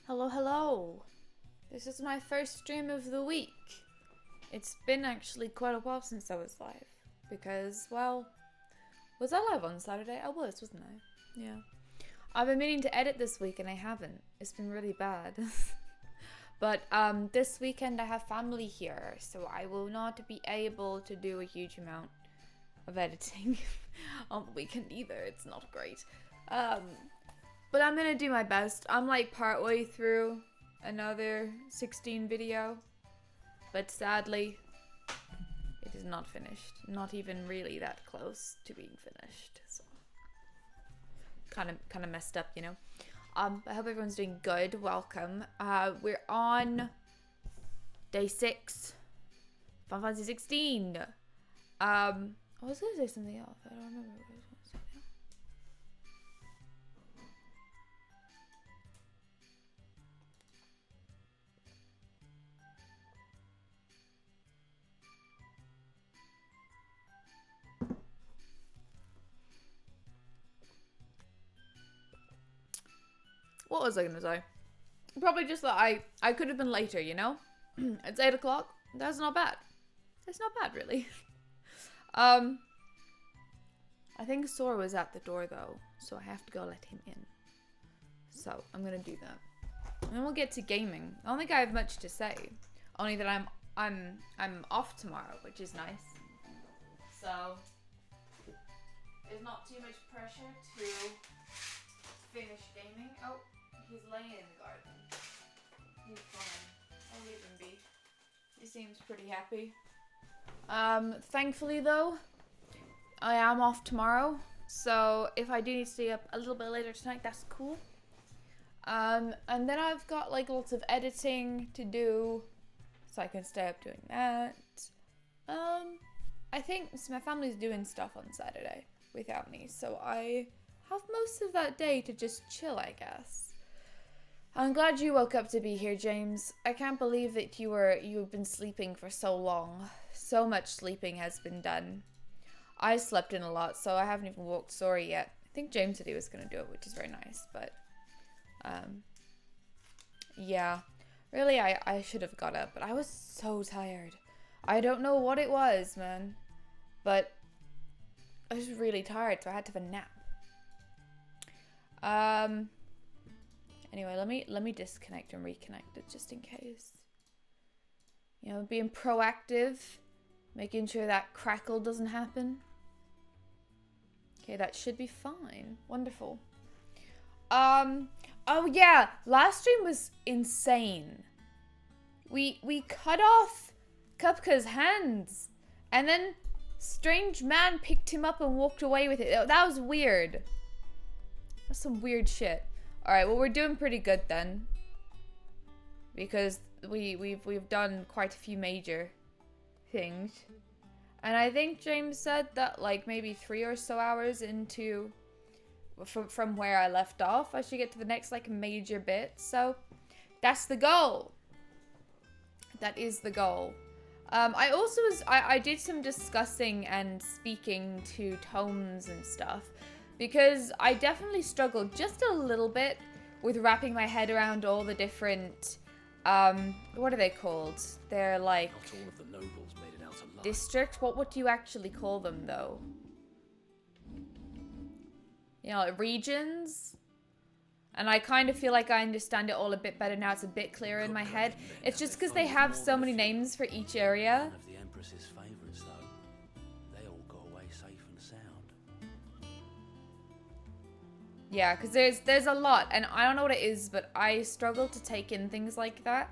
Hello, hello. This is my first stream of the week. It's been actually quite a while since I was live. Because, well, was I live on Saturday? I was, wasn't I? Yeah. I've been meaning to edit this week and I haven't. It's been really bad. But this weekend I have family here, so I will not be able to do a huge amount of editing on the weekend either. It's not great. But I'm gonna do my best. I'm like partway through another 16 video, but sadly it is not finished. Not even really that close to being finished. So kind of messed up, you know. I hope everyone's doing good. Welcome. We're on day 6, Final Fantasy 16. I was gonna say something else. I don't remember what I was gonna say now. What was I gonna say? Probably just that I could have been later, you know? It's 8 o'clock. That's not bad. It's not bad, really. I think Sora was at the door, though, so I have to go let him in. So, I'm gonna do that. And then we'll get to gaming. I don't think I have much to say. Only that I'm off tomorrow, which is nice. So, there's not too much pressure to finish gaming. Oh, he's laying in the garden. He's fine. I'll leave him be. He seems pretty happy. Thankfully though, I am off tomorrow. So if I do need to stay up a little bit later tonight, that's cool. And then I've got like lots of editing to do, so I can stay up doing that. I think my family's doing stuff on Saturday without me, so I have most of that day to just chill, I guess. I'm glad you woke up to be here, James. I can't believe that you've been sleeping for so long. So much sleeping has been done. I slept in a lot, so I haven't even woke Sora yet. I think James said he was gonna do it, which is very nice, but yeah. Really, I should have got up, but I was so tired. I don't know what it was, man, but I was really tired, so I had to have a nap. Anyway, let me disconnect and reconnect it just in case. You know, being proactive, making sure that crackle doesn't happen. Okay, that should be fine. Wonderful. Oh yeah, last stream was insane. We cut off Kupka's hands, and then strange man picked him up and walked away with it. That was weird. That's some weird shit. Alright, well we're doing pretty good then. Because we've done quite a few major things. And I think James said that like maybe 3 or so hours into from where I left off, I should get to the next like major bit. So that's the goal. That is the goal. I did some discussing and speaking to Tomes and stuff, because I definitely struggled just a little bit with wrapping my head around all the different, what are they called? They're like Not all of the nobles made it out alive. districts. What do you actually call them though? You know, like regions? And I kind of feel like I understand it all a bit better now. It's a bit clearer in my head. It's just because they have so many names for each area. One of the Empress's favourites, though. They all got away safe and sound. Yeah, because there's a lot, and I don't know what it is, but I struggle to take in things like that,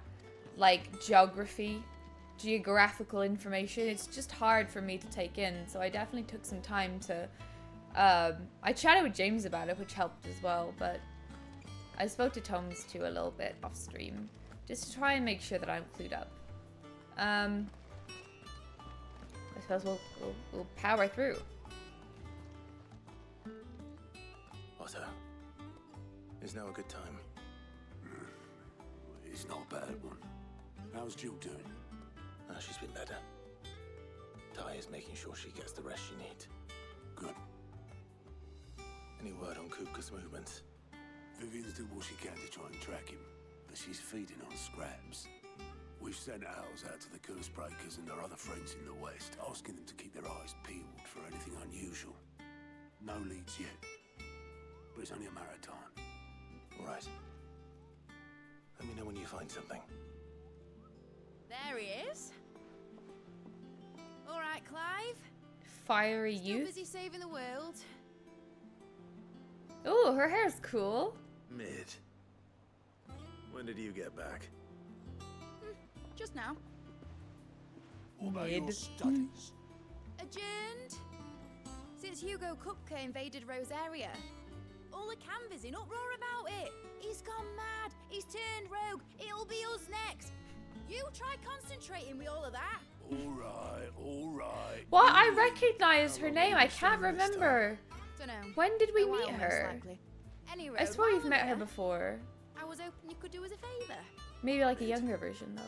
like geography, geographical information. It's just hard for me to take in, so I definitely took some time to. I chatted with James about it, which helped as well, but I spoke to Tomes too a little bit off stream, just to try and make sure that I'm clued up. I suppose we'll power through. Otto, is now a good time? It's not a bad one. How's Jill doing? She's been better. Tai is making sure she gets the rest she needs. Good. Any word on Kupka's movements? Vivian's doing what she can to try and track him. but she's feeding on scraps. We've sent owls out to the curse breakers and our other friends in the west, asking them to keep their eyes peeled for anything unusual. No leads yet, but it's only a matter of time. All right. Let me know when you find something. There he is. All right, Clive. Fiery Still youth. busy saving the world. Oh, her hair's cool. Mid. When did you get back? Just now. What about your Mid. studies? Adjourned. Since Hugo Kupka invaded Rosaria. All the canvas in uproar about it. He's gone mad. He's turned rogue. It'll be us next. You try concentrating with all of that. All right. What? I recognize her name. I can't remember. Dunno. When did we A while, meet most her? likely. Any I road, swear while we've we're met her there, before. I was hoping you could do us a favour. Maybe like a younger version though.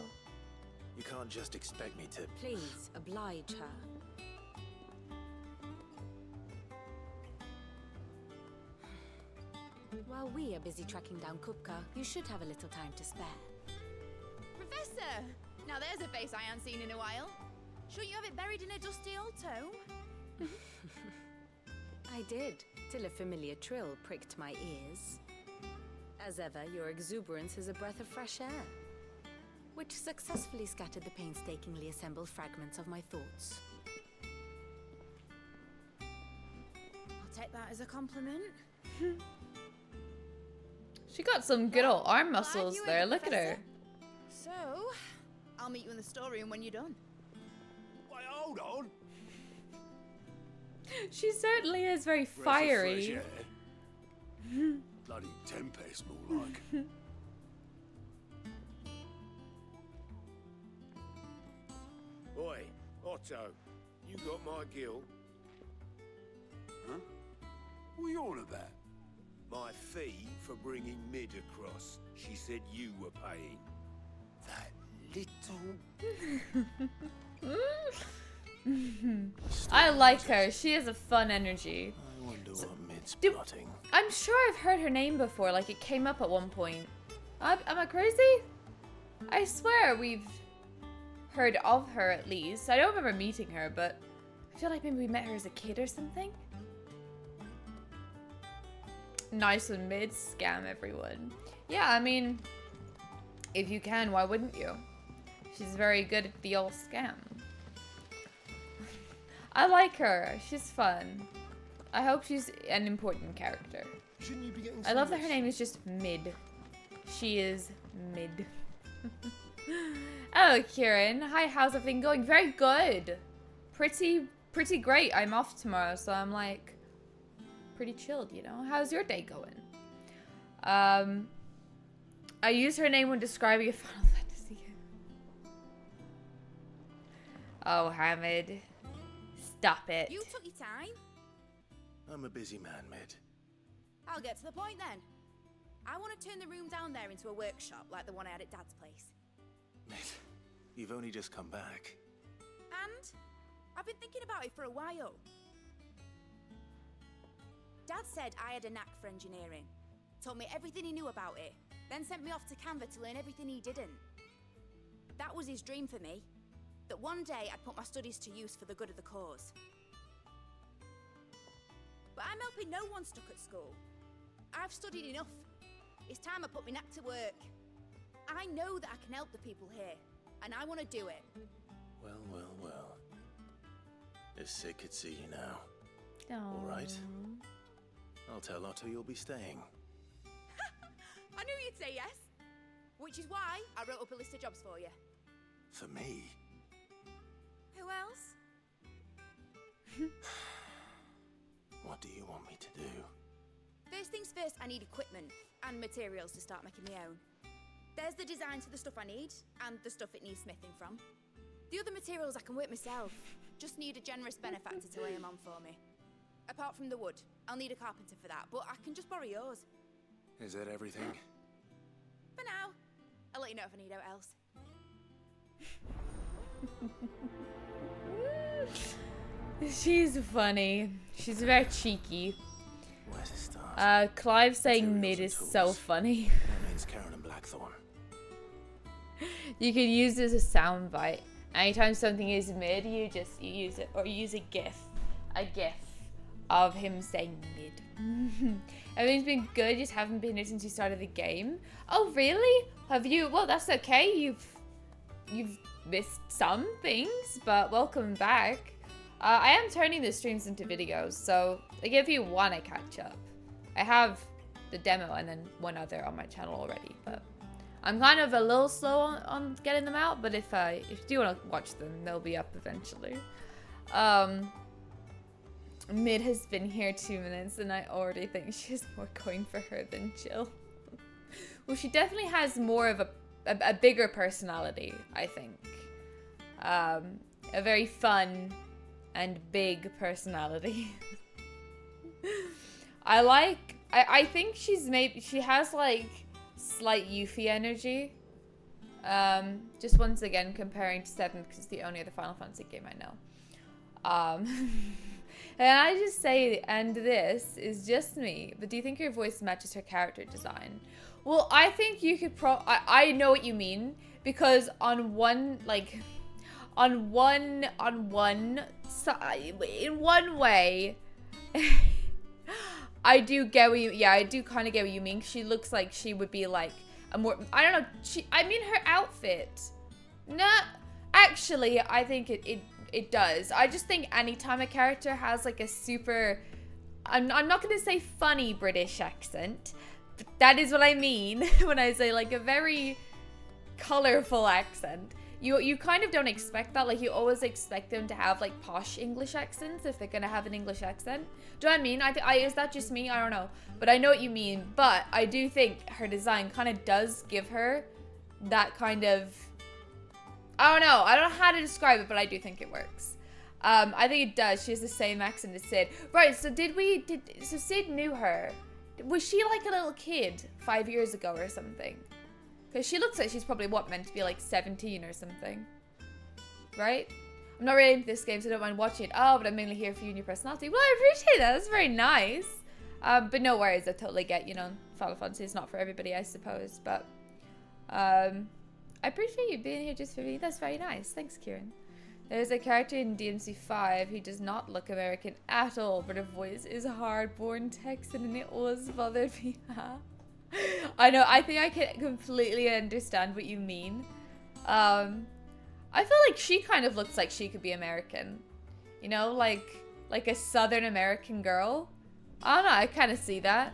You can't just expect me to... Please, oblige her. While we are busy tracking down Kupka, you should have a little time to spare. Professor! Now there's a face I haven't seen in a while. Shouldn't you have it buried in a dusty old tome? I did, till a familiar trill pricked my ears. As ever, your exuberance is a breath of fresh air, which successfully scattered the painstakingly assembled fragments of my thoughts. I'll take that as a compliment. She got some good old arm Glad muscles you there. ate, Look at her. So, I'll meet you in the storeroom when you're done. Wait, hold on. She certainly is very Breath of fiery. fresh air. Bloody tempest, more like. Oi, Otto, you got my gill? Huh? What are you on about? My fee for bringing Mid across. She said you were paying. That little... I like her. She has a fun energy. I wonder what Mid's do- plotting. I'm sure I've heard her name before. Like it came up at one point. Am I crazy? I swear we've heard of her at least. I don't remember meeting her, but I feel like maybe we met her as a kid or something. Nice and Mid, scam everyone. Yeah, I mean, if you can, why wouldn't you? She's very good at the old scam. I like her. She's fun. I hope she's an important character. Shouldn't you be getting I love that some her name is just Mid. She is Mid. Oh, Kieran. Hi, how's everything going? Very good. Pretty great. I'm off tomorrow, so I'm like pretty chilled, you know? How's your day going? I use her name when describing a Final Fantasy game. Oh, Hamid. Stop it. You took your time. I'm a busy man, Mid. I'll get to the point then. I want to turn the room down there into a workshop like the one I had at Dad's place. Mid, you've only just come back. And I've been thinking about it for a while. Dad said I had a knack for engineering. Told me everything he knew about it. Then sent me off to Canva to learn everything he didn't. That was his dream for me. That one day I'd put my studies to use for the good of the cause. But I'm helping no one stuck at school. I've studied enough. It's time I put my knack to work. I know that I can help the people here, and I want to do it. Well, well, well. If Sid could see you now. All right. I'll tell Otto you'll be staying. I knew you'd say yes. Which is why I wrote up a list of jobs for you. For me? Who else? What do you want me to do? First things first, I need equipment and materials to start making my own. There's the designs for the stuff I need and the stuff it needs smithing from. The other materials I can work myself. Just need a generous benefactor to lay them on for me. Apart from the wood, I'll need a carpenter for that, but I can just borrow yours. Is that everything? For now. I'll let you know if I need out else. She's funny. She's very cheeky. Where's it start? Clive saying Materials Mid and is so tools. funny. That means Karen and Blackthorn. You could use this as a soundbite. Anytime something is mid, you use it, or you use a gif of him saying mid. Everything's been good, just haven't been here since you started the game. Oh really? Have you? Well, that's okay. You've missed some things, but welcome back. I am turning the streams into videos, so like if you want to catch up, I have the demo and then one other on my channel already, but I'm kind of a little slow on getting them out, but if you do want to watch them, they'll be up eventually. Mid has been here 2 minutes and I already think she has more going for her than Jill. Well, she definitely has more of a bigger personality, I think. A very fun and big personality. I think she has like slight Yuffie energy. Just once again comparing to 7 because it's the only other Final Fantasy game I know. And I just say, and this is just me, but do you think your voice matches her character design? Well, I think you could I know what you mean, because in one way, I do get what you, I do kind of get what you mean. She looks like she would be like a more, I don't know, I mean her outfit. Nah, actually, I think it does. I just think anytime a character has like a super, I'm not going to say funny British accent, but that is what I mean when I say like a very colorful accent. You kind of don't expect that. Like you always expect them to have like posh English accents if they're going to have an English accent. Do you know what I mean? Is that just me? I don't know. But I know what you mean. But I do think her design kind of does give her that kind of, I don't know. I don't know how to describe it, but I do think it works. I think it does. She has the same accent as Sid. Right, so so Sid knew her. Was she like a little kid 5 years ago or something? Because she looks like she's probably, meant to be like 17 or something. Right? I'm not really into this game, so I don't mind watching it. Oh, but I'm mainly here for you and your personality. Well, I appreciate that. That's very nice. But no worries. I totally get, Final Fantasy is not for everybody, I suppose. But I appreciate you being here just for me. That's very nice. Thanks, Kieran. There's a character in DMC5 who does not look American at all, but her voice is hard-born Texan, and it always bothered me. I know, I think I can completely understand what you mean. I feel like she kind of looks like she could be American. Like a Southern American girl. I don't know, I kind of see that.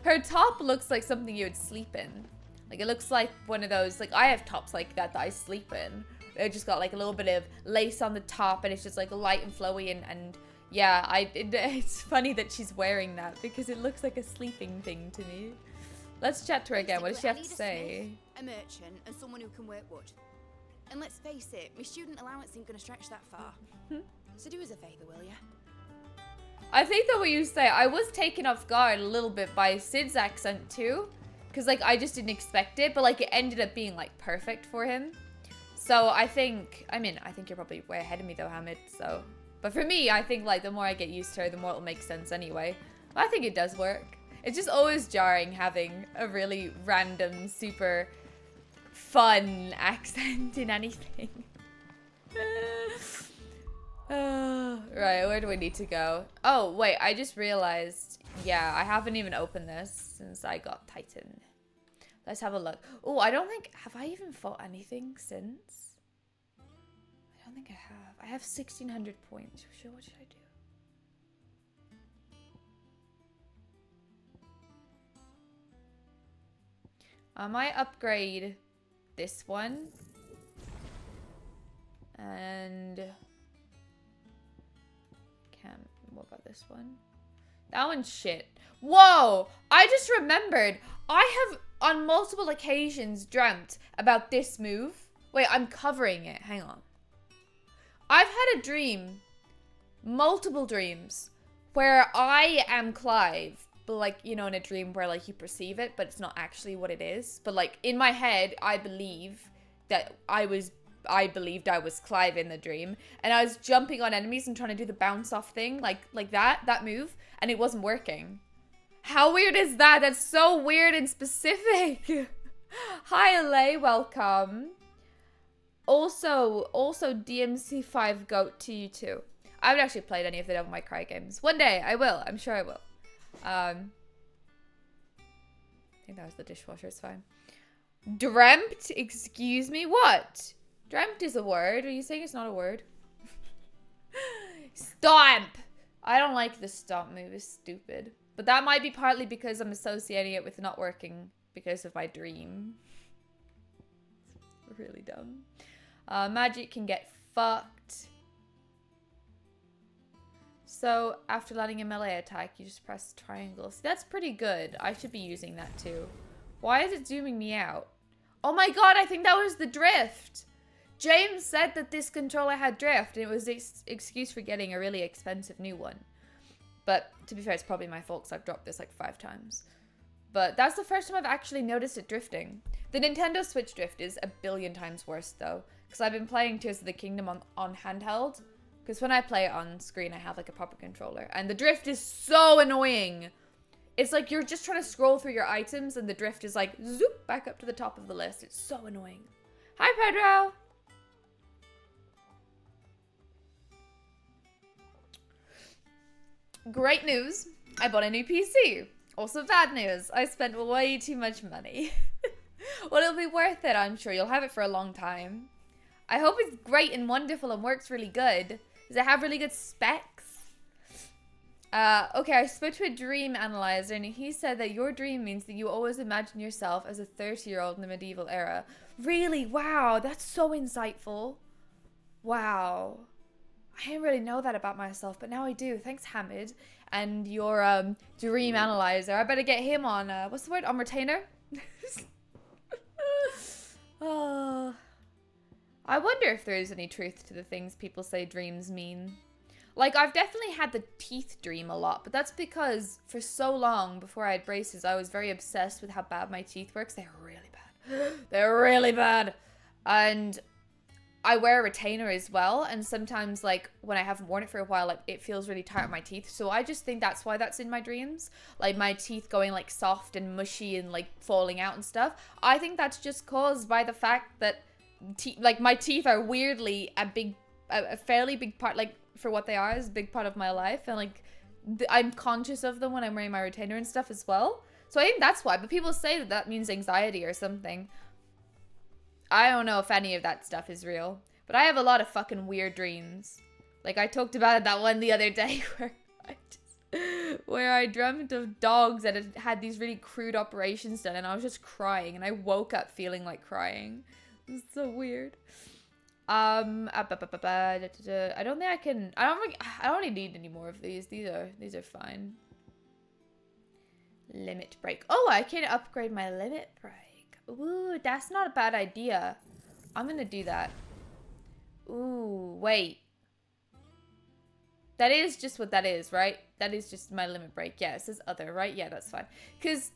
Her top looks like something you would sleep in. Like, it looks like one of those, like, I have tops like that I sleep in. It just got, like, a little bit of lace on the top, and it's just, like, light and flowy, and yeah, it's funny that she's wearing that, because it looks like a sleeping thing to me. Let's chat to her again. What does she have to say? A merchant, and someone who can work wood. And let's face it, my student allowance isn't going to stretch that far. So do us a favour, will ya? I think that what you say, I was taken off guard a little bit by Sid's accent, too. Because, like, I just didn't expect it, but, like, it ended up being, like, perfect for him. So, I think you're probably way ahead of me, though, Hamid, so. But for me, I think, like, the more I get used to her, the more it'll make sense anyway. But I think it does work. It's just always jarring having a really random, super fun accent in anything. Right, where do we need to go? Oh, wait, I just realized, yeah, I haven't even opened this since I got Titan. Let's have a look. Oh, I don't think, have I even fought anything since? I don't think I have. I have 1,600 points. Sure, what should I do? I might upgrade this one. And what about this one? That one's shit. Whoa! I just remembered. I have on multiple occasions dreamt about this move. Wait, I'm covering it. Hang on. I've had a dream, multiple dreams, where I am Clive. But like, in a dream where like you perceive it, but it's not actually what it is. But like in my head, I believed I was Clive in the dream, and I was jumping on enemies and trying to do the bounce off thing, like that move, and it wasn't working. How weird is that? That's so weird and specific. Hi, Lay, welcome. Also DMC5 GOAT to you too. I haven't actually played any of the Devil May Cry games. One day, I will. I'm sure I will. I think that was the dishwasher, it's fine. Dreamt? Excuse me? What? Dreamt is a word. Are you saying it's not a word? Stomp! I don't like the stomp move. It's stupid. But that might be partly because I'm associating it with not working because of my dream. Really dumb. Magic can get fucked. So, after landing a melee attack, you just press triangle. See, that's pretty good. I should be using that too. Why is it zooming me out? Oh my god, I think that was the drift. James said that this controller had drift, and it was this excuse for getting a really expensive new one. But, to be fair, it's probably my fault because I've dropped this like 5 times. But that's the first time I've actually noticed it drifting. The Nintendo Switch drift is a billion times worse though. Because I've been playing Tears of the Kingdom on handheld. Because when I play it on screen, I have like a proper controller. And the drift is so annoying. It's like you're just trying to scroll through your items and the drift is like zoop back up to the top of the list. It's so annoying. Hi, Pedro. Great news. I bought a new PC. Also bad news. I spent way too much money. Well, it'll be worth it, I'm sure. You'll have it for a long time. I hope it's great and wonderful and works really good. Does it have really good specs? Okay, I spoke to a dream analyzer and he said that your dream means that you always imagine yourself as a 30-year-old in the medieval era. Really? Wow, that's so insightful. Wow. I didn't really know that about myself, but now I do. Thanks, Hamid. And your dream analyzer. I better get him on, what's the word? On retainer? Oh. I wonder if there is any truth to the things people say dreams mean. Like, I've definitely had the teeth dream a lot, but that's because for so long before I had braces, I was very obsessed with how bad my teeth were, 'cause they're really bad. They're really bad. And I wear a retainer as well, and sometimes, like, when I haven't worn it for a while, like, it feels really tight on my teeth. So I just think that's why that's in my dreams. Like, my teeth going, like, soft and mushy and, like, falling out and stuff. I think that's just caused by the fact that, like, my teeth are weirdly a fairly big part, like, for what they are, is a big part of my life. And, like, I'm conscious of them when I'm wearing my retainer and stuff as well. So I think that's why. But people say that that means anxiety or something. I don't know if any of that stuff is real, but I have a lot of fucking weird dreams. Like, I talked about it that one the other day where I dreamt of dogs that had these really crude operations done, and I was just crying, and I woke up feeling like crying. It's so weird. I don't think I can. I don't really need any more of these. These are fine. Limit break. Oh, I can upgrade my limit break. Ooh, that's not a bad idea. I'm gonna do that. Ooh, wait. That is just what that is, right? That is just my limit break. Yeah, it says other, right? Yeah, that's fine. Because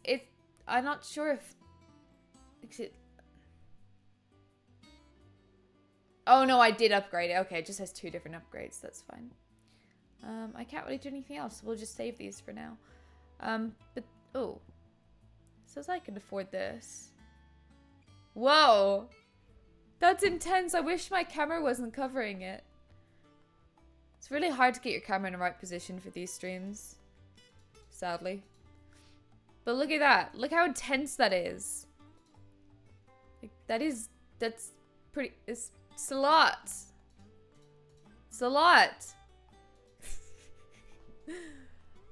I'm not sure if... Oh, no, I did upgrade it. Okay, it just has 2 different upgrades. That's fine. I can't really do anything else. We'll just save these for now. But, oh. It says I can afford this. Whoa. That's intense. I wish my camera wasn't covering it. It's really hard to get your camera in the right position for these streams. Sadly. But look at that. Look how intense that is. Like, that's pretty... It's a lot. It's a lot.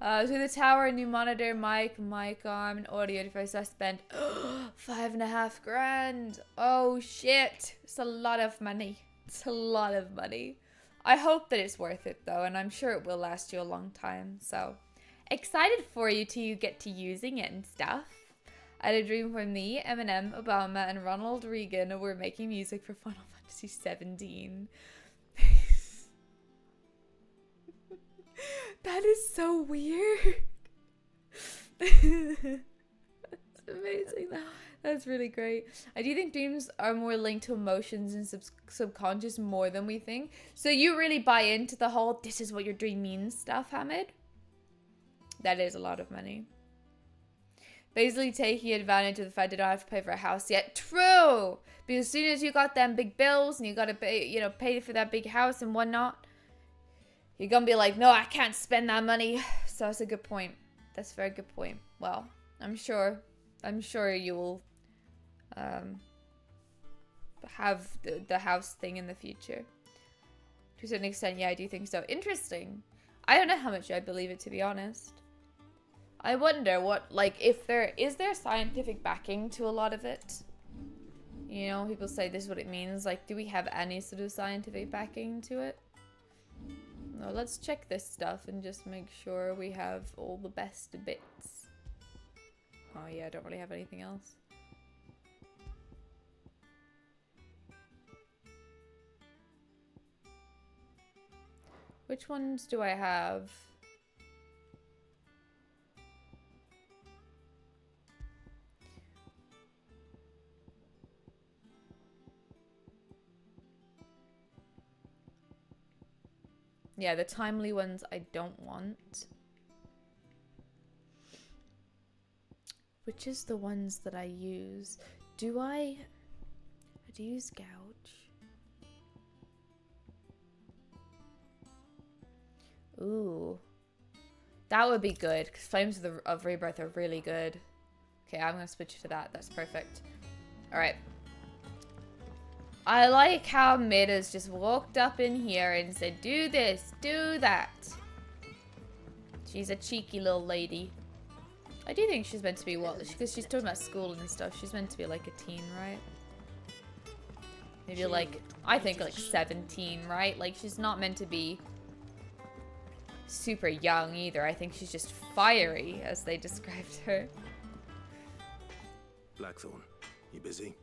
To the tower, new monitor, mic arm, and audio device. I spent $5.5 grand. Oh shit. It's a lot of money. It's a lot of money. I hope that it's worth it though, and I'm sure it will last you a long time. So excited for you to get to using it and stuff. I had a dream where me, Eminem, Obama, and Ronald Reagan were making music for Final Fantasy 17. That is so weird. That's amazing. That's really great. I do think dreams are more linked to emotions and subconscious more than we think. So you really buy into the whole "this is what your dream means" stuff, Hamid? That is a lot of money. Basically taking advantage of the fact they don't have to pay for a house yet. True! Because as soon as you got them big bills and you gotta pay, you know, pay for that big house and whatnot, you're gonna be like, no, I can't spend that money. So that's a good point. That's a very good point. Well, I'm sure you will have the house thing in the future. To a certain extent, yeah, I do think so. Interesting. I don't know how much I believe it, to be honest. I wonder what, like, if there is scientific backing to a lot of it. You know, people say this is what it means. Like, do we have any sort of scientific backing to it? No, let's check this stuff and just make sure we have all the best bits. Oh yeah, I don't really have anything else. Which ones do I have? Yeah, the timely ones I don't want. Which is the ones that I use? Do I use Gouge? Ooh. That would be good, because Flames of Rebirth are really good. Okay, I'm going to switch to that. That's perfect. Alright. I like how Mid has just walked up in here and said, do this, do that. She's a cheeky little lady. I do think she's meant to be what? Because she's talking about school and stuff. She's meant to be like a teen, right? Maybe like, I think like 17, right? Like she's not meant to be super young either. I think she's just fiery, as they described her. Blackthorn, you busy?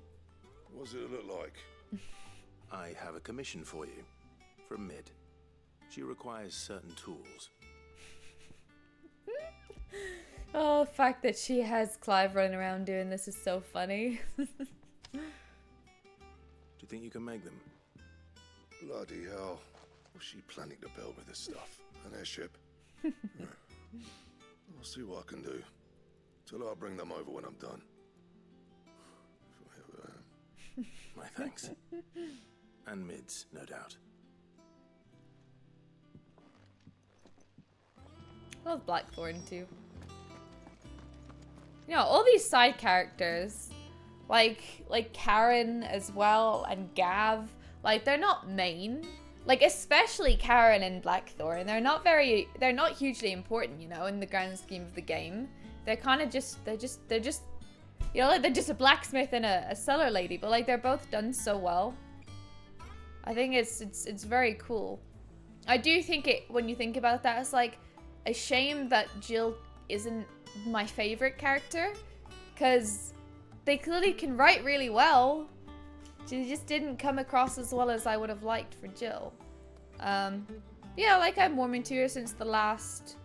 What does it look like? I have a commission for you. From Mid. She requires certain tools. Oh, the fact that she has Clive running around doing this is so funny. Do you think you can make them? Bloody hell. What's she planning to build with this stuff? An airship? Yeah. I'll see what I can do. Tell her I'll bring them over when I'm done. If I ever am. My thanks. And Mid's, no doubt. I love Blackthorn too. You know, all these side characters, like Karen as well and Gav, like they're not main. Like especially Karen and Blackthorn, they're not hugely important, you know, in the grand scheme of the game. They're kind of just, they're just, you know, like they're just a blacksmith and a cellar lady, but like they're both done so well. I think it's very cool. I do think it, when you think about that, it's like a shame that Jill isn't my favorite character, because they clearly can write really well. She just didn't come across as well as I would have liked for Jill. Yeah, like I'm warming to her since the last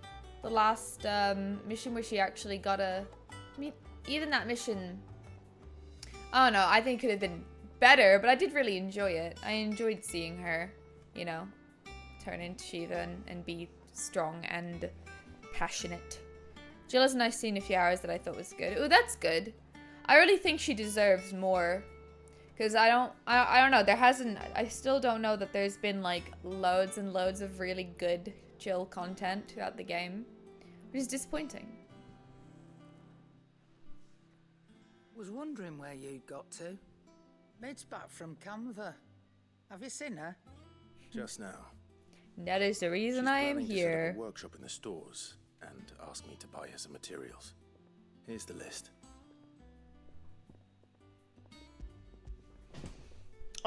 mission where she actually got a, I mean, even that mission, I don't know, I think could have been better, but I did really enjoy it. I enjoyed seeing her, you know, turn into Shiva and be strong and passionate. Jill has a nice scene a few hours that I thought was good. Oh, that's good. I really think she deserves more. Because I don't know, I still don't know that there's been like loads and loads of really good Jill content throughout the game. Which is disappointing. Was wondering where you'd got to. Mid's back from Canva. Have you seen her? Just now. That is the reason I am She's planning to set here. up a workshop in the stores and ask me to buy her some materials. Here's the list.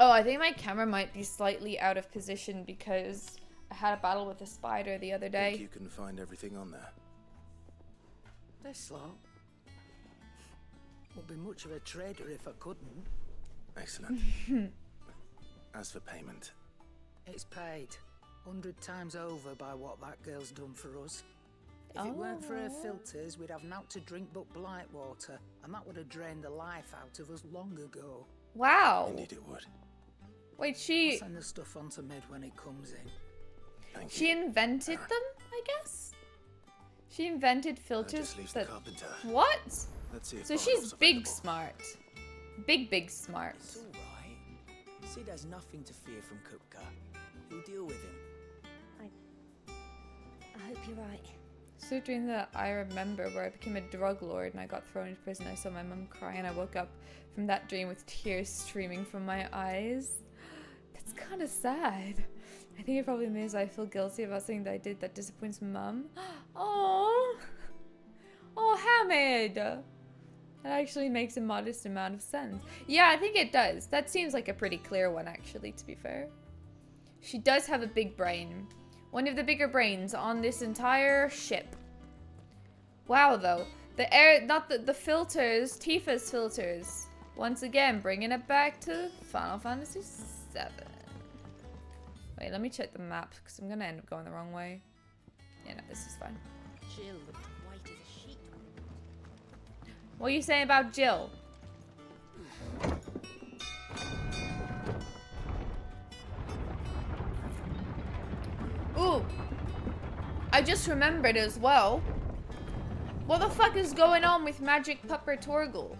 Oh, I think my camera might be slightly out of position because I had a battle with a spider the other day. Think you can find everything on there? This lot. Would be much of a trader if I couldn't. Excellent. As for payment, It's paid 100 times over by what that girl's done for us. If it weren't for her filters, we'd have naught to drink but blight water, and that would have drained the life out of us long ago. Wow. indeed it would. Wait, I'll she send the stuff onto Mid when it comes in. Thank she you. invented them, I guess? She invented That filters just leaves the that... carpenter. What? Let's see if So Barnab's she's big available. smart. Big smart. It's all right. Sid has nothing to fear from Kupka. He'll deal with him. I hope you're right. So dream that I remember where I became a drug lord and I got thrown into prison. I saw my mum cry and I woke up from that dream with tears streaming from my eyes. That's kind of sad. I think it probably means I feel guilty about something that I did that disappoints mum. Oh, Hamid. That actually makes a modest amount of sense. Yeah, I think it does. That seems like a pretty clear one, actually, to be fair. She does have a big brain. One of the bigger brains on this entire ship. Wow, though. The air, not the filters, Tifa's filters. Once again, bringing it back to Final Fantasy VII. Wait, let me check the map, because I'm going to end up going the wrong way. Yeah, no, this is fine. Jill looked white as a sheet. What are you saying about Jill? Ooh. I just remembered as well. What the fuck is going on with Magic Pupper Torgal?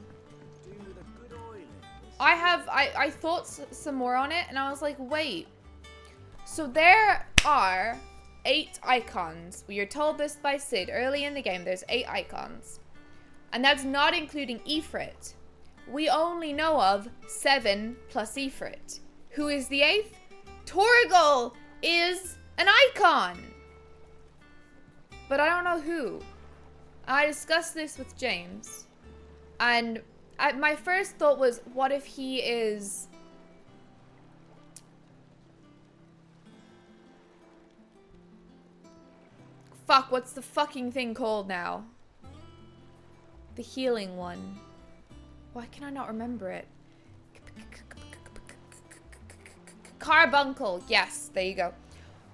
I thought some more on it, and I was like, wait. So there are 8 icons. We are told this by Sid early in the game. There's 8 icons. And that's not including Ifrit. We only know of 7 plus Ifrit. Who is the 8th? Torgal is an icon. But I don't know who. I discussed this with James. And my first thought was, what if he is... Fuck, what's the fucking thing called now? The healing one. Why can I not remember it? Carbuncle. Yes, there you go.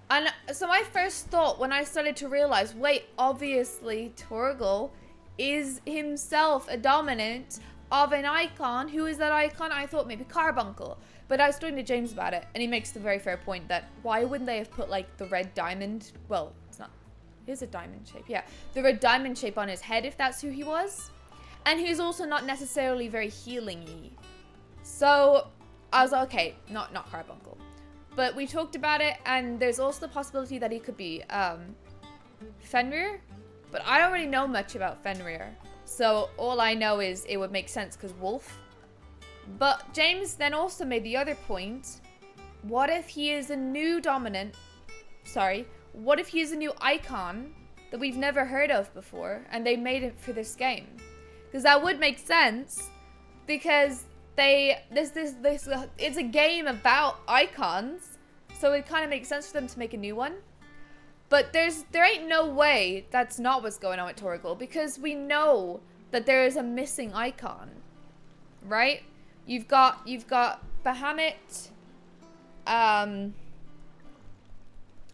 And so my first thought when I started to realize, wait, obviously Torgal is himself a dominant of an icon. Who is that icon? I thought maybe Carbuncle. But I was talking to James about it, and he makes the very fair point that why wouldn't they have put like the red diamond? Well, it's not. It is a diamond shape, yeah. The red diamond shape on his head if that's who he was. And he's also not necessarily very healing-y. So I was like, okay, not Carbuncle. But we talked about it, and there's also the possibility that he could be Fenrir. But I don't really know much about Fenrir. So all I know is it would make sense because Wolf. But James then also made the other point. What if he is a new dominant? Sorry. What if he is a new icon that we've never heard of before and they made it for this game? Because that would make sense because it's a game about icons, so it kind of makes sense for them to make a new one. But there ain't no way that's not what's going on with Torgal because we know that there is a missing icon, right? You've got Bahamut,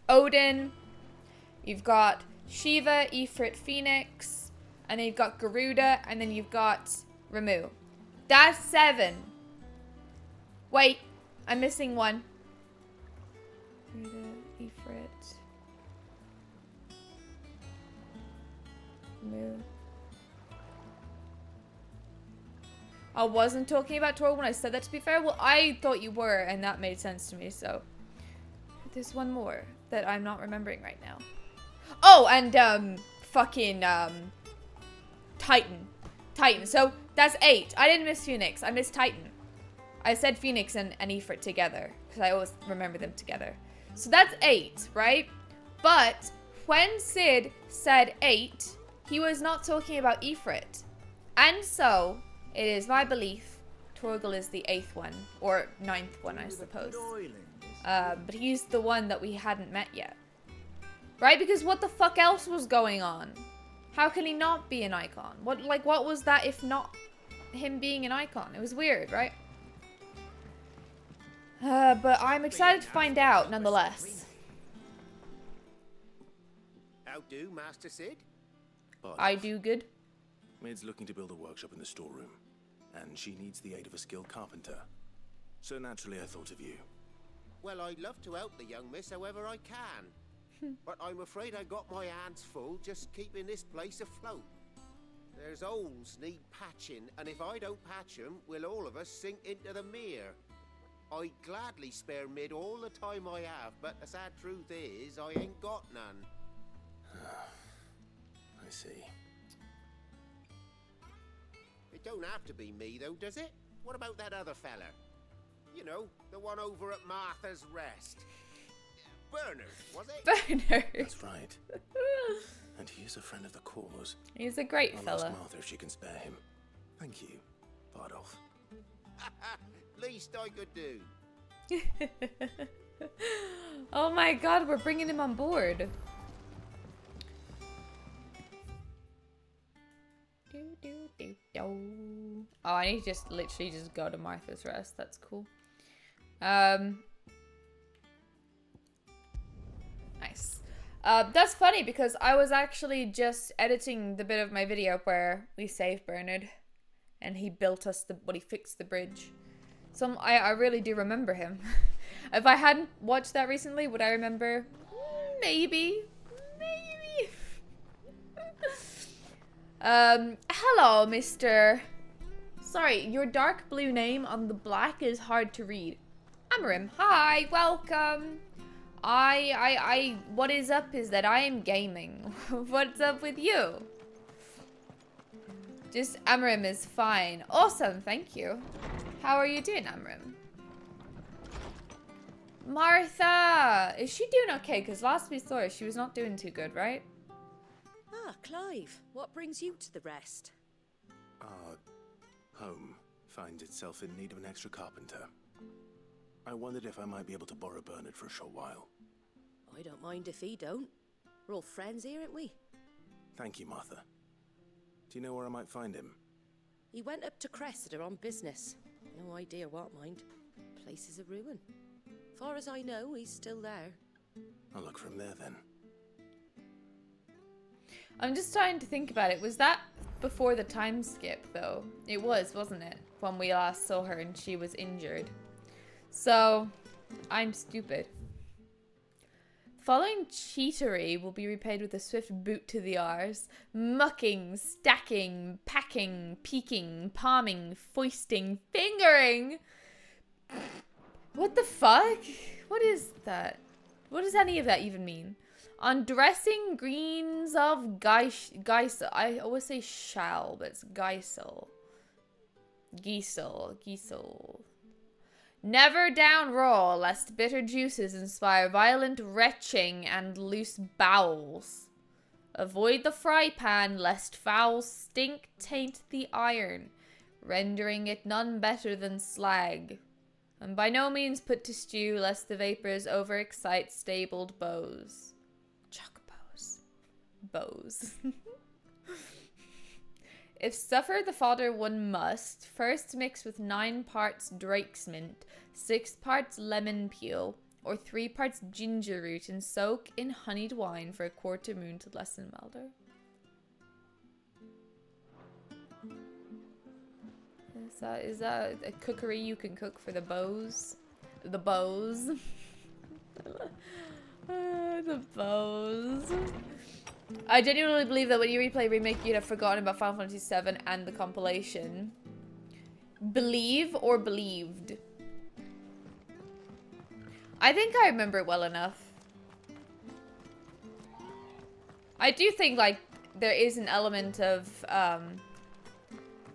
Odin, you've got Shiva, Ifrit, Phoenix, and then you've got Garuda, and then you've got Ramu. That's 7. Wait, I'm missing one. Garuda, Ifrit, Ramu. I wasn't talking about Torgal when I said that, to be fair. Well, I thought you were, and that made sense to me, so. There's one more that I'm not remembering right now. Oh, and, Titan. So, that's 8. I didn't miss Phoenix. I missed Titan. I said Phoenix and Ifrit together, because I always remember them together. So that's 8, right? But, when Sid said 8, he was not talking about Ifrit. And so, it is my belief Torgal is the 8th one, or 9th one, I suppose. But he's the one that we hadn't met yet. Right? Because what the fuck else was going on? How can he not be an icon? What was that if not him being an icon? It was weird, right? But I'm excited to find out, nonetheless. How do, Master Sid? I do good. Mid's looking to build a workshop in the storeroom, and she needs the aid of a skilled carpenter. So naturally I thought of you. Well, I'd love to help the young miss however I can. but I'm afraid I got my hands full just keeping this place afloat. There's holes need patching, and if I don't patch them, will all of us sink into the mere. I'd gladly spare Mid all the time I have, but the sad truth is, I ain't got none. I see. It don't have to be me, though, does it? What about that other fella? You know, the one over at Martha's Rest. Bernard, was it? Bernard. That's right. And he is a friend of the cause. He's a great I'll fella. ask Martha if she can spare him. Thank you, Bardolph. Least I could do. Oh my god, we're bringing him on board. Oh, I need to just literally just go to Martha's Rest. That's cool. Nice. That's funny because I was actually just editing the bit of my video where we saved Bernard and he built us he fixed the bridge. So I really do remember him. If I hadn't watched that recently, would I remember? Maybe. Hello, Mr. Sorry, your dark blue name on the black is hard to read. Amarim, hi, welcome. What is up is that I am gaming. What's up with you? Just Amarim is fine. Awesome, thank you. How are you doing, Amarim? Martha! Is she doing okay? Because last we saw her, she was not doing too good, right? Ah, Clive, what brings you to the Rest? Our home finds itself in need of an extra carpenter. I wondered if I might be able to borrow Bernard for a short while. I don't mind if he don't. We're all friends here, aren't we? Thank you, Martha. Do you know where I might find him? He went up to Cressida on business. No idea what, mind. Place is a ruin. Far as I know, he's still there. I'll look for him there then. I'm just trying to think about it. Was that before the time skip, though? It was, wasn't it? When we last saw her and she was injured. So, I'm stupid. Following cheatery will be repaid with a swift boot to the arse. Mucking, stacking, packing, peeking, palming, foisting, fingering. What the fuck? What is that? What does any of that even mean? Undressing greens of Geisel. I always say shall, but it's Geisel. Giesel. Never down raw, lest bitter juices inspire violent retching and loose bowels. Avoid the fry pan, lest foul stink taint the iron, rendering it none better than slag. And by no means put to stew, lest the vapors overexcite stabled bows. Chuck bows. If suffer the fodder one must, first mix with 9 parts Drake's mint, 6 parts lemon peel, or 3 parts ginger root, and soak in honeyed wine for a quarter moon to lessen milder. Is that a cookery you can cook for the bows? The bows. The bows. I genuinely believe that when you replay Remake, you'd have forgotten about Final Fantasy VII and the compilation. Believe or believed? I think I remember it well enough. I do think, like, there is an element of,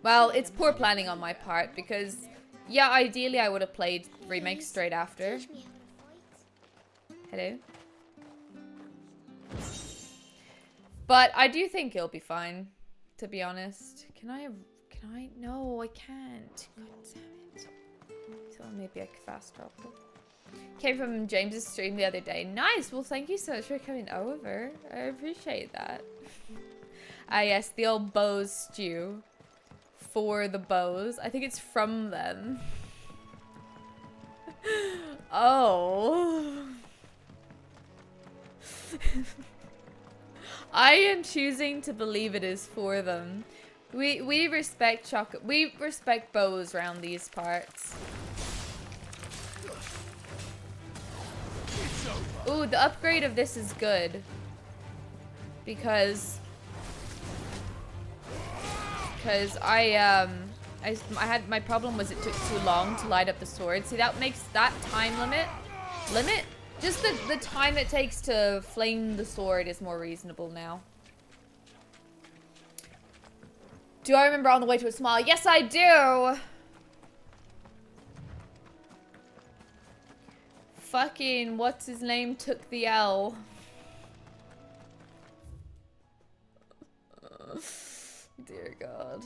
well, it's poor planning on my part because, yeah, ideally I would have played Remake straight after. Hello? But I do think it'll be fine, to be honest. Can I? No, I can't. God damn it. So maybe I could fast drop it. Came from James's stream the other day. Nice. Well, thank you so much for coming over. I appreciate that. Ah, yes, the old bows stew. For the bows. I think it's from them. Oh. I am choosing to believe it is for them. We respect chocolate. We respect bows around these parts. It's over. Ooh, the upgrade of this is good. Because I had my problem was it took too long to light up the sword. See, that makes that time limit just the time it takes to flame the sword is more reasonable now. Do I remember On the Way to a Smile? Yes, I do. Fucking what's his name took the L. Dear God.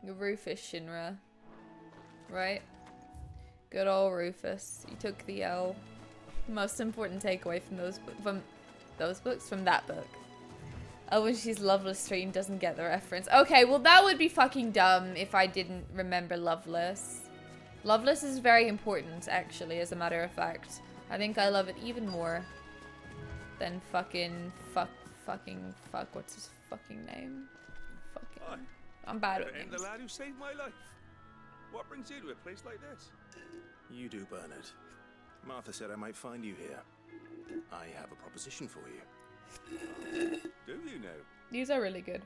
Rufus Shinra. Right? Good old Rufus. He took the L. Most important takeaway from from that book. Oh, when she's Loveless Street and doesn't get the reference. Okay, well that would be fucking dumb if I didn't remember Loveless. Loveless is very important, actually, as a matter of fact. I think I love it even more than fuck, what's his fucking name? Fucking, I'm bad with names. The lad who saved my life. What brings you to a place like this? You do, Bernard. Martha said I might find you here. I have a proposition for you. Do you know? These are really good.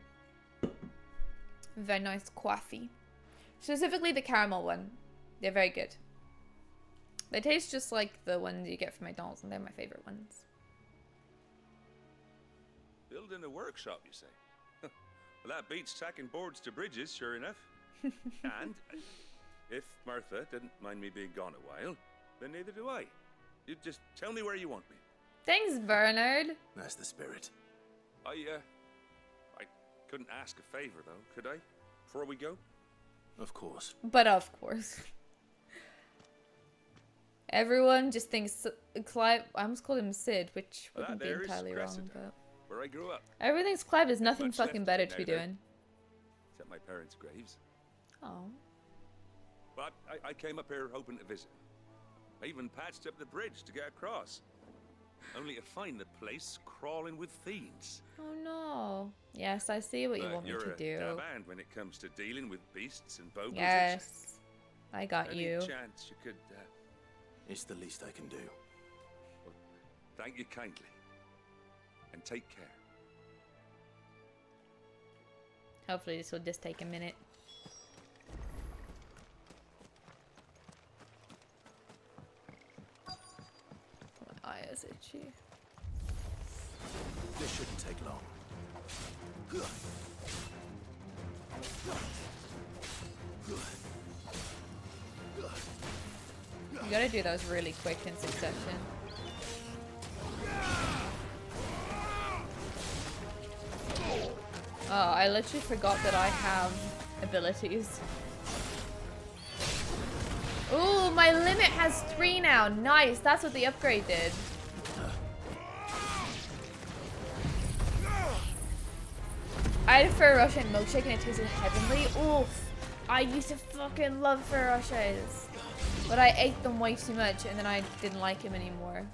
Very nice coffee. Specifically the caramel one. They're very good. They taste just like the ones you get from McDonald's, and they're my favorite ones. Building a workshop, you say? Well, that beats tacking boards to bridges, sure enough. And if Martha didn't mind me being gone a while, then neither do I. You just tell me where you want me. Thanks, Bernard. That's the spirit. I couldn't ask a favor, though, could I? Before we go? Of course. But of course. Everyone just thinks Clive. I almost called him Sid, which wouldn't be entirely wrong, but where I grew up. Everyone thinks Clive has nothing Much fucking left better of to it be now, though. doing. Except my parents' graves. Oh. But I came up here hoping to visit. I even patched up the bridge to get across. Only to find the place crawling with fiends. Oh no. Yes, I see what you But want me you're to a do. dab hand when it comes to dealing with beasts and bogles. Yes. I got Any you. chance you could... It's the least I can do. Well, thank you kindly. And take care. Hopefully this will just take a minute. My eye is itchy. This shouldn't take long. You gotta do those really quick in succession. Oh, I literally forgot that I have abilities. Ooh, my limit has 3 now. Nice, that's what the upgrade did. I had a Ferrero Rocher and milkshake and it tasted heavenly. Oof. I used to fucking love Ferrero Rochers. But I ate them way too much and then I didn't like them anymore.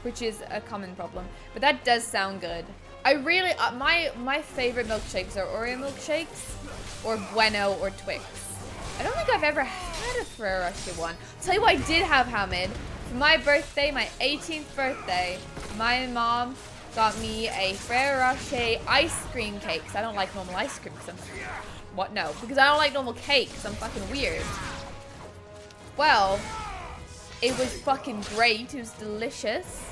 Which is a common problem. But that does sound good. I really, my favorite milkshakes are Oreo milkshakes or Bueno or Twix. I don't think I've ever had a Ferrero Rocher one. Tell you what I did have, Hamid. For my birthday, my 18th birthday, my mom got me a Ferrero Rocher ice cream cake. 'Cause I don't like normal ice cream. What? No. Because I don't like normal cake. 'Cause I'm fucking weird. Well, it was fucking great. It was delicious.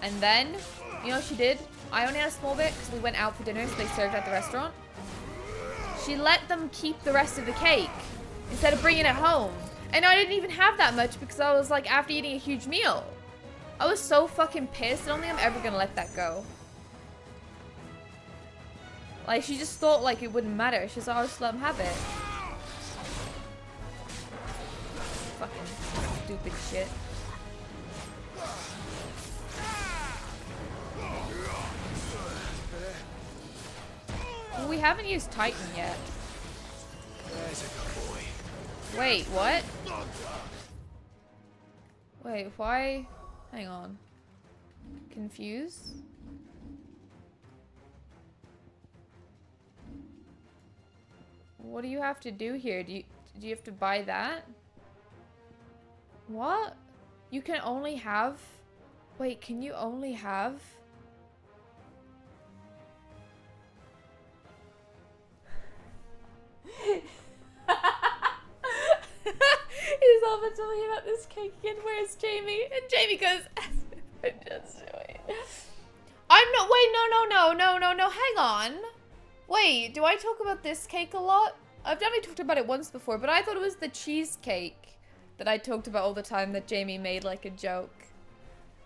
And then, you know what she did? I only had a small bit because we went out for dinner, so they served at the restaurant. She let them keep the rest of the cake instead of bringing it home. And I didn't even have that much because I was like after eating a huge meal. I was so fucking pissed. I don't think I'm ever gonna let that go. Like, she just thought like it wouldn't matter. She's like, I'll just let them have it. Fucking stupid shit. Well, we haven't used Titan yet. There's a good boy. Wait, what? Wait, why? Hang on. Confused? What do you have to do here? Do you have to buy that? What? You can only have... Wait, can you only have... He's all been telling me about this cake again. Where's Jamie? And Jamie goes, I'm just doing. I'm not. Wait, no. Hang on. Wait, do I talk about this cake a lot? I've definitely talked about it once before, but I thought it was the cheesecake that I talked about all the time that Jamie made like a joke.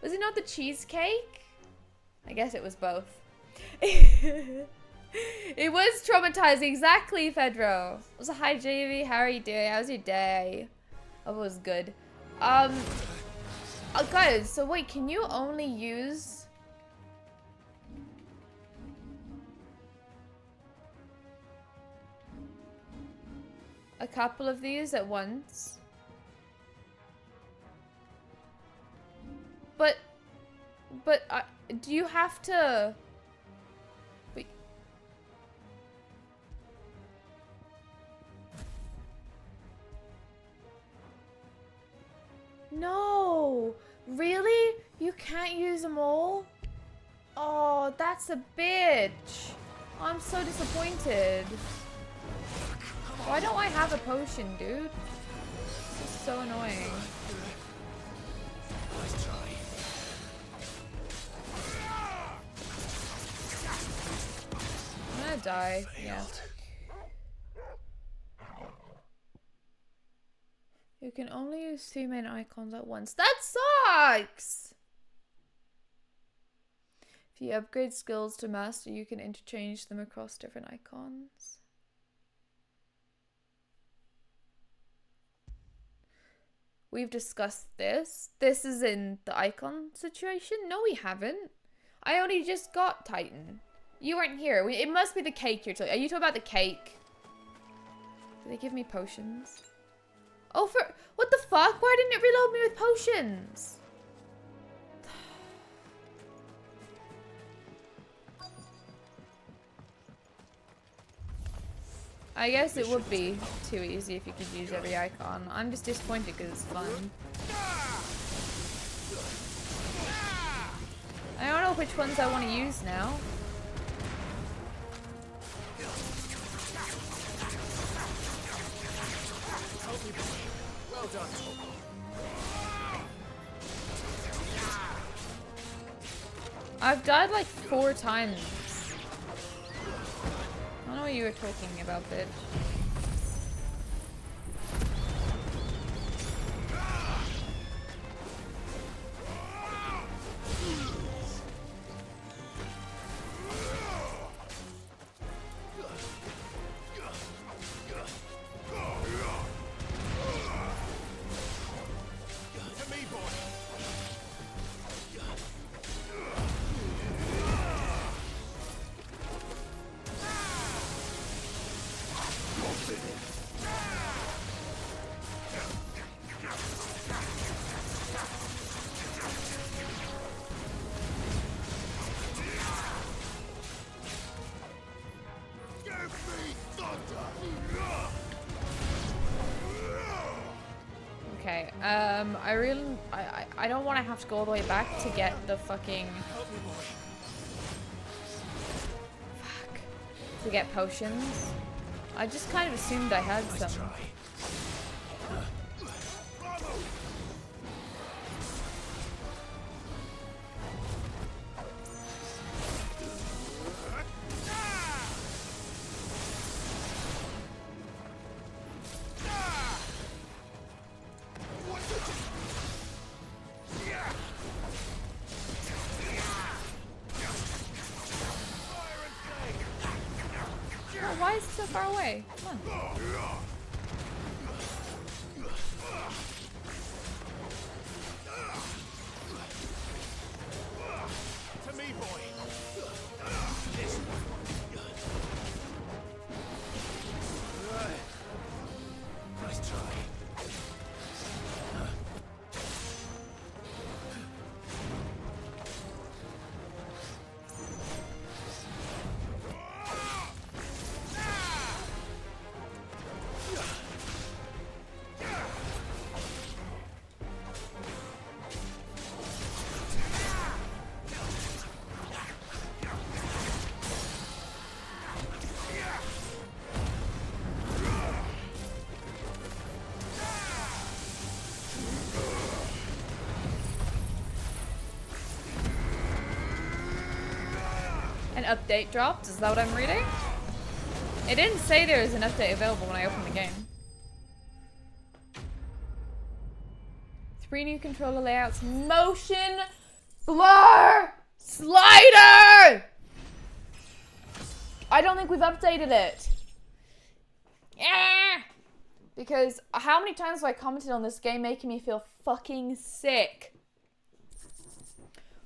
Was it not the cheesecake? I guess it was both. It was traumatizing. Exactly, Fedro. So, hi, Jamie. How are you doing? How's your day? Hope it was good. Guys, so wait, can you only use... a couple of these at once? But do you have to... Wait. No! Really? You can't use them all? Oh, that's a bitch. I'm so disappointed. Why don't I have a potion, dude? This is so annoying. Nice try. I'm gonna die. Yeah. You can only use 2 main icons at once. That sucks! If you upgrade skills to master, you can interchange them across different icons. We've discussed this. This is in the icon situation. No, we haven't. I only just got Titan. You weren't here. It must be the cake you're talking. Are you talking about the cake? Do they give me potions? Oh, for what the fuck? Why didn't it reload me with potions? I guess it would be too easy if you could use every icon. I'm just disappointed because it's fun. I don't know which ones I want to use now. Well done. I've died like 4 times. I don't know what you were talking about, bitch. Okay, I don't want to have to go all the way back to get the fucking... Fuck. To get potions. I just kind of assumed I had some. Why is it so far away? Come on. To me, boy. Nice try. An update dropped, is that what I'm reading? It didn't say there was an update available when I opened the game. 3 new controller layouts. Motion blur slider! I don't think we've updated it. Yeah! Because how many times have I commented on this game making me feel fucking sick?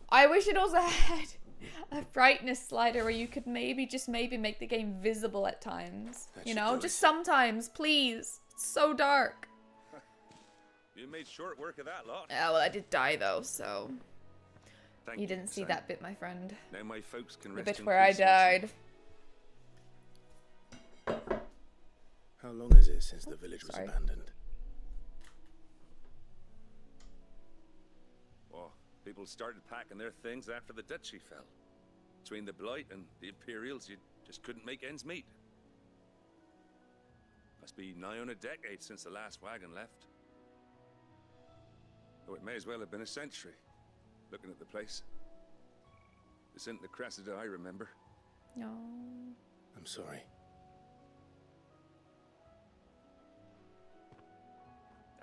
I wish it also had a brightness slider where you could maybe make the game visible at times. You know, just sometimes, please. It's so dark. You made short work of that lot. Yeah, well, I did die though, so Thank you didn't see son. that bit, my friend. Now my folks can The rest bit in where I peace, died. How long is it since the village was abandoned? Oh, people started packing their things after the duchy fell. Between the Blight and the Imperials, you just couldn't make ends meet. Must be nigh on a decade since the last wagon left. Oh, it may as well have been a century, looking at the place. This isn't the Cressida I remember. No. I'm sorry.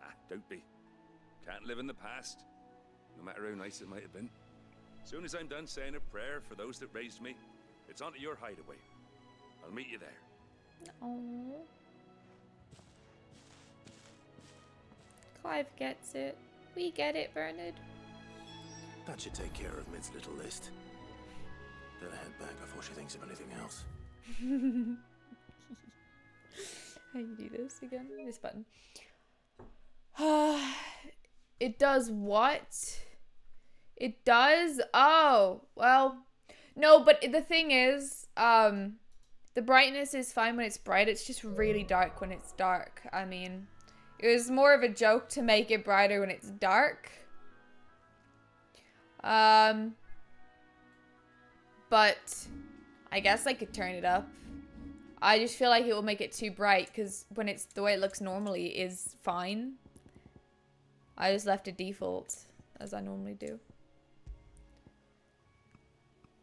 Ah, don't be. Can't live in the past, no matter how nice it might have been. Soon as I'm done saying a prayer for those that raised me, it's on to your hideaway. I'll meet you there. Oh. Clive gets it. We get it, Bernard. That should take care of Mid's little list. Better head back before she thinks of anything else. How you do this again? This button. It does what? It does? Oh, well. No, but the thing is, the brightness is fine when it's bright. It's just really dark when it's dark. I mean, it was more of a joke to make it brighter when it's dark. But I guess I could turn it up. I just feel like it will make it too bright because when it's the way it looks normally is fine. I just left it default as I normally do.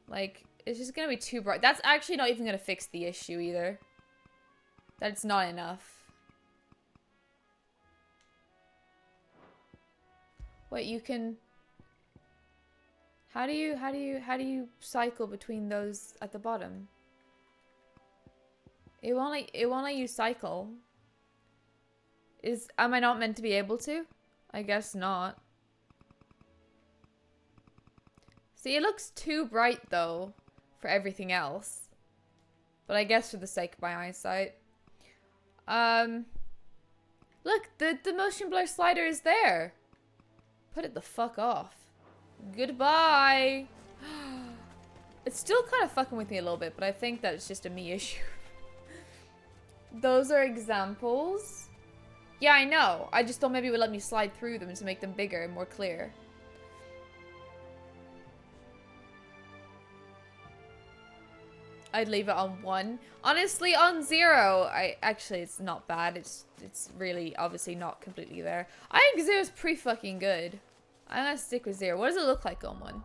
Like, it's just gonna be too bright. That's actually not even gonna fix the issue either. That's not enough. Wait, you can... How do you cycle between those at the bottom? It won't let you cycle. Am I not meant to be able to? I guess not. See, it looks too bright though for everything else. But I guess for the sake of my eyesight. Look, the motion blur slider is there. Put it the fuck off. Goodbye. It's still kind of fucking with me a little bit, but I think that it's just a me issue. Those are examples. Yeah, I know. I just thought maybe it would let me slide through them to make them bigger and more clear. I'd leave it on 1. Honestly, on 0, actually it's not bad. It's really obviously not completely there. I think 0 is pretty fucking good. I'm gonna stick with 0. What does it look like on 1?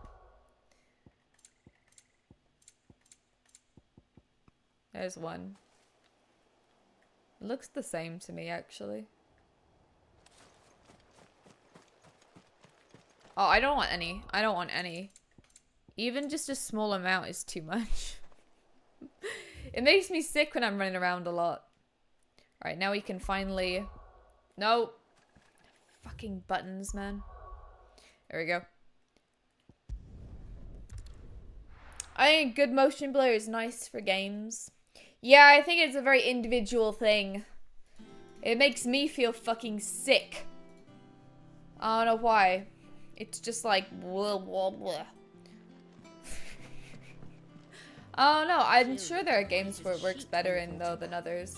There's 1. It looks the same to me, actually. Oh, I don't want any. I don't want any. Even just a small amount is too much. It makes me sick when I'm running around a lot. Alright, now we can finally... No. Fucking buttons, man. There we go. I think good motion blur is nice for games. Yeah, I think it's a very individual thing. It makes me feel fucking sick. I don't know why. It's just like... Blah, blah, blah. Oh no, I'm sure there are games where it works better in though than others.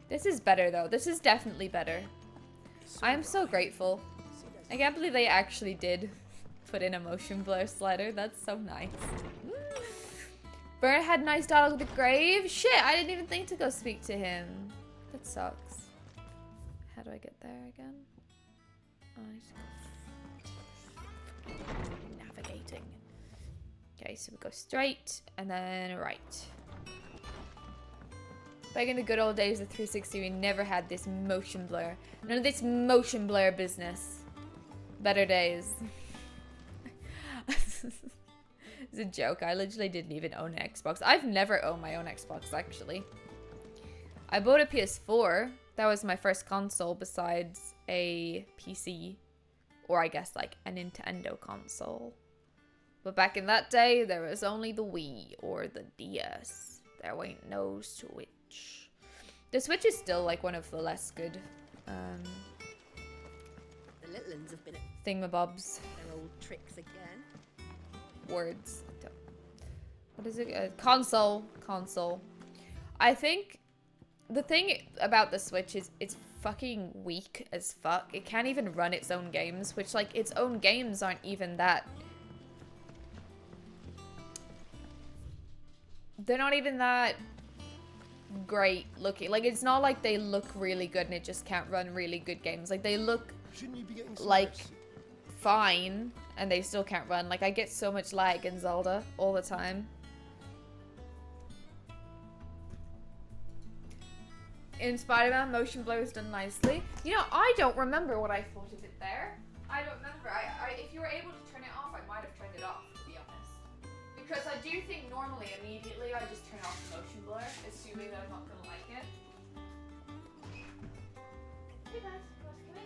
This is better though. This is definitely better. I am so grateful. I can't believe they actually did put in a motion blur slider. That's so nice. Bernard had nice dialogue with the grave. Shit, I didn't even think to go speak to him. That sucks. How do I get there again? Oh, I just go navigating. Okay, Okay, so we go straight and then right. Back in the good old days of 360, we never had this motion blur. None of this motion blur business. Better days. It's a joke. I literally didn't even own an Xbox. I've never owned my own Xbox, actually. I bought a PS4. That was my first console besides a PC. Or I guess like a Nintendo console. But back in that day, there was only the Wii or the DS. There ain't no Switch. The Switch is still like one of the less good The little uns have been at thingamabobs. their old tricks again. Words. What is it? Console. I think the thing about the Switch is it's fucking weak as fuck. It can't even run its own games, which like its own games aren't even that. They're not even that great looking. Like it's not like they look really good and it just can't run really good games. Like they look like fine and they still can't run. Like I get so much lag in Zelda all the time. In Spider-Man, motion blur is done nicely. You know, I don't remember what I thought of it there. I don't remember. If you were able to turn it off, I might have turned it off, to be honest. Because I do think normally, immediately, I just turn off the motion blur, assuming that I'm not going to like it. Hey guys, you want to come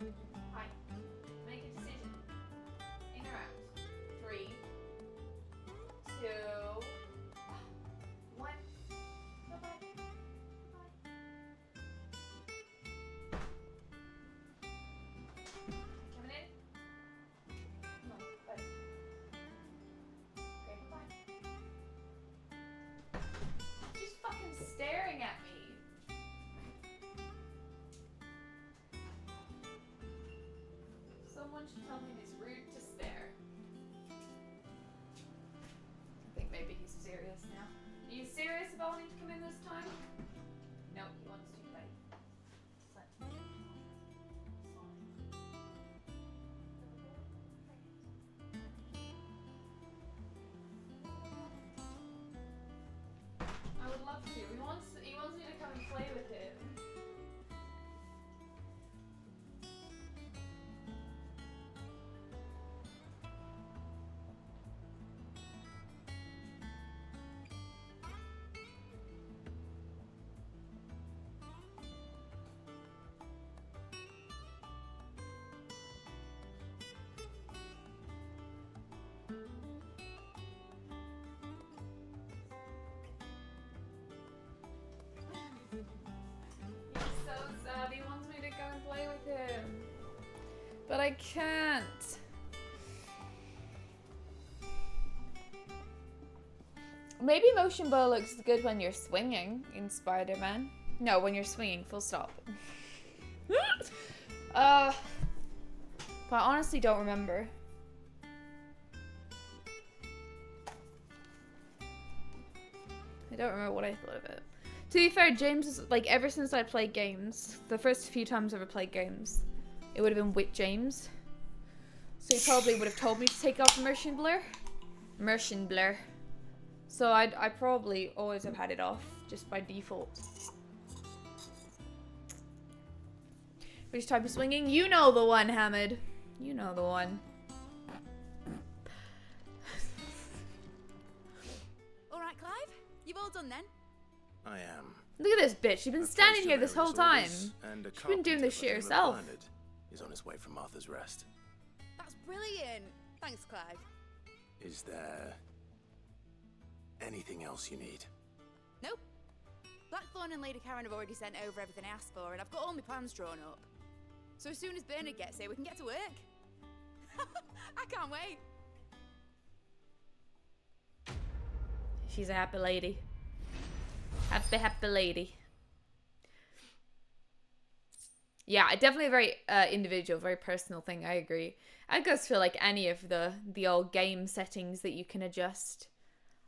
in? Hi. Make a decision. In or out? 3, 2, 1. Bye-bye. Coming in? No, bye. Okay, bye-bye. Just fucking staring at me. Someone should tell me it's rude to stare. I think maybe he's serious now. Are you serious about wanting to come in this time? No, he wants to play. I would love to. He wants me to come and play with him. He's so sad. He wants me to go and play with him. But I can't. Maybe motion blur looks good when you're swinging in Spider-Man. No, when you're swinging, full stop. But I honestly don't remember. I don't remember what I thought of it. To be fair, James is like, ever since I played games, the first few times I ever played games, it would have been with James. So he probably would have told me to take off motion blur. Motion blur. So I probably always have had it off, just by default. Which type of swinging? You know the one, Hamid. You know the one. Alright, Clive? You've all done then? I am. Look at this bitch. She's been standing here this whole time. And a She's been doing this shit herself. Is on his way from Martha's Rest. That's brilliant. Thanks, Clive. Is there anything else you need? Nope. Blackthorn and Lady Karen have already sent over everything I asked for, and I've got all my plans drawn up. So as soon as Bernard gets here, we can get to work. I can't wait. She's a happy lady. Happy lady. Yeah, definitely a very individual, very personal thing. I agree. It goes for like any of the old game settings that you can adjust.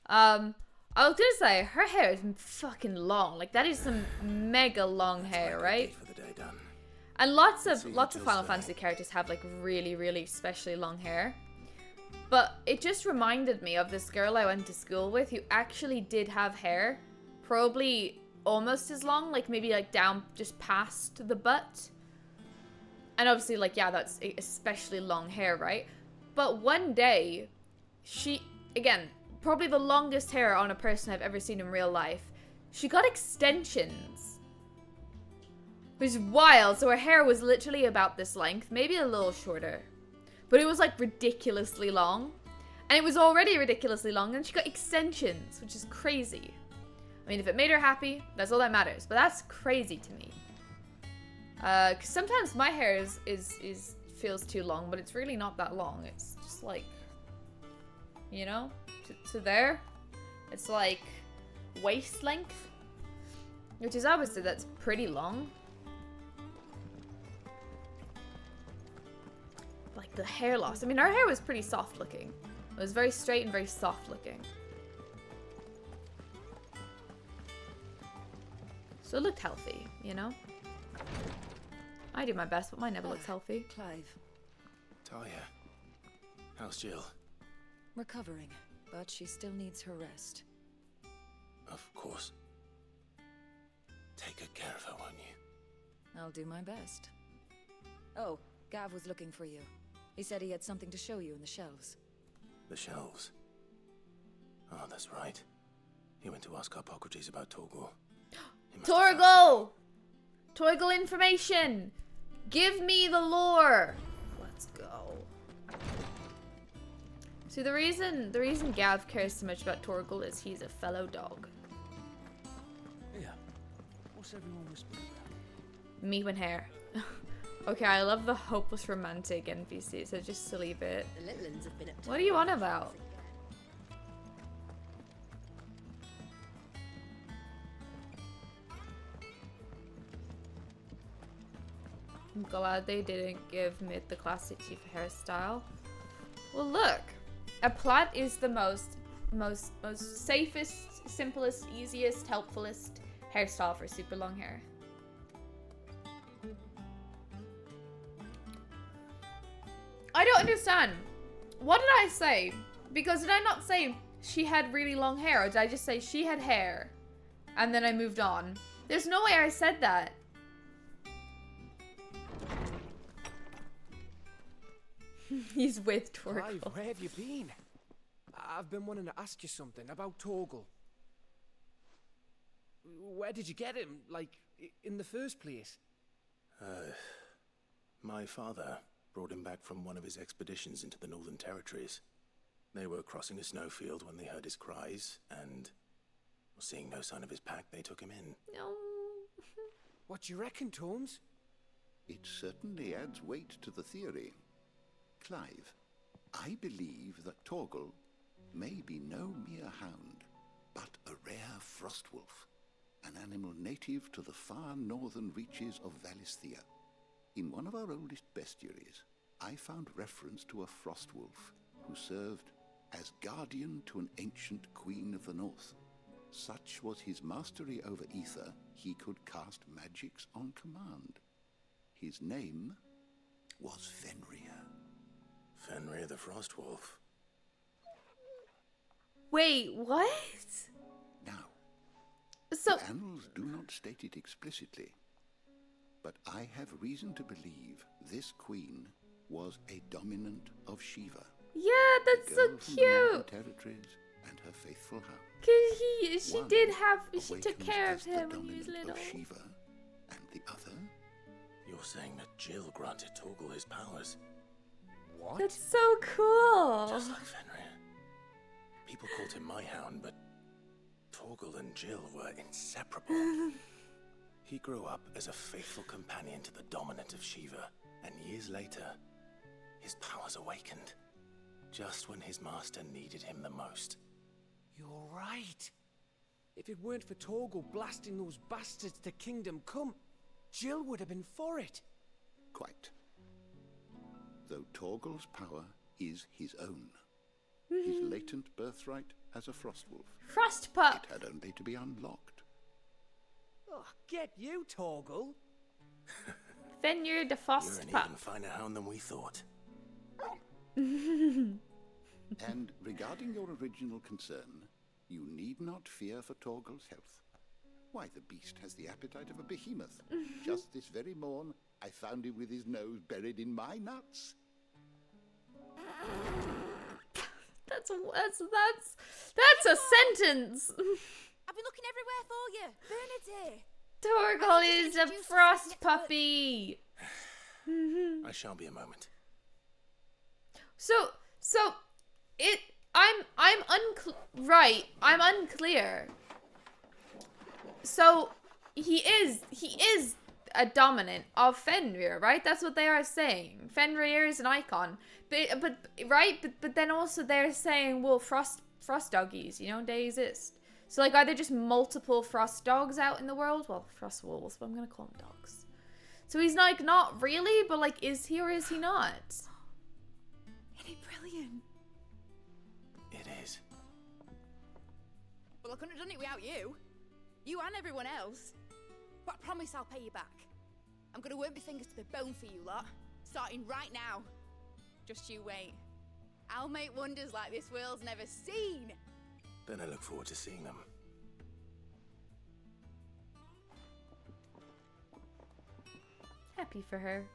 I was gonna say her hair is fucking long. Like that is some mega long hair, right? For the day done. And lots of Final Fantasy characters have like really, really especially long hair. But it just reminded me of this girl I went to school with who actually did have hair. Probably almost as long, like maybe like down just past the butt. And obviously, like, yeah, that's especially long hair, right? But one day, she, again, probably the longest hair on a person I've ever seen in real life. She got extensions. Which is wild. So her hair was literally about this length, maybe a little shorter. But it was like ridiculously long. And it was already ridiculously long, and she got extensions, which is crazy. I mean, if it made her happy, that's all that matters. But that's crazy to me. Cause sometimes my hair feels too long, but it's really not that long. It's just like, you know, to there. It's like waist length, which is obviously that's pretty long. Like the hair loss. I mean, her hair was pretty soft looking. It was very straight and very soft looking. So it looked healthy, you know? I do my best, but mine never looks healthy. Clive. Talia, how's Jill? Recovering, but she still needs her rest. Of course. Take good care of her, won't you? I'll do my best. Oh, Gav was looking for you. He said he had something to show you in the shelves. The shelves? Oh, that's right. He went to ask Harpocrates about Torgal. Torgal! Torgal information! Give me the lore! Let's go. See, the reason Gav cares so much about Torgal is he's a fellow dog. Yeah. What's everyone whispering about? Me when hair. Okay, I love the hopeless romantic NPC, so just to leave it. The little ones have been up to What are you on about? I'm glad they didn't give Mid the classic chief hairstyle. Well, look, a plait is the most safest, simplest, easiest, helpfulest hairstyle for super long hair. I don't understand. What did I say? Because did I not say she had really long hair, or did I just say she had hair and then I moved on? There's no way I said that. He's with Torgal. Clive, where have you been? I've been wanting to ask you something about Torgal. Where did you get him, like, in the first place? My father brought him back from one of his expeditions into the Northern Territories. They were crossing a snowfield when they heard his cries, and seeing no sign of his pack, they took him in. No. What do you reckon, Tomes? It certainly adds weight to the theory. Clive, I believe that Torgal may be no mere hound, but a rare frostwolf, an animal native to the far northern reaches of Valisthea. In one of our oldest bestiaries, I found reference to a frostwolf who served as guardian to an ancient queen of the north. Such was his mastery over ether, he could cast magics on command. His name was Fenrir. Fenrir the Frostwolf. Wait, what? Now, so the annals do not state it explicitly, but I have reason to believe this queen was a dominant of Shiva. Yeah, that's so cute. Territories and her faithful hound. Cause she did have, she took care of him when he was little. Of Shiva, and the other. You're saying that Jill granted Torgal his powers? What? That's so cool. Just like Fenrir. People called him my hound, but Torgal and Jill were inseparable. He grew up as a faithful companion to the dominant of Shiva, and years later, his powers awakened, just when his master needed him the most. You're right. If it weren't for Torgal blasting those bastards to Kingdom Come, Jill would have been for it. Quite. Though Torgal's power is his own. His latent birthright as a frostwolf. Frostpup. It had only to be unlocked. Oh, get you, Torgal. Fenrir the You're an Frostpup. even finer hound than we thought. And regarding your original concern, you need not fear for Torgal's health. Why, the beast has the appetite of a behemoth. Just this very morn, I found him with his nose buried in my nuts. That's a sentence. I've been looking everywhere for you. Bernadette. Torgal is a frost puppy. I shall be a moment. I'm unclear. So he is a dominant of Fenrir, right? That's what they are saying. Fenrir is an icon. But then also they're saying, well, frost doggies, you know, they exist. So like, are there just multiple frost dogs out in the world? Well, frost wolves, but I'm gonna call them dogs. So he's like, not really, but like, is he or is he not? Isn't it brilliant? It is. Well, I couldn't have done it without you. You and everyone else. But I promise I'll pay you back. I'm gonna work my fingers to the bone for you lot. Starting right now. Just you wait. I'll make wonders like this world's never seen. Then I look forward to seeing them. Happy for her.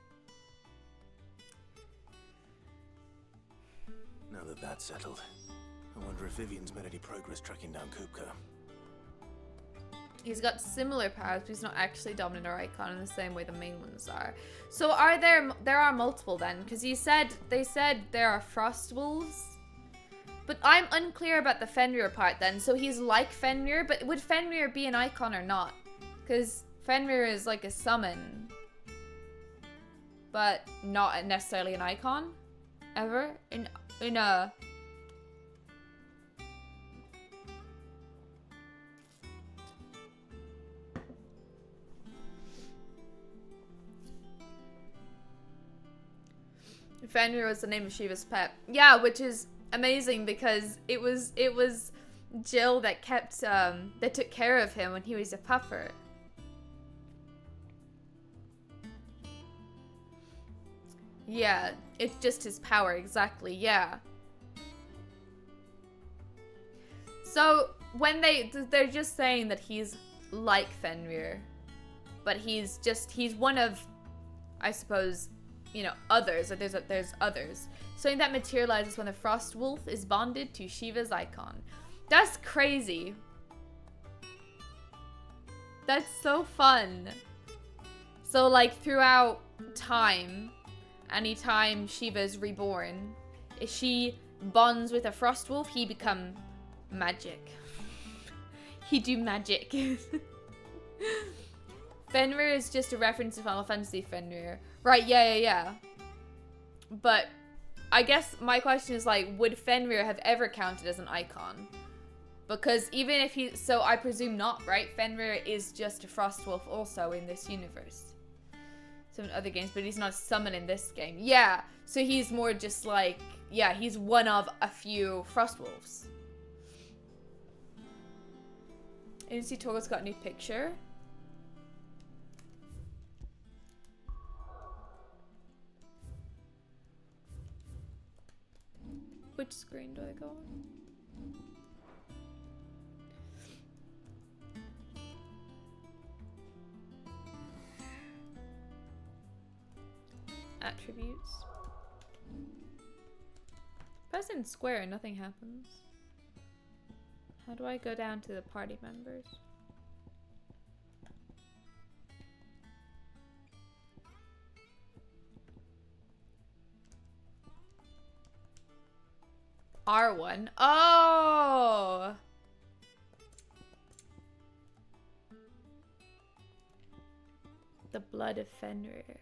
Now that that's settled, I wonder if Vivian's made any progress tracking down Kupka. He's got similar powers, but he's not actually dominant or icon in the same way the main ones are. So are there are multiple then? Because they said there are frost wolves. But I'm unclear about the Fenrir part then. So he's like Fenrir, but would Fenrir be an icon or not? Because Fenrir is like a summon, but not necessarily an icon ever in a. Fenrir was the name of Shiva's pet. Yeah, which is amazing because it was Jill that that took care of him when he was a pupper. Yeah, it's just his power, exactly, yeah. So when they're just saying that he's like Fenrir, but he's one of, I suppose, you know, others. There's others. Something that materializes when the frost wolf is bonded to Shiva's icon. That's crazy. That's so fun. So like throughout time, anytime Shiva's reborn, if she bonds with a frost wolf, he become magic. He do magic. Fenrir is just a reference to Final Fantasy Fenrir. Right, yeah. But I guess my question is like, would Fenrir have ever counted as an icon? Because even if so I presume not, right? Fenrir is just a frost wolf also in this universe. So in other games, but he's not a summon in this game. Yeah, so he's more just like, yeah, he's one of a few frost wolves. And see Torgal's got a new picture. Which screen do I go on? Attributes. Press in square, nothing happens. How do I go down to the party members? R1. Oh! The blood of Fenrir.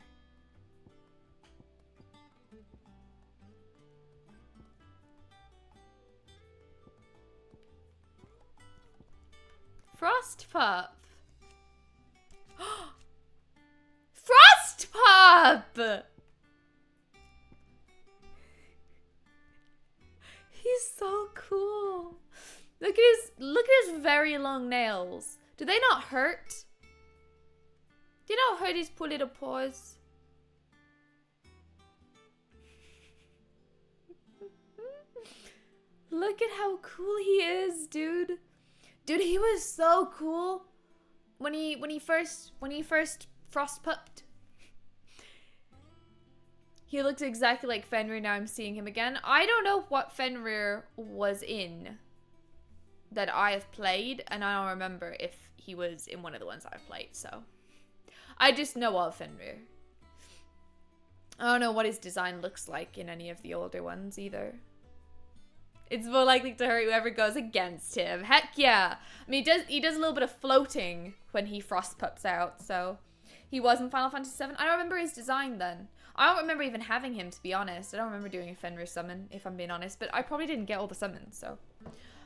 Frostpup! Frostpup! He's so cool. Look at his very long nails. Do they not hurt? Do you not hurt his poor little paws? Look at how cool he is, dude. Dude, he was so cool when he first frost pupped. He looks exactly like Fenrir now I'm seeing him again. I don't know what Fenrir was in that I have played, and I don't remember if he was in one of the ones I've played, so. I just know of Fenrir. I don't know what his design looks like in any of the older ones either. It's more likely to hurt whoever goes against him. Heck yeah. I mean, he does a little bit of floating when he frost pups out, so. He was in Final Fantasy VII. I don't remember his design then. I don't remember even having him, to be honest. I don't remember doing a Fenrir summon, if I'm being honest. But I probably didn't get all the summons, so.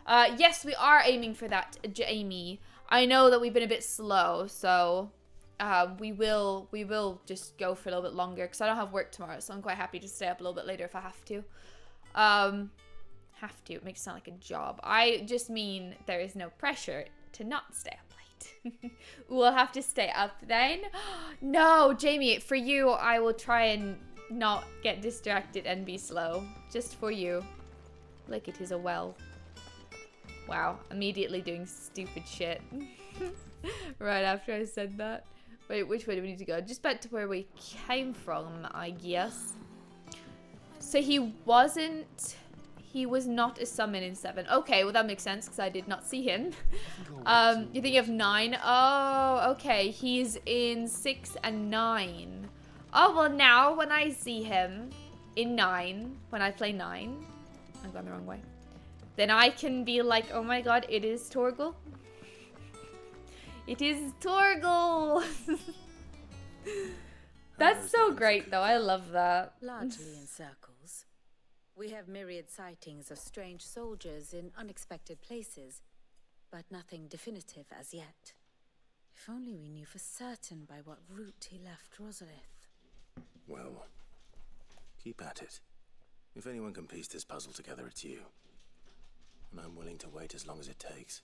Yes, we are aiming for that, Jamie. I know that we've been a bit slow, so we will just go for a little bit longer because I don't have work tomorrow, so I'm quite happy to stay up a little bit later if I have to. Have to. It makes it sound like a job. I just mean there is no pressure to not stay up late. We'll have to stay up then. No, Jamie, for you, I will try and not get distracted and be slow. Just for you. Like it is a well. Wow, immediately doing stupid shit. Right after I said that. Wait, which way do we need to go? Just back to where we came from, I guess. So he was not a summon in 7. Okay, well that makes sense because I did not see him. You're thinking of 9? Oh, okay. He's in 6 and 9. Oh, well now when I see him in 9, when I play 9, I'm going the wrong way. Then I can be like, oh my god, it is Torgal. It is Torgal! That's so great though, I love that. Largely in circles. We have myriad sightings of strange soldiers in unexpected places, but nothing definitive as yet. If only we knew for certain by what route he left Rosalith. Well, keep at it. If anyone can piece this puzzle together, it's you. And I'm willing to wait as long as it takes.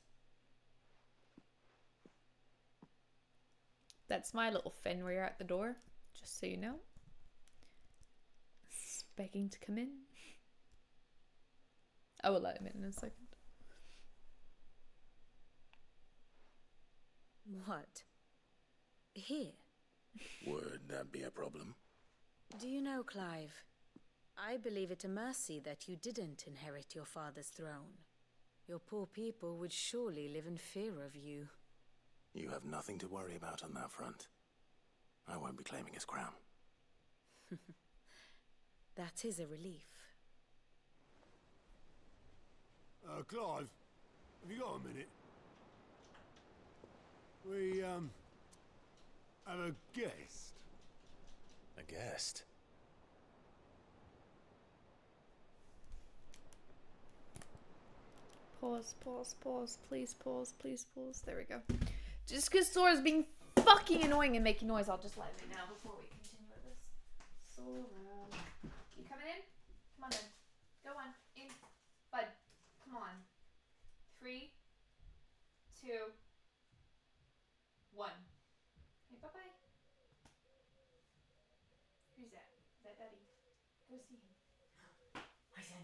That's my little Fenrir at the door, just so you know. Begging to come in. I will let him in a second. What? Here? Would that be a problem? Do you know, Clive? I believe it a mercy that you didn't inherit your father's throne. Your poor people would surely live in fear of you. You have nothing to worry about on that front. I won't be claiming his crown. That is a relief. Clive, have you got a minute? We, have a guest. A guest? Pause, pause, pause, please pause, please pause. There we go. Just because Sora's being fucking annoying and making noise, I'll just let him in now before we continue with this. Sora. You coming in? Come on in. Go on. In. Bud. Come on. 3, 2, 1. Hey, bye-bye. Who's that? Is that Daddy? Go see him. Hi, son.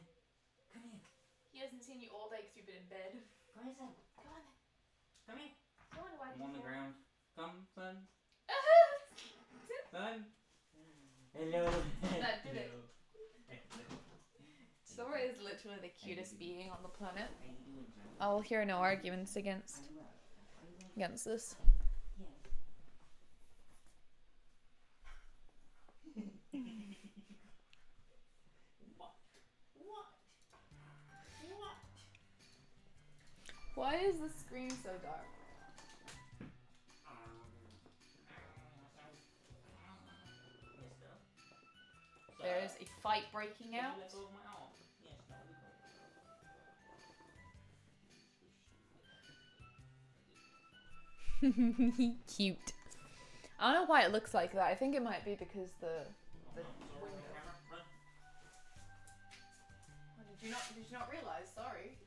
Come here. He hasn't seen you all day because you've been in bed. Come here, son. Come on then. Come here. Come on, why I'm on the ground. Come, son. Son. Hello. That did it. Sora is literally the cutest being on the planet. I will hear no arguments against this. Why is the screen so dark? There is a fight breaking out. Cute. I don't know why it looks like that. I think it might be because the window. Oh, did you not realize? Sorry.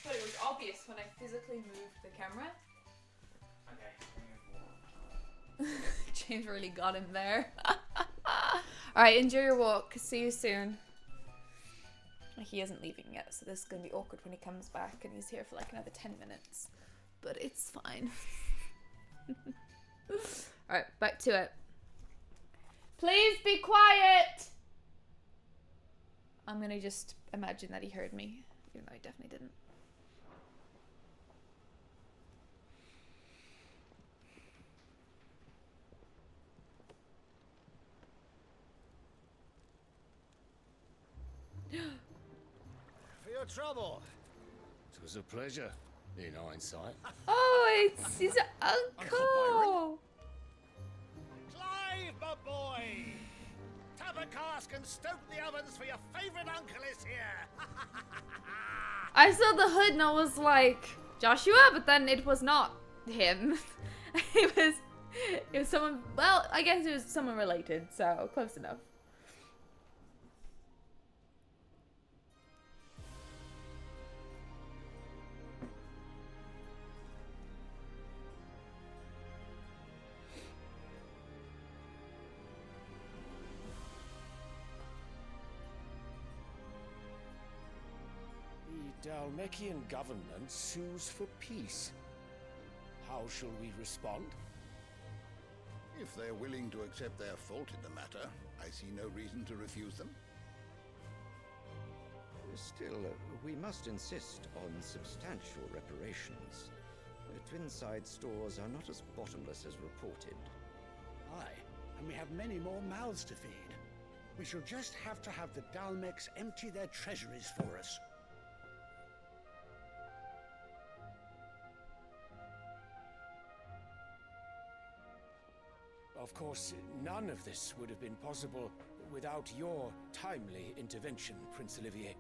But it was obvious when I physically moved the camera. Okay. James really got him there. Alright, enjoy your walk. See you soon. He isn't leaving yet, so this is going to be awkward when he comes back and he's here for like another 10 minutes. But it's fine. Alright, back to it. Please be quiet! I'm gonna just imagine that he heard me, even though he definitely didn't. For your trouble. It was a pleasure, in hindsight. Oh, it's his uncle! Clive, my boy! Tap a cask and stoke the ovens, for your favourite uncle is here! I saw the hood and I was like, Joshua, but then it was not him. it was someone, well, I guess it was someone related, so close enough. The Dalmekian government sues for peace. How shall we respond? If they're willing to accept their fault in the matter, I see no reason to refuse them. Still, we must insist on substantial reparations. Twinside stores are not as bottomless as reported. Aye, and we have many more mouths to feed. We shall just have to have the Dalmex empty their treasuries for us. Of course, none of this would have been possible without your timely intervention, Prince Olivier.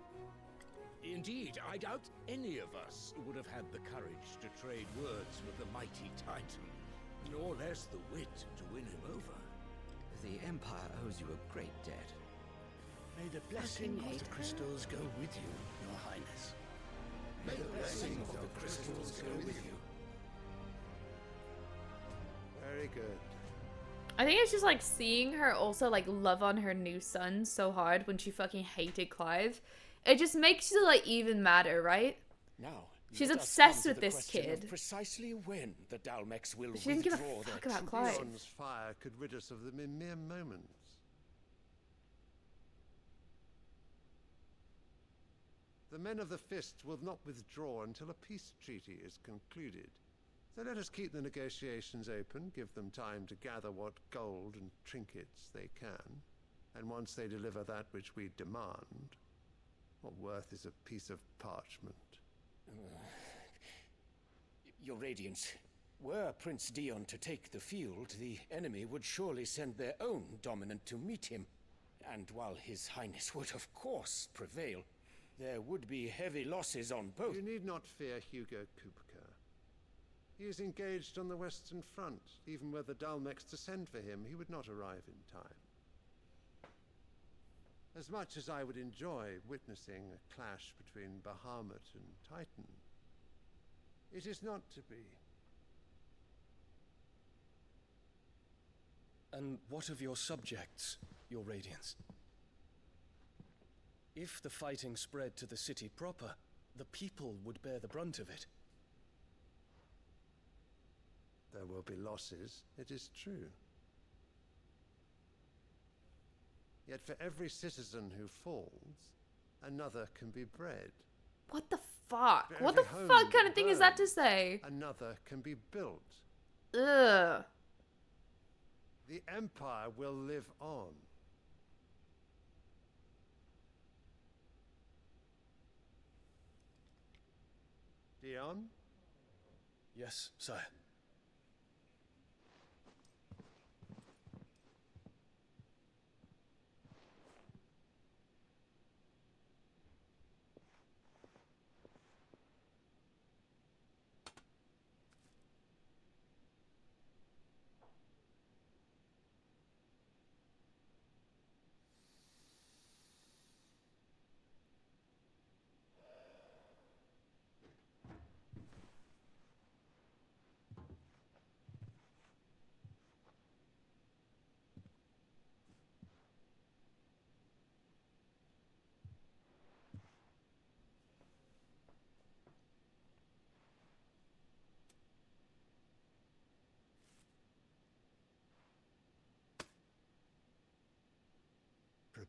Indeed, I doubt any of us would have had the courage to trade words with the mighty Titan, nor less the wit to win him over. The Empire owes you a great debt. May the blessing of the crystals go with you, Your Highness. May the blessing of the crystals go with you. Very good. I think it's just like seeing her also like love on her new son so hard when she fucking hated Clive. It just makes you like even madder, right? Now, she's let us obsessed come with to the this question of kid. precisely when the Dalmex will She didn't give a withdraw fuck their about troops. Clive. Bion's fire could rid us of them in mere moments. The men of the Fist will not withdraw until a peace treaty is concluded. So let us keep the negotiations open, give them time to gather what gold and trinkets they can, and once they deliver that which we demand, what worth is a piece of parchment? Your Radiance, were Prince Dion to take the field, the enemy would surely send their own dominant to meet him. And while His Highness would of course prevail, there would be heavy losses on both. You need not fear Hugo Kupka. He is engaged on the Western Front. Even were the Dalmex to send for him, he would not arrive in time. As much as I would enjoy witnessing a clash between Bahamut and Titan, it is not to be. And what of your subjects, Your Radiance? If the fighting spread to the city proper, the people would bear the brunt of it. There will be losses, it is true. Yet for every citizen who falls, another can be bred. What the fuck? For What the every home fuck kind that of thing is that to burns, say? Another can be built. Ugh. The Empire will live on. Dion? Yes, sire.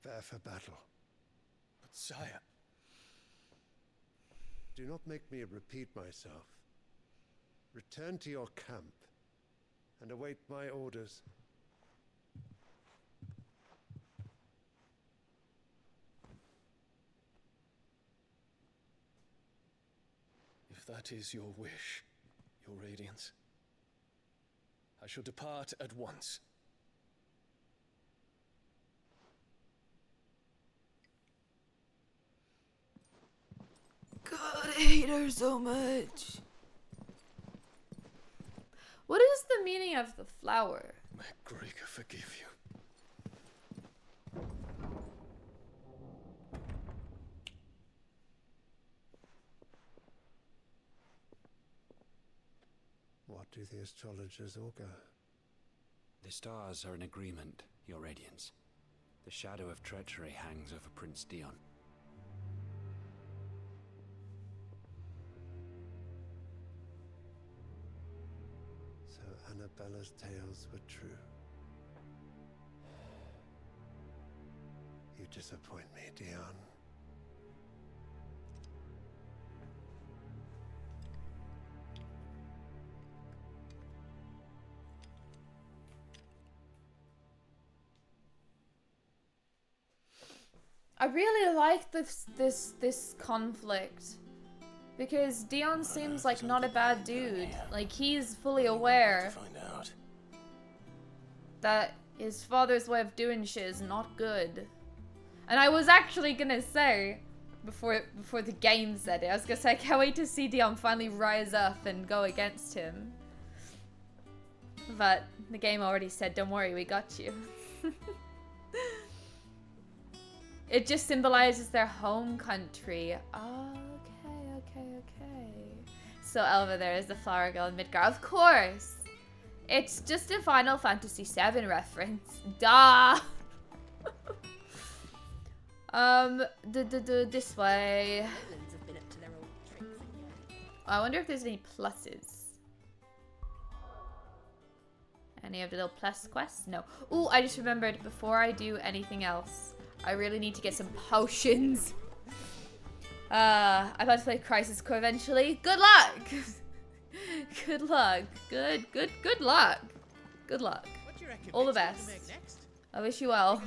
Prepare for battle. But sire... Do not make me repeat myself. Return to your camp and await my orders. If that is your wish, your Radiance, I shall depart at once. God, I hate her so much. What is the meaning of the flower? May Gregor forgive you. What do the astrologers augur? The stars are in agreement, Your Radiance. The shadow of treachery hangs over Prince Dion. So Annabella's tales were true. You disappoint me, Dion. I really like this conflict because Dion seems like not a bad dude. Like he's fully aware that his father's way of doing shit is not good. And I was actually gonna say before the game said it, I was gonna say I can't wait to see Dion finally rise up and go against him. But the game already said, don't worry, we got you. It just symbolizes their home country. Oh, okay. So Elva there is the flower girl in Midgar. Of course! It's just a Final Fantasy VII reference. Duh! This way. I wonder if there's any pluses. Any of the little plus quests? No. Ooh, I just remembered before I do anything else, I really need to get some potions. I'm about to play Crisis Core eventually. Good luck! Good luck. Good luck. Good luck. All the best. I wish you well.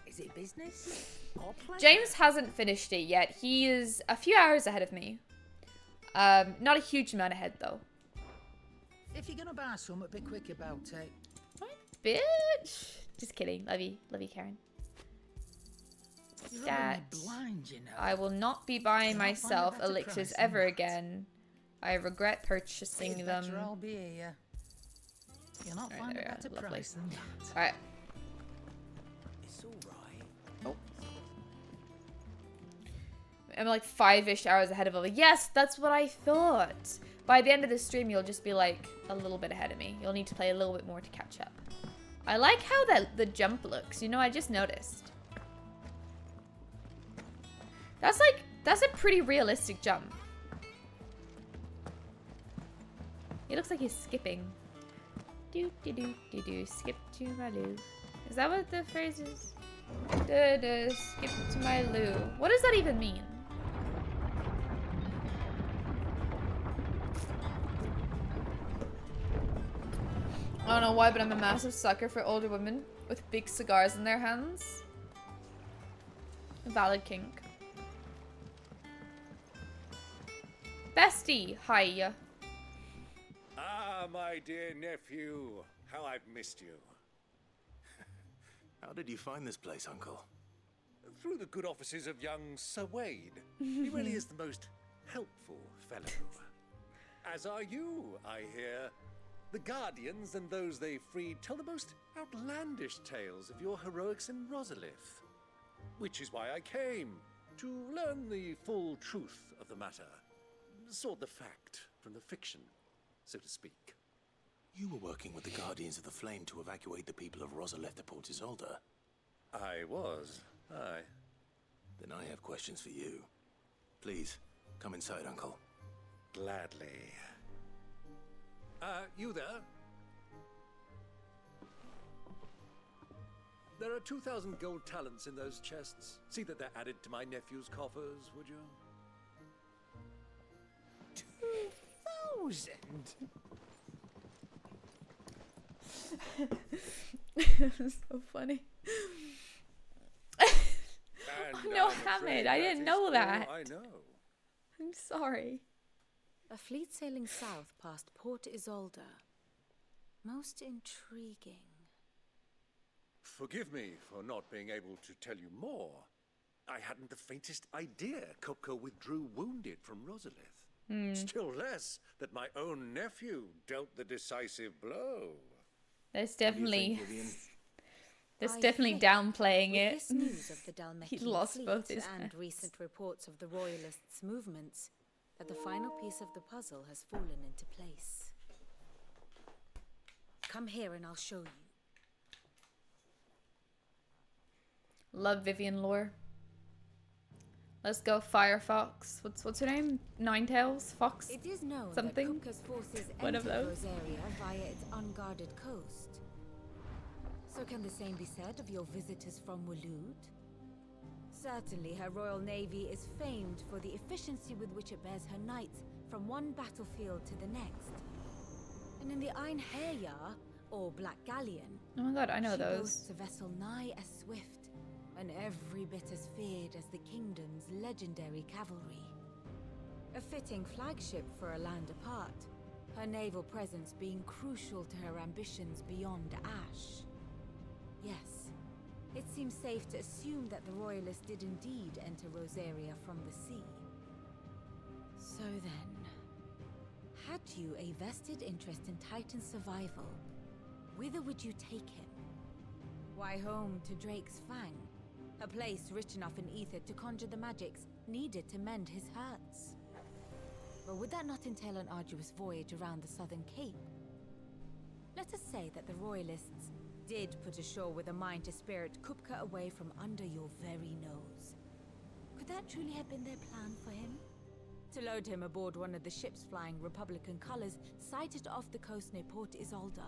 Is it business? Or pleasure? James hasn't finished it yet. He is a few hours ahead of me. Not a huge amount ahead though. If you're gonna buy some, be quick about it. Right, bitch. Just kidding. Love you, Karen. You're That only blind, you know. I will not be buying You'll not find a myself better elixirs price than ever that. again. I regret purchasing You'd them. better all be here. You'll not Alright, find a there we are. better Lovely. price than that. Alright. It's alright. Oh. I'm like 5-ish hours ahead of Elva. Yes, that's what I thought. By the end of the stream, you'll just be like a little bit ahead of me. You'll need to play a little bit more to catch up. I like how the jump looks. You know, I just noticed. That's a pretty realistic jump. He looks like he's skipping. Do do do do do. Skip to my loo. Is that what the phrase is? Skip to my loo. What does that even mean? I don't know why, but I'm a massive sucker for older women with big cigars in their hands. Valid kink. Bestie, hi. Ah, my dear nephew, how I've missed you. How did you find this place, Uncle? Through the good offices of young Sir Wade. He really is the most helpful fellow. As are you, I hear. The Guardians and those they freed tell the most outlandish tales of your heroics in Rosalith. Which is why I came, to learn the full truth of the matter. Sort the fact from the fiction, so to speak. You were working with the Guardians of the Flame to evacuate the people of Rosalith to Port Isolde. I was, aye. Then I have questions for you. Please, come inside, Uncle. Gladly. You there? There are 2,000 gold talents in those chests. See that they're added to my nephew's coffers, would you? 2,000? So funny. And Oh, no, I'm Hamid, afraid I that didn't is know all that. I know. I'm sorry. A fleet sailing south past Port Isolde. Most intriguing. Forgive me for not being able to tell you more. I hadn't the faintest idea Kupka withdrew wounded from Rosalith. Still less that my own nephew dealt the decisive blow. There's What do you definitely think, Vivian? there's I definitely think downplaying with it. this news of the He Dalmatian lost fleet both his and hands. recent reports of the Royalists' movements, that the final piece of the puzzle has fallen into place. Come here and I'll show you. Love Vivian lore. Let's go, Firefox. What's her name? Ninetails? Fox? It is known Something? that Kupka's forces One of entered those. Rosaria via its unguarded coast. So can the same be said of your visitors from Waloed? Certainly her Royal Navy is famed for the efficiency with which it bears her knights from one battlefield to the next. And in the Ein Herjar, or Black Galleon, Oh my god, I know she those. boasts a vessel nigh as swift and every bit as feared as the kingdom's legendary cavalry. A fitting flagship for a land apart, her naval presence being crucial to her ambitions beyond Ash. Yes, it seems safe to assume that the Royalists did indeed enter Rosaria from the sea. So then, had you a vested interest in Titan's survival, whither would you take him? Why, home to Drake's Fang, a place rich enough in ether to conjure the magics needed to mend his hurts. But would that not entail an arduous voyage around the southern cape? Let us say that the Royalists did put ashore with a mind to spirit Kupka away from under your very nose. Could that truly have been their plan for him? To load him aboard one of the ships flying Republican colors sighted off the coast near Port Isolde.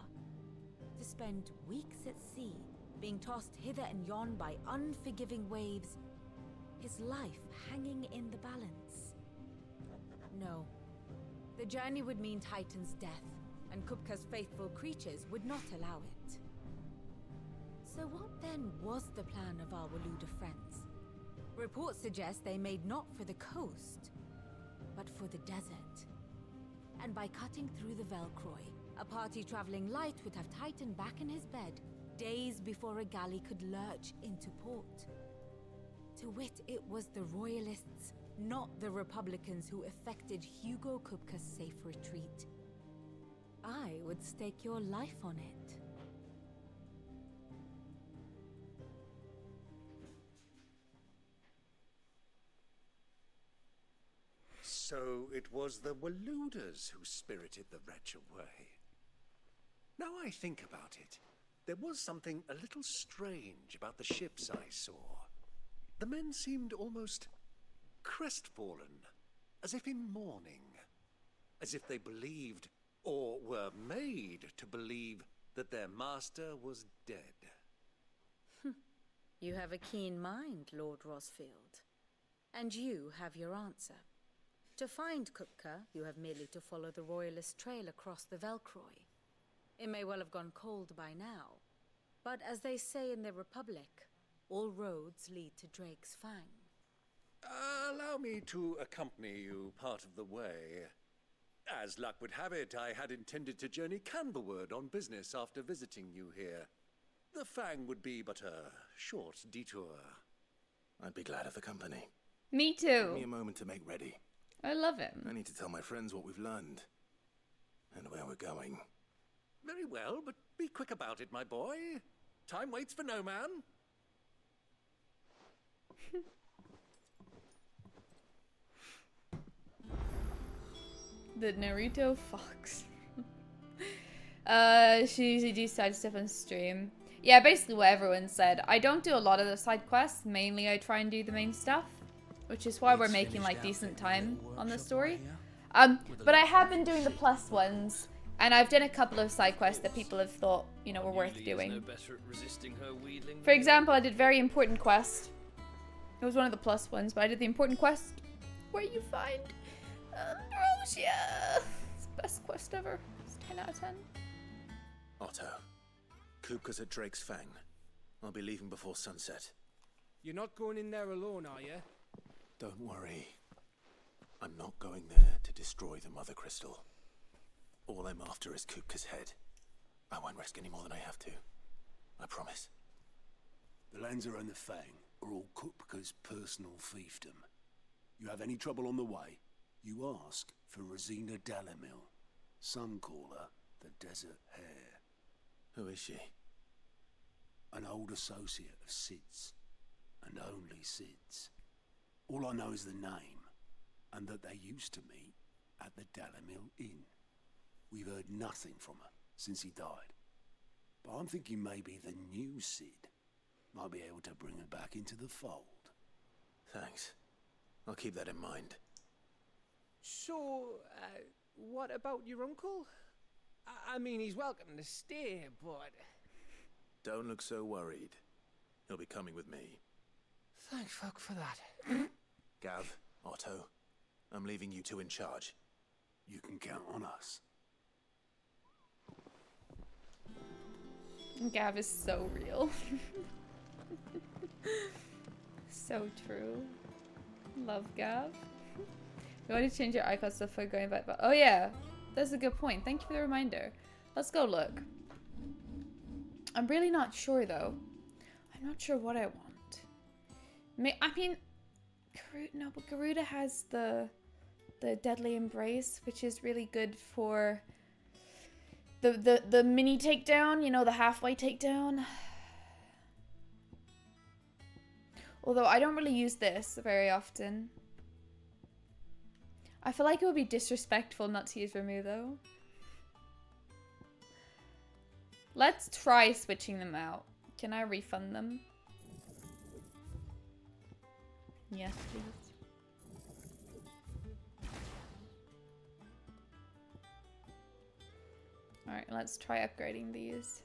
To spend weeks at sea, being tossed hither and yon by unforgiving waves, his life hanging in the balance. No. The journey would mean Titan's death, and Kupka's faithful creatures would not allow it. So what then was the plan of our Waluda friends? Reports suggest they made not for the coast, but for the desert. And by cutting through the Velcroy, a party traveling light would have Titan back in his bed days before a galley could lurch into port. To wit, it was the Royalists, not the Republicans, who effected Hugo Kupka's safe retreat. I would stake your life on it. So it was the Waluders who spirited the wretch away. Now I think about it, there was something a little strange about the ships I saw. The men seemed almost crestfallen, as if in mourning, as if they believed, or were made to believe, that their master was dead. You have a keen mind, Lord Rosfield. And you have your answer. To find Kupka, you have merely to follow the Royalist trail across the Velcroy. It may well have gone cold by now, but as they say in the Republic, all roads lead to Drake's Fang. Allow me to accompany you part of the way. As luck would have it, I had intended to journey Canberward on business after visiting you here. The Fang would be but a short detour. I'd be glad of the company. Me too. Give me a moment to make ready. I love him. I need to tell my friends what we've learned. And where we're going. Very well, but be quick about it, my boy. Time waits for no man. The Naruto Fox. She usually do side stuff on stream. Yeah, basically what everyone said. I don't do a lot of the side quests. Mainly I try and do the main stuff. Which is why we're making like decent time on the story. But I have been doing the plus ones. And I've done a couple of side quests that people have thought, you know, were worth doing. For example, I did very important quest. It was one of the plus ones, but I did the important quest where you find Ambrosia. It's the best quest ever. It's 10 out of 10. Otto, Kupka's at Drake's Fang. I'll be leaving before sunset. You're not going in there alone, are you? Don't worry. I'm not going there to destroy the Mother Crystal. All I'm after is Kupka's head. I won't risk any more than I have to. I promise. The Lancer and the Fang are all Kupka's personal fiefdom. You have any trouble on the way, you ask for Rosina Dalimil. Some call her the Desert Hare. Who is she? An old associate of Sid's, and only Sid's. All I know is the name, and that they used to meet at the Dalimil Inn. We've heard nothing from her since he died. But I'm thinking maybe the new Sid might be able to bring her back into the fold. Thanks. I'll keep that in mind. So, what about your uncle? I mean, he's welcome to stay, but... Don't look so worried. He'll be coming with me. Thank fuck for that. Gav, Otto, I'm leaving you two in charge. You can count on us. Gav is so real. So true. Love Gav. You want to change your icon stuff for going back, but oh yeah, that's a good point. Thank you for the reminder. Let's go look. I'm really not sure though. I'm not sure what I want. I mean, no, but Garuda has the Deadly Embrace, which is really good for the mini takedown, you know, the halfway takedown. Although I don't really use this very often. I feel like it would be disrespectful not to use Ramuh though. Let's try switching them out. Can I refund them? Yes, please. Alright, let's try upgrading these.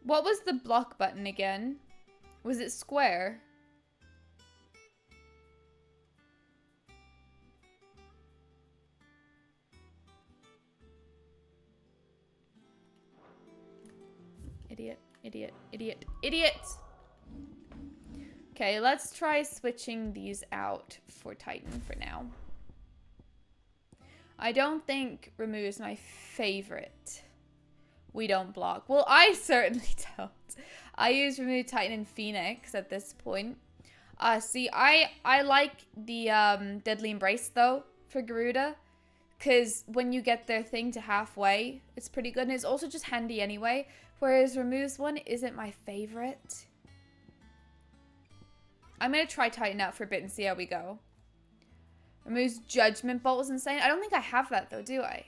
What was the block button again? Was it square? Idiot, idiot, idiot, idiot! Okay, let's try switching these out for Titan for now. I don't think Ramuh is my favorite. We don't block. Well, I certainly don't. I use Ramuh, Titan, and Phoenix at this point. See, I like the Deadly Embrace, though, for Garuda. Because when you get their thing to halfway, it's pretty good. And it's also just handy anyway. Whereas Ramuh's one isn't my favorite. I'm going to try Titan out for a bit and see how we go. Ramuh's Judgment Bolt is insane. I don't think I have that, though, do I?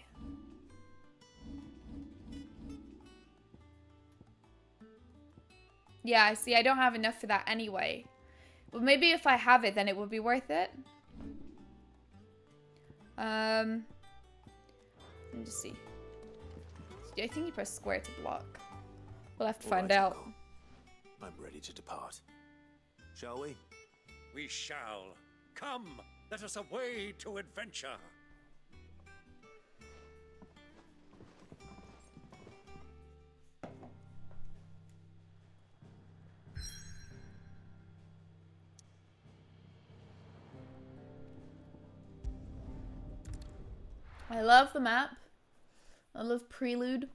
Yeah, I see. I don't have enough for that anyway. But maybe if I have it, then it would be worth it. Let me just see. I think you press square to block. We'll have to find out. I'm ready to depart. Shall we? We shall. Come, let us away to adventure. I love the map. I love Prelude.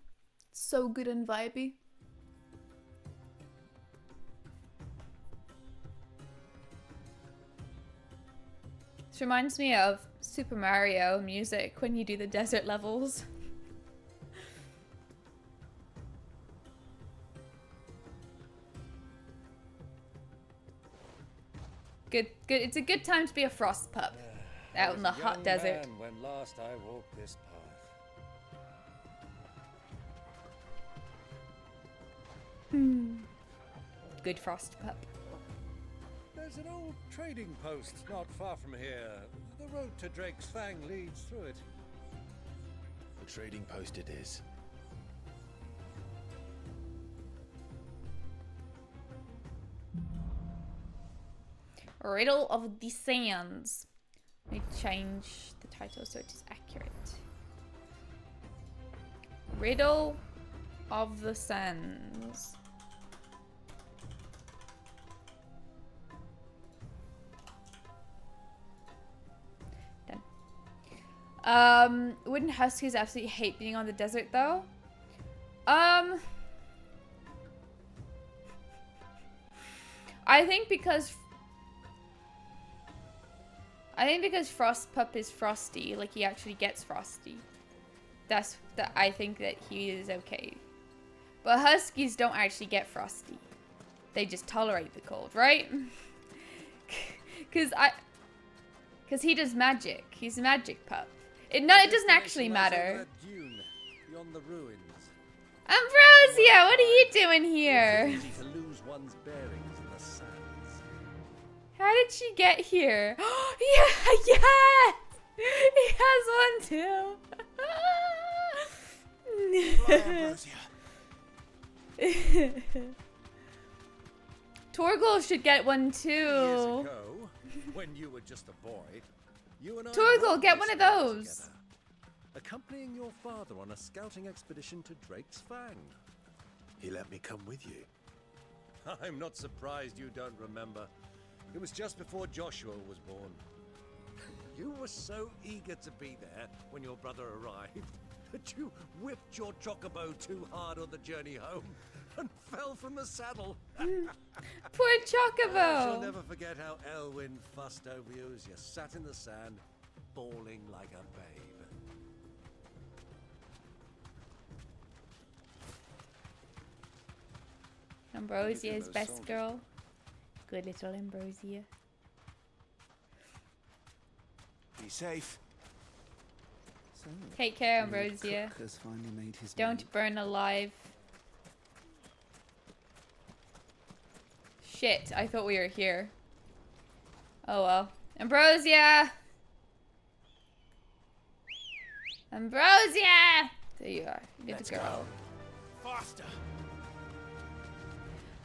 It's so good and vibey. This reminds me of Super Mario music when you do the desert levels. Good. It's a good time to be a frost pup out in the hot desert. When last I walked this path. Good frost pup. There's an old trading post not far from here. The road to Drake's Fang leads through it. A trading post it is. Riddle of the Sands. Let me change the title so it is accurate. Riddle of the Sands. Done. Wouldn't huskies absolutely hate being on the desert though? I think because Frostpup is frosty, like he actually gets frosty. I think that he is okay. But huskies don't actually get frosty. They just tolerate the cold, right? Cause he does magic. He's a magic pup. It doesn't actually matter. Beyond the ruins. Ambrosia, what are you doing here? It's easy to lose one's bearings in the sands. How did she get here? Yeah, yes! He has one too. Torgal should get one too. Years ago, when you were just a boy, you and I Torgal, get one of those. together, accompanying your father on a scouting expedition to Drake's Fang. He let me come with you. I'm not surprised you don't remember. It was just before Joshua was born. You were so eager to be there when your brother arrived that you whipped your chocobo too hard on the journey home and fell from the saddle. Poor chocobo. I shall never forget how Elwyn fussed over you as you sat in the sand, bawling like a babe. Ambrosia's best girl. Good little Ambrosia. Be safe. So, Take care, the Lord Ambrosia. Cook has finally made his Don't move. burn alive. Shit, I thought we were here. Oh well. Ambrosia! Ambrosia! There you are. Good girl. Faster.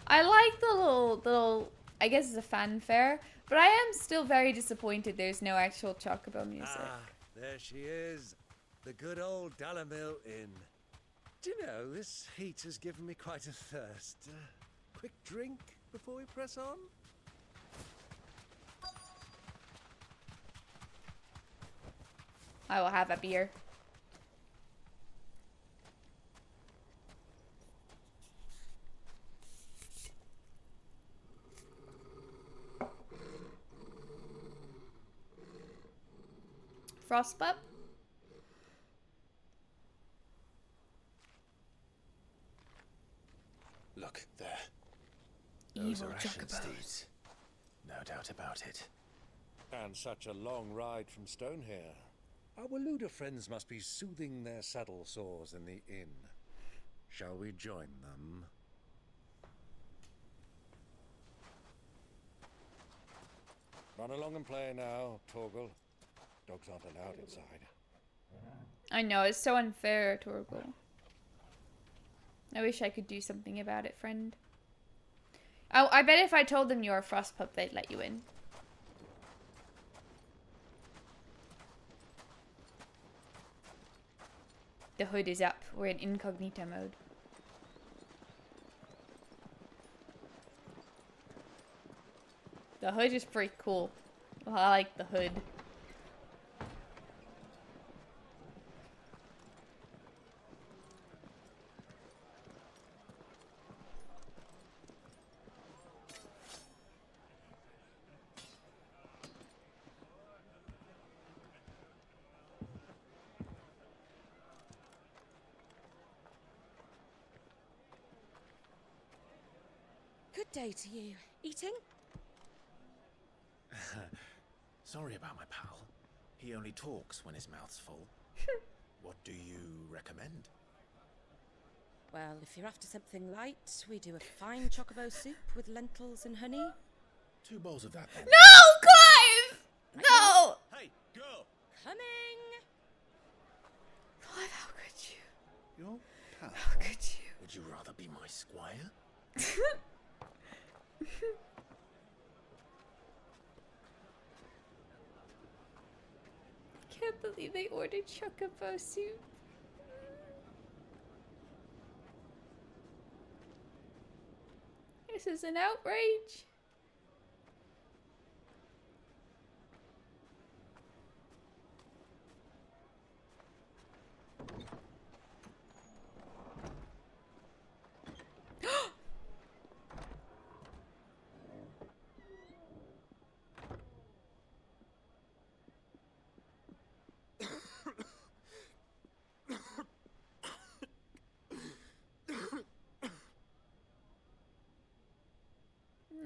I like the little, I guess it's a fanfare, but I am still very disappointed there's no actual Chocobo music. Ah, there she is. The good old Dalamil Inn. Do you know, this heat has given me quite a thirst. Quick drink before we press on? I will have a beer. Frostpup? Look, there. Those Evil are Ashen chocobos. steeds. No doubt about it. And such a long ride from Stonehair. Our Luda friends must be soothing their saddle sores in the inn. Shall we join them? Run along and play now, Torgal. Dogs aren't allowed inside. I know, it's so unfair, Torgal. I wish I could do something about it, friend. Oh, I bet if I told them you're a Frostpup, they'd let you in. The hood is up. We're in incognito mode. The hood is pretty cool. Well, I like the hood. Good day to you. Eating? Sorry about my pal. He only talks when his mouth's full. What do you recommend? Well, if you're after something light, we do a fine chocobo soup with lentils and honey. 2 bowls of that then. No, Clive! No! Hey, girl! Coming! Clive, how could you? Your pal? How could you? Would you rather be my squire? Can't believe they ordered chocobo soup. This is an outrage.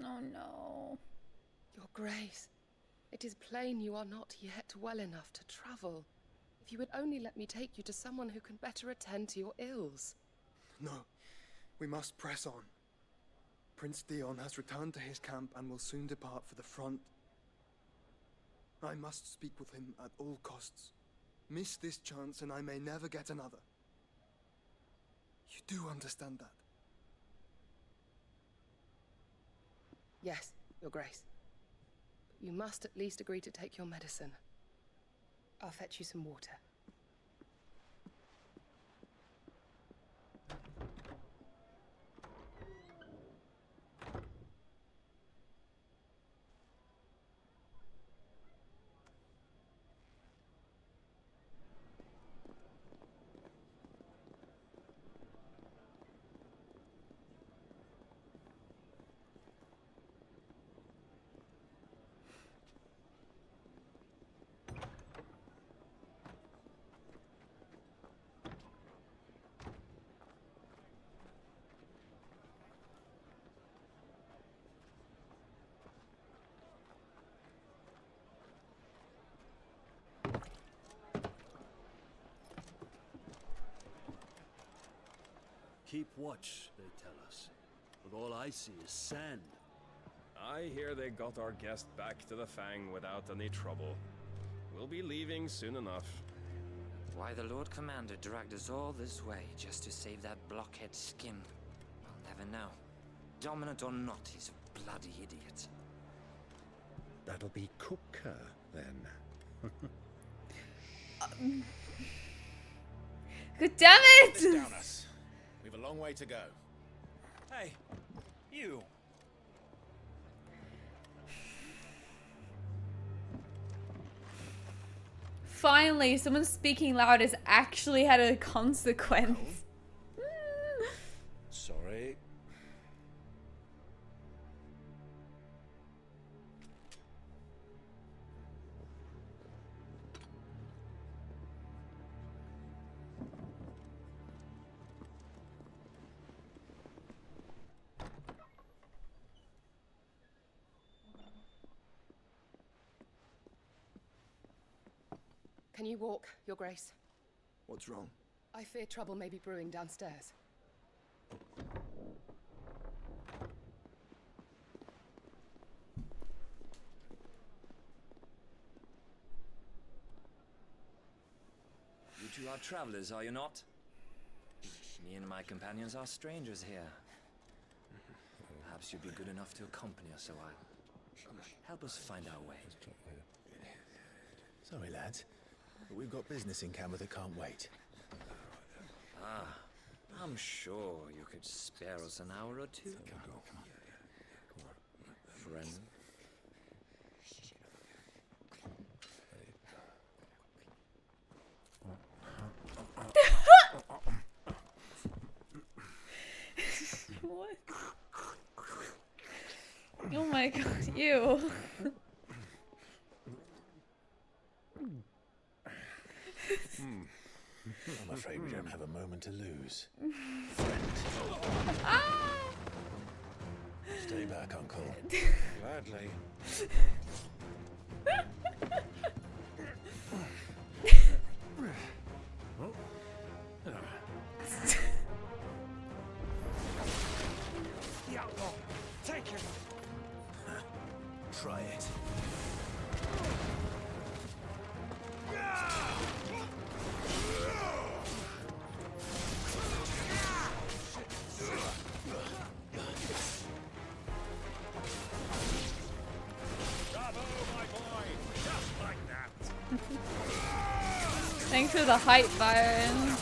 Oh no. Your Grace, it is plain you are not yet well enough to travel. If you would only let me take you to someone who can better attend to your ills. No, we must press on. Prince Dion has returned to his camp and will soon depart for the front. I must speak with him at all costs. Miss this chance and I may never get another. You do understand that? Yes, Your Grace. But you must at least agree to take your medicine. I'll fetch you some water. Keep watch, they tell us. But all I see is sand. I hear they got our guest back to the Fang without any trouble. We'll be leaving soon enough. Why the Lord Commander dragged us all this way just to save that blockhead Skin, I'll never know. Dominant or not, he's a bloody idiot. That'll be Kupka, then. Good damn it! This down us. We've a long way to go. Hey, you. Finally, someone speaking loud has actually had a consequence. Sorry. Can you walk, Your Grace? What's wrong? I fear trouble may be brewing downstairs. You two are travelers, are you not? Me and my companions are strangers here. Perhaps you'd be good enough to accompany us a while. Help us find our way. Sorry, lads, but we've got business in camera that can't wait. Ah, I'm sure you could spare us an hour or two. Friend. What? Oh my god, ew. I'm afraid we don't have a moment to lose. Ah! Stay back, Uncle. Gladly. Thanks for the hype, Byron.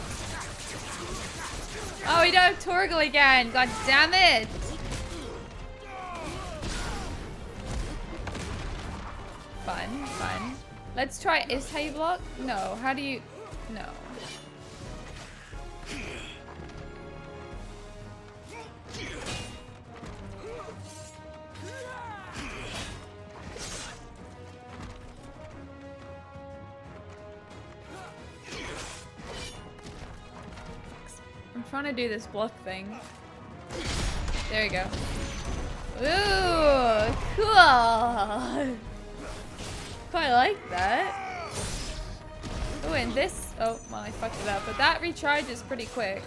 Oh, we don't have Torgal again. God damn it. Fun, fun. Let's try. Is how you block? No. How do you? No. I'm trying to do this block thing. There you go. Ooh, cool. Quite like that. Oh, and this. Oh, well, I fucked it up. But that recharges pretty quick.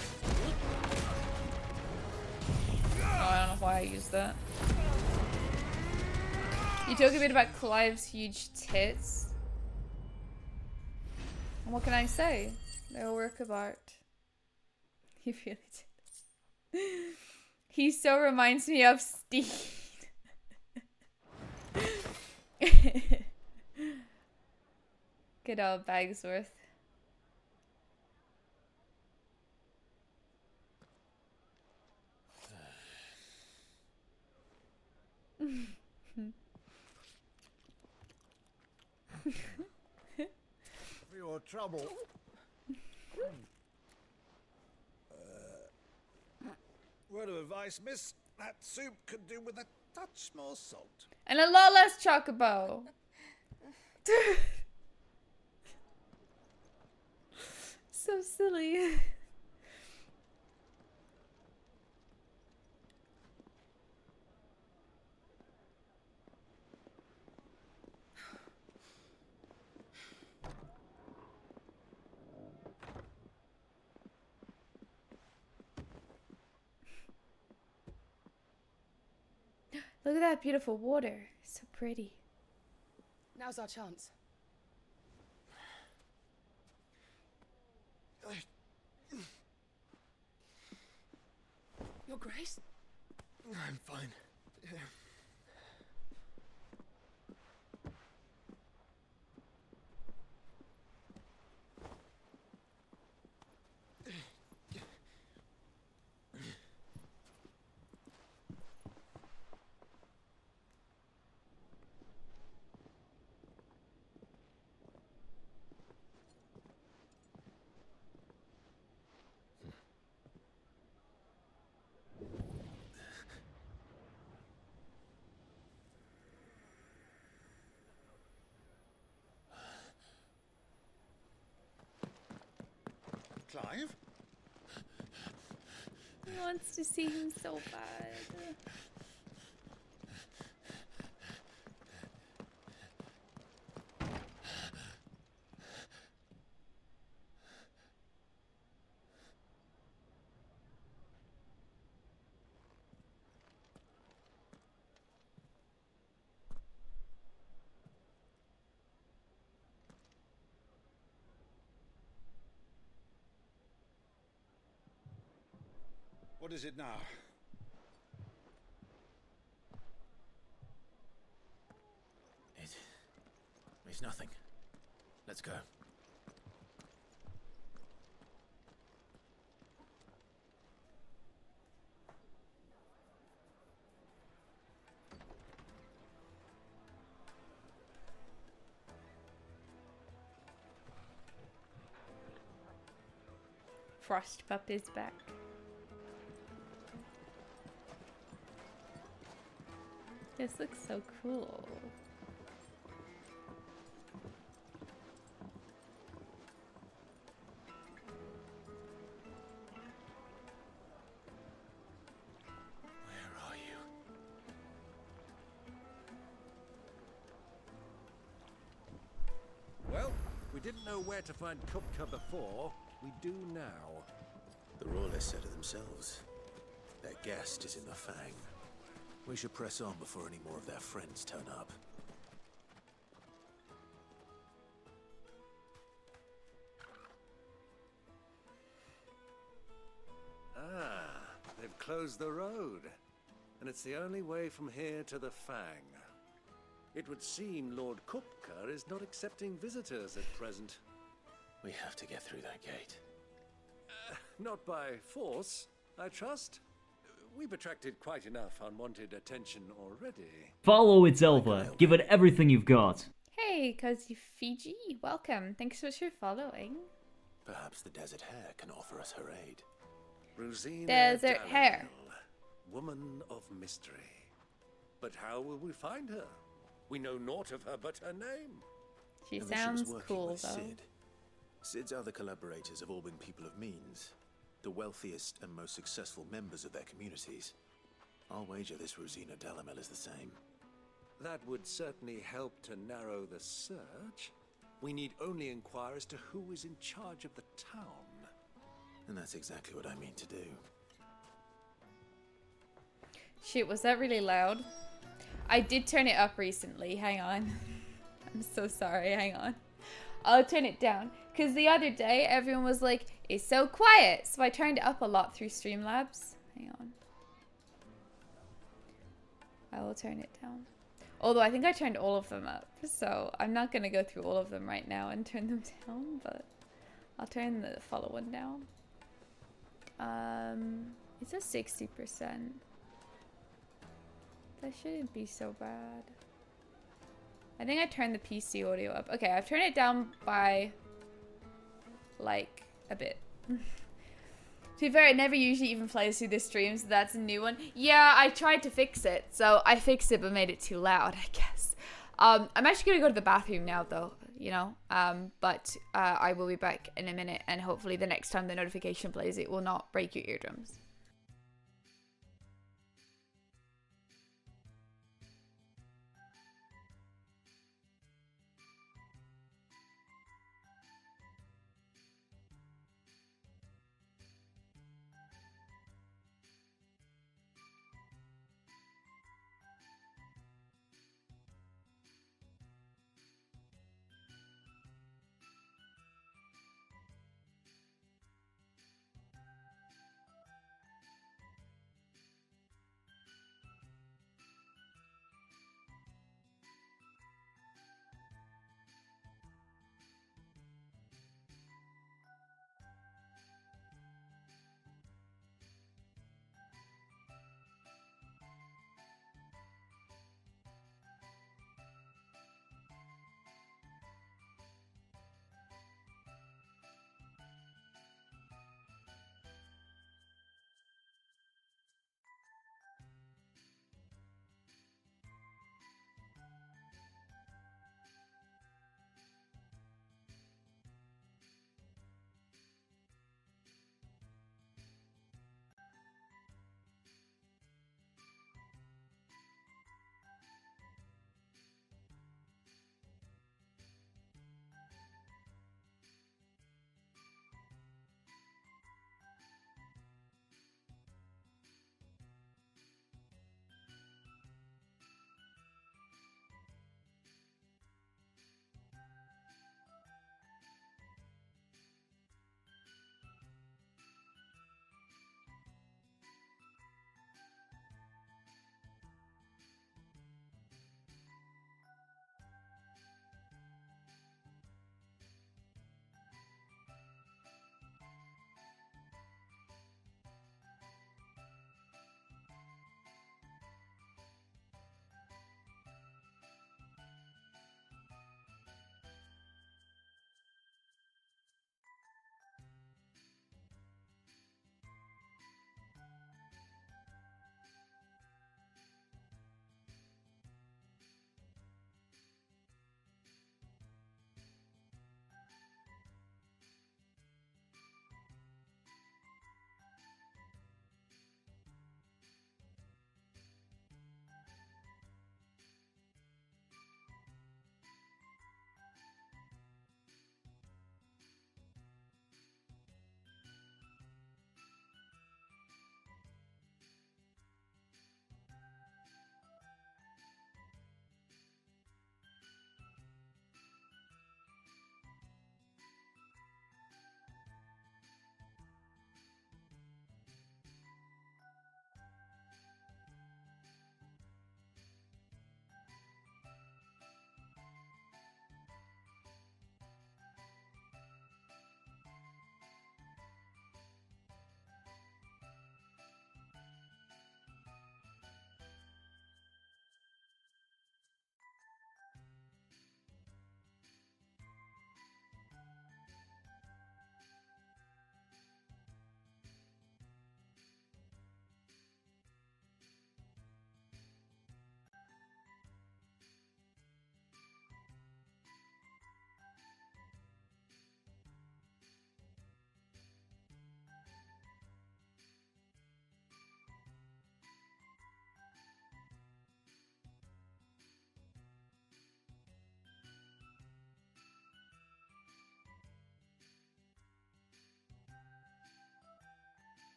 Oh, I don't know why I used that. You talk a bit about Clive's huge tits. What can I say? They're a work of art. He really did. He so reminds me of Steve. Good old Bagsworth. For your trouble. Word of advice, miss. That soup could do with a touch more salt. And a lot less chocobo. So silly. Look at that beautiful water. So pretty. Now's our chance. Your Grace? I'm fine. Clive? He wants to see him so bad. What is it now? It's nothing. Let's go. Frostpup is back. This looks so cool. Where are you? Well, we didn't know where to find Kupka before. We do now. The Royalists said it themselves. Their guest is in the Fang. We should press on before any more of their friends turn up. Ah, they've closed the road. And it's the only way from here to the Fang. It would seem Lord Kupka is not accepting visitors at present. We have to get through that gate. Not by force, I trust. We've attracted quite enough unwanted attention already. Follow it, Zelva. Give it everything you've got. Hey, Cozy Fiji, welcome. Thanks so much for following. Perhaps the Desert Hare can offer us her aid. Rosina Desert Hare. Woman of mystery. But how will we find her? We know naught of her but her name. She And that sounds was working cool, with though. Cid. Cid's other collaborators have all been people of means, the wealthiest and most successful members of their communities. I'll wager this Rosina Delamel is the same. That would certainly help to narrow the search. We need only inquire as to who is in charge of the town. And that's exactly what I mean to do. Shoot, was that really loud? I did turn it up recently. Hang on. I'm so sorry. Hang on. I'll turn it down. Because the other day, everyone was like, it's so quiet. So I turned it up a lot through Streamlabs. Hang on. I will turn it down. Although I think I turned all of them up. So I'm not going to go through all of them right now and turn them down. But I'll turn the follow one down. It's a 60%. That shouldn't be so bad. I think I turned the PC audio up. Okay, I've turned it down by like a bit. To be fair, it never usually even plays through the stream, so that's a new one. Yeah, I tried to fix it. So I fixed it but made it too loud, I guess. I'm actually gonna go to the bathroom now though, you know. But I will be back in a minute, and hopefully the next time the notification plays it will not break your eardrums.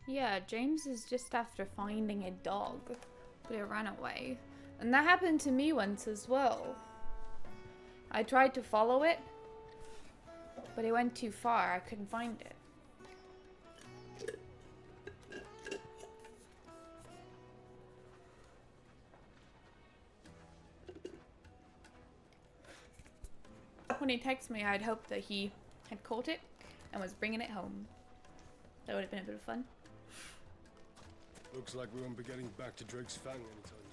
Yeah, James is just after finding a dog, but it ran away. And that happened to me once as well. I tried to follow it, but it went too far. I couldn't find it. When he texted me, I'd hoped that he had caught it and was bringing it home. That would have been a bit of fun. Looks like we won't be getting back to Drake's Fang anytime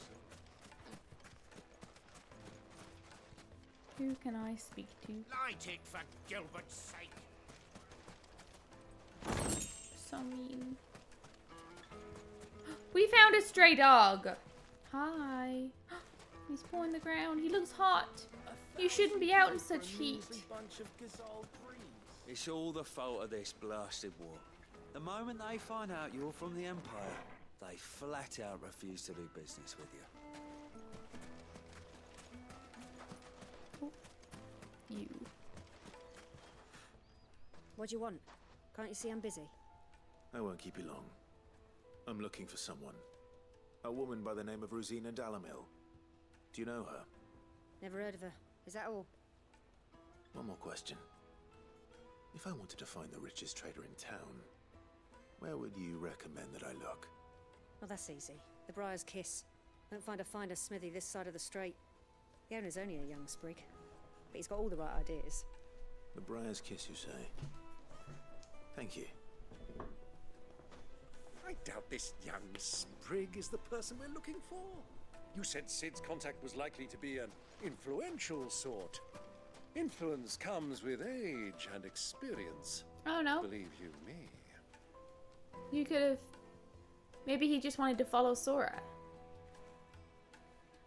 soon. Who can I speak to? Light it for Gilbert's sake. So mean. We found a stray dog. Hi. He's pulling the ground. He looks hot. You shouldn't be out in such heat. It's all the fault of this blasted war. The moment they find out you're from the Empire, they flat out refuse to do business with you. You. What do you want? Can't you see I'm busy? I won't keep you long. I'm looking for someone. A woman by the name of Rosina Dalamil. Do you know her? Never heard of her. Is that all? One more question. If I wanted to find the richest trader in town, where would you recommend that I look? Well, that's easy. The Briar's Kiss. Don't find a finer smithy this side of the strait. The owner's only a young sprig, but he's got all the right ideas. The Briar's Kiss, you say? Thank you. I doubt this young sprig is the person we're looking for. You said Sid's contact was likely to be an influential sort. Influence comes with age and experience. Oh no. Believe you me. You could have... Maybe he just wanted to follow Sora.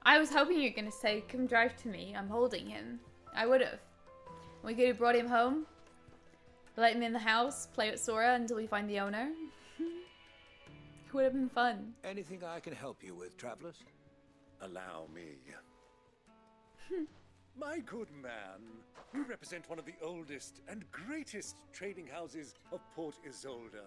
I was hoping you were going to say, come drive to me, I'm holding him. I would have. We could have brought him home, let him in the house, play with Sora until we find the owner. It would have been fun. Anything I can help you with, travelers? Allow me. My good man, we represent one of the oldest and greatest trading houses of Port Isolde.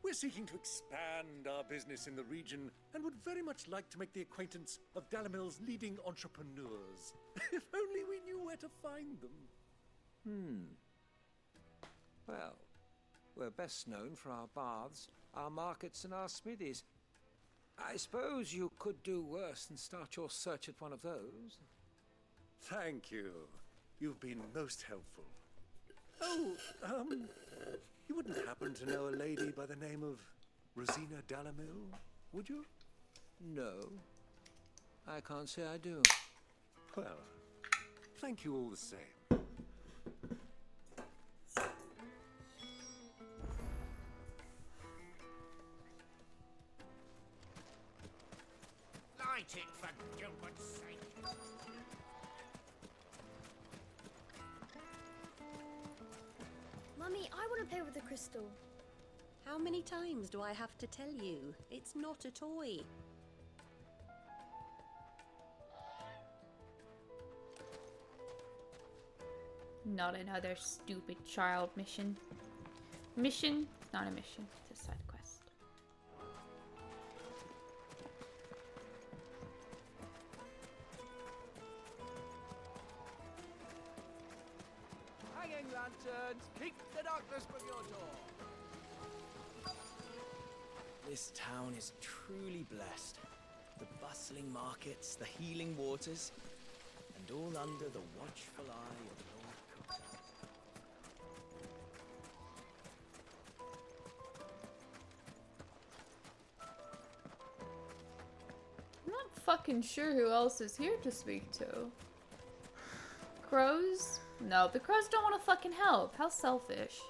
We're seeking to expand our business in the region and would very much like to make the acquaintance of Dalamil's leading entrepreneurs. If only we knew where to find them. Well, we're best known for our baths, our markets, and our smithies. I suppose you could do worse than start your search at one of those. Thank you. You've been most helpful. Oh, you wouldn't happen to know a lady by the name of Rosina Dalamil, would you? No, I can't say I do. Well, thank you all the same. Light it for Gilbert's sake. Mummy, I want to play with the crystal. How many times do I have to tell you? It's not a toy. Not another stupid child mission. Mission? It's not a mission. It's a side quest. Hanging lanterns, keep the darkness from your door. This town is truly blessed. The bustling markets, the healing waters, and all under the watchful eye of Lord Cook. I'm not fucking sure who else is here to speak to. Crows? No, the crows don't want to fucking help. How selfish.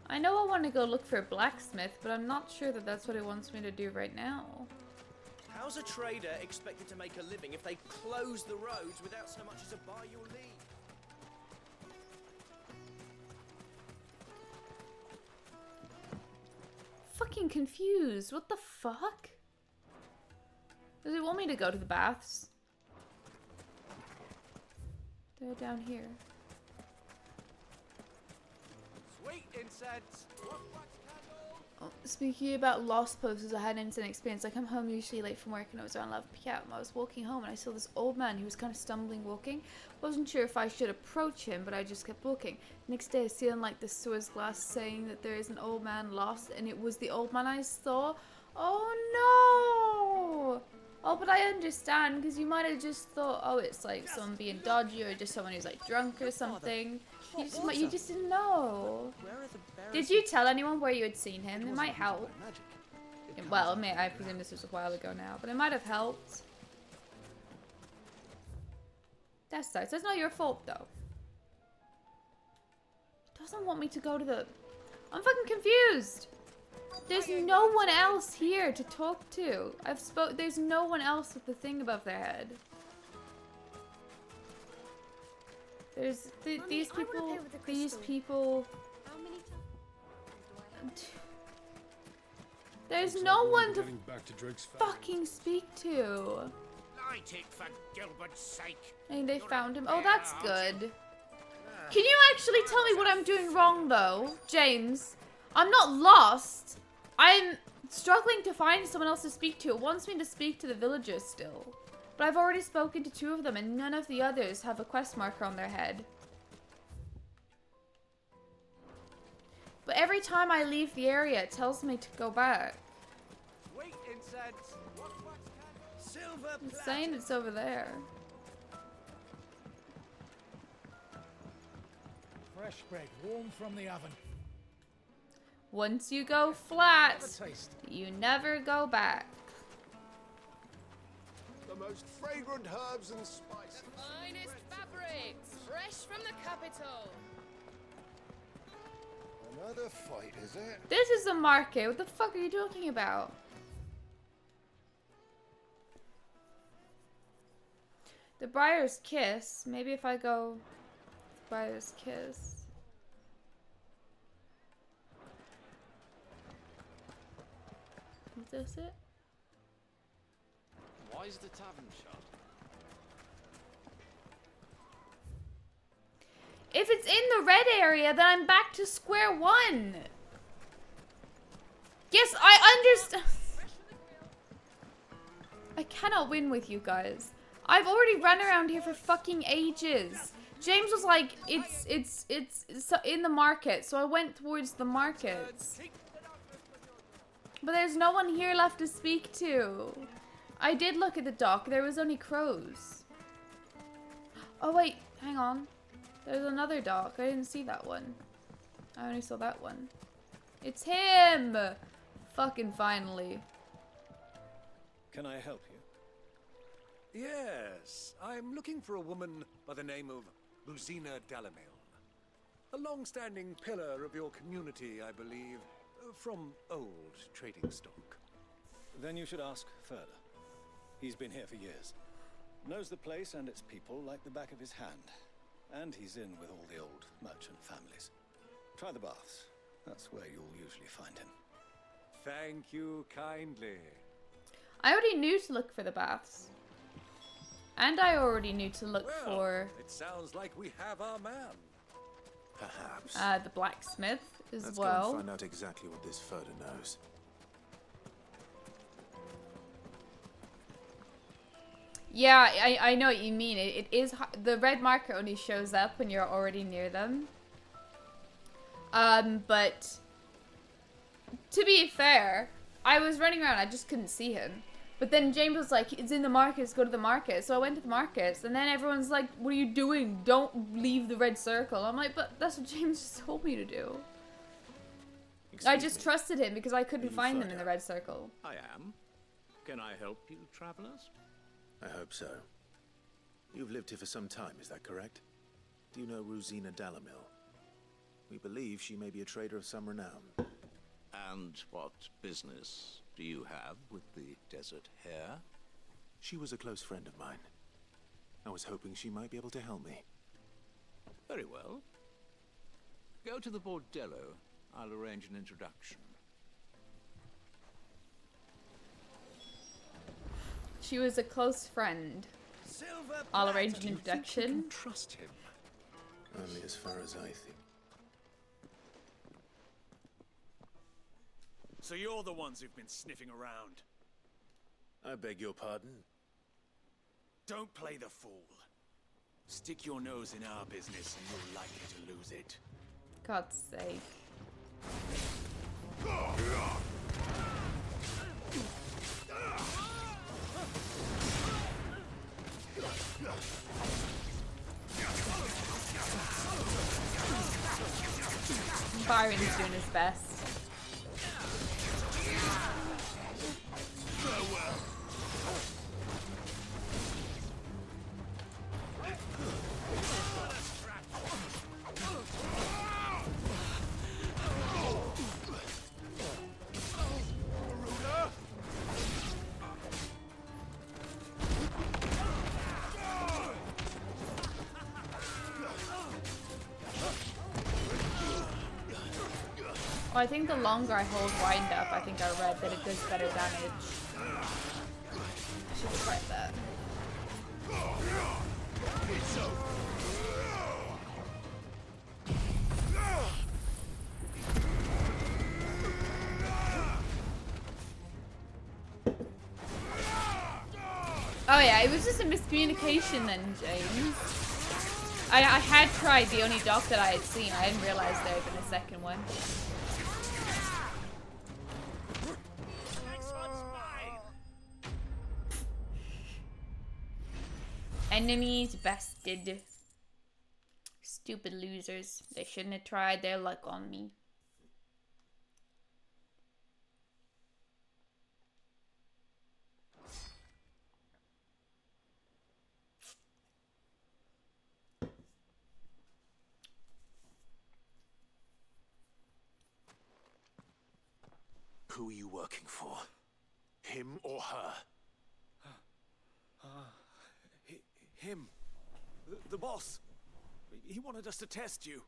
I know I want to go look for a blacksmith, but I'm not sure that that's what it wants me to do right now. How's a trader expected to make a living if they close the roads without so much as a buy your leave? fucking confused. What the fuck? Does it want me to go to the baths? They're down here. Sweet incense. Oh, speaking about lost places, I had an instant experience. I come home usually late from work and it was around 11 p.m. I was walking home and I saw this old man who was kind of stumbling walking. Wasn't sure if I should approach him, but I just kept walking. Next day I see on like the Suez glass saying that there is an old man lost, and it was the old man I saw. Oh no! Oh, but I understand, because you might have just thought, oh, it's like someone being dodgy or just someone who's like drunk or something. You just didn't know. Did you tell anyone where you had seen him? It might help. Well, I presume this was a while ago now, but it might have helped. That sucks. That's not your fault, though. It doesn't want me to go to the... I'm fucking confused. There's no one else here to talk to. There's no one else with the thing above their head. There's these people. There's no one to fucking speak to. I take for Gilbert's sake. And they found him. Oh, that's good. Can you actually tell me what I'm doing wrong, though, James? I'm not lost. I'm struggling to find someone else to speak to. It wants me to speak to the villagers still. But I've already spoken to 2 of them, and none of the others have a quest marker on their head. But every time I leave the area, it tells me to go back. Sweet incense. Silver It's saying it's over there. Fresh bread, warm from the oven. Once you go flat, you never go back. The most fragrant herbs and spices. The finest fabrics, fresh from the capital. Another fight, is it? This is a market. What the fuck are you talking about? The Briar's Kiss. Maybe if I go Briar's Kiss. Is this it? Why is the tavern shut? If it's in the red area, then I'm back to square one. Yes, I understand. I cannot win with you guys. I've already run around here for fucking ages. James was like, it's in the market, so I went towards the markets. But there's no one here left to speak to. I did look at the dock. There was only crows. Oh wait, hang on. There's another dock. I didn't see that one. I only saw that one. It's him! Fucking finally. Can I help you? Yes, I'm looking for a woman by the name of Rosina Dalamil. A long-standing pillar of your community, I believe, from old trading stock. Then you should ask further. He's been here for years. Knows the place and its people like the back of his hand. And he's in with all the old merchant families. Try the baths. That's where you'll usually find him. Thank you kindly. I already knew to look for the baths. And I already knew to look for... It sounds like we have our man. Perhaps. the blacksmith as Let's well. go and find out exactly what this Furder knows. Yeah, I know what you mean. It is the red marker only shows up when you're already near them. But to be fair, I was running around. I just couldn't see him. But then James was like, "It's in the markets. Go to the market." So I went to the markets, and then everyone's like, "What are you doing? Don't leave the red circle." I'm like, "But that's what James just told me to do." I just trusted him because I couldn't find them in the red circle. I am. Can I help you, travelers? I hope so. You've lived here for some time, is that correct? Do you know Rosina Dalamil? We believe she may be a trader of some renown. And what business do you have with the desert hare? She was a close friend of mine. I was hoping she might be able to help me. Very well. Go to the bordello. I'll arrange an introduction. She was a close friend. Silver I'll platter. arrange an Do you think we introduction. can trust him? Only as far as I think. So you're the ones who've been sniffing around. I beg your pardon? Don't play the fool. Stick your nose in our business and you're likely to lose it. God's sake. Byron's doing his best. Well, I think the longer I hold wind up, I think I read that it does better damage. I should try that. Oh yeah, it was just a miscommunication then, James. I had tried the only dock that I had seen. I didn't realize there had been a second one. Enemies bested. Stupid losers. They shouldn't have tried their luck on me. Who are you working for? Him or her? Him. The boss. He wanted us to test you.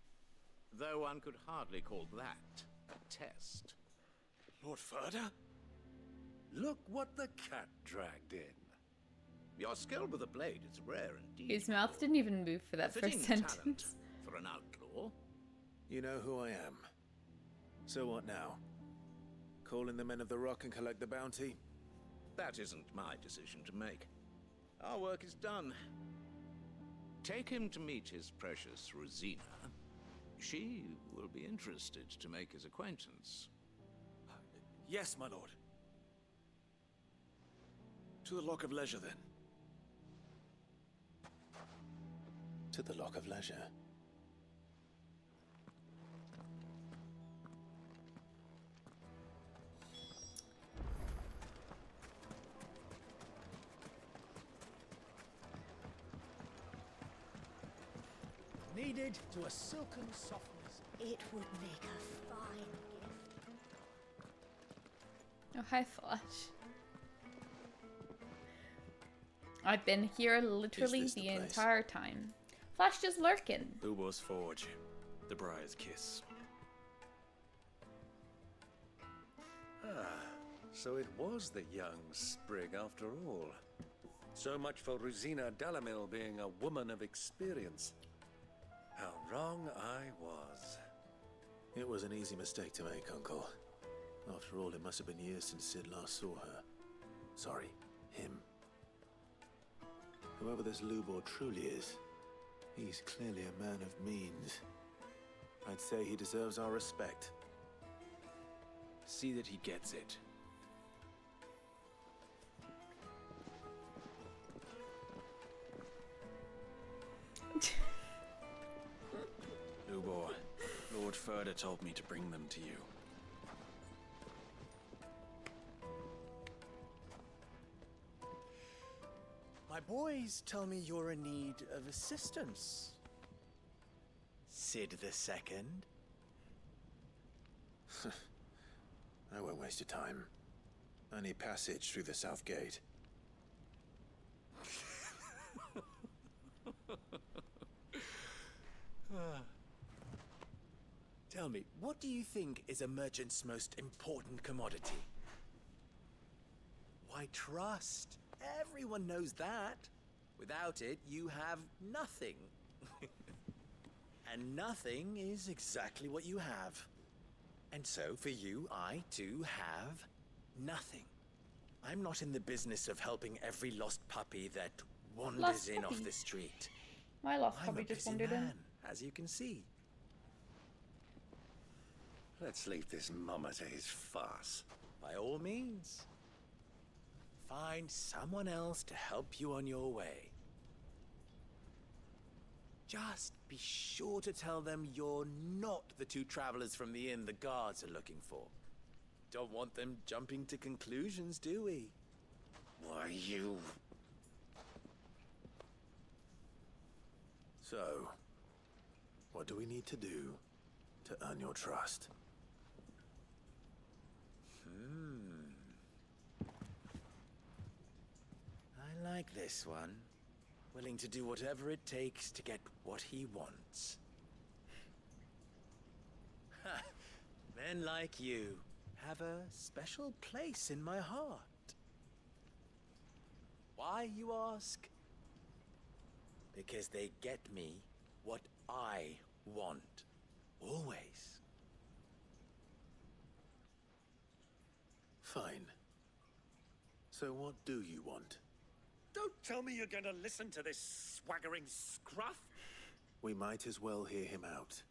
Though one could hardly call that a test. Lord Furder? Look what the cat dragged in. Your skill with a blade is rare indeed. His mouth didn't even move for that Fitting first talent sentence. for an outlaw. You know who I am. So what now? Call in the Men of the Rock and collect the bounty? That isn't my decision to make. Our work is done. Take him to meet his precious Rosina. She will be interested to make his acquaintance. Yes, my lord. To the Lock of Leisure, then. To the Lock of Leisure. Needed to a silken softness. It would make a fine gift. Oh, hi, Flash. I've been here literally the entire time. Flash just lurking. Ubor's Forge. The Briar's Kiss. Ah, so it was the young sprig after all. So much for Rosina Dalamil being a woman of experience. How wrong I was. It was an easy mistake to make, Uncle. After all, it must have been years since Sid last saw her. Sorry, him. Whoever this Lubor truly is, he's clearly a man of means. I'd say he deserves our respect. See that he gets it. Lubor, Lord Furder told me to bring them to you. My boys tell me you're in need of assistance. Sid the Second? I won't waste your time. I need passage through the south gate. Tell me, what do you think is a merchant's most important commodity? Why, trust Everyone knows that. Without it, you have nothing. And nothing is exactly what you have. And so, for you, I, too, have nothing. I'm not in the business of helping every lost puppy that wanders in off the street. My lost I'm puppy a just busy wandered man, as you can see. Let's leave this mama to his farce. By all means. Find someone else to help you on your way. Just be sure to tell them you're not the two travelers from the inn the guards are looking for. Don't want them jumping to conclusions, do we? Why, you... So, what do we need to do to earn your trust? I like this one. Willing to do whatever it takes to get what he wants. Men like you have a special place in my heart. Why, you ask? Because they get me what I want. Always. Fine. So what do you want? Don't tell me you're going to listen to this swaggering scruff. We might as well hear him out.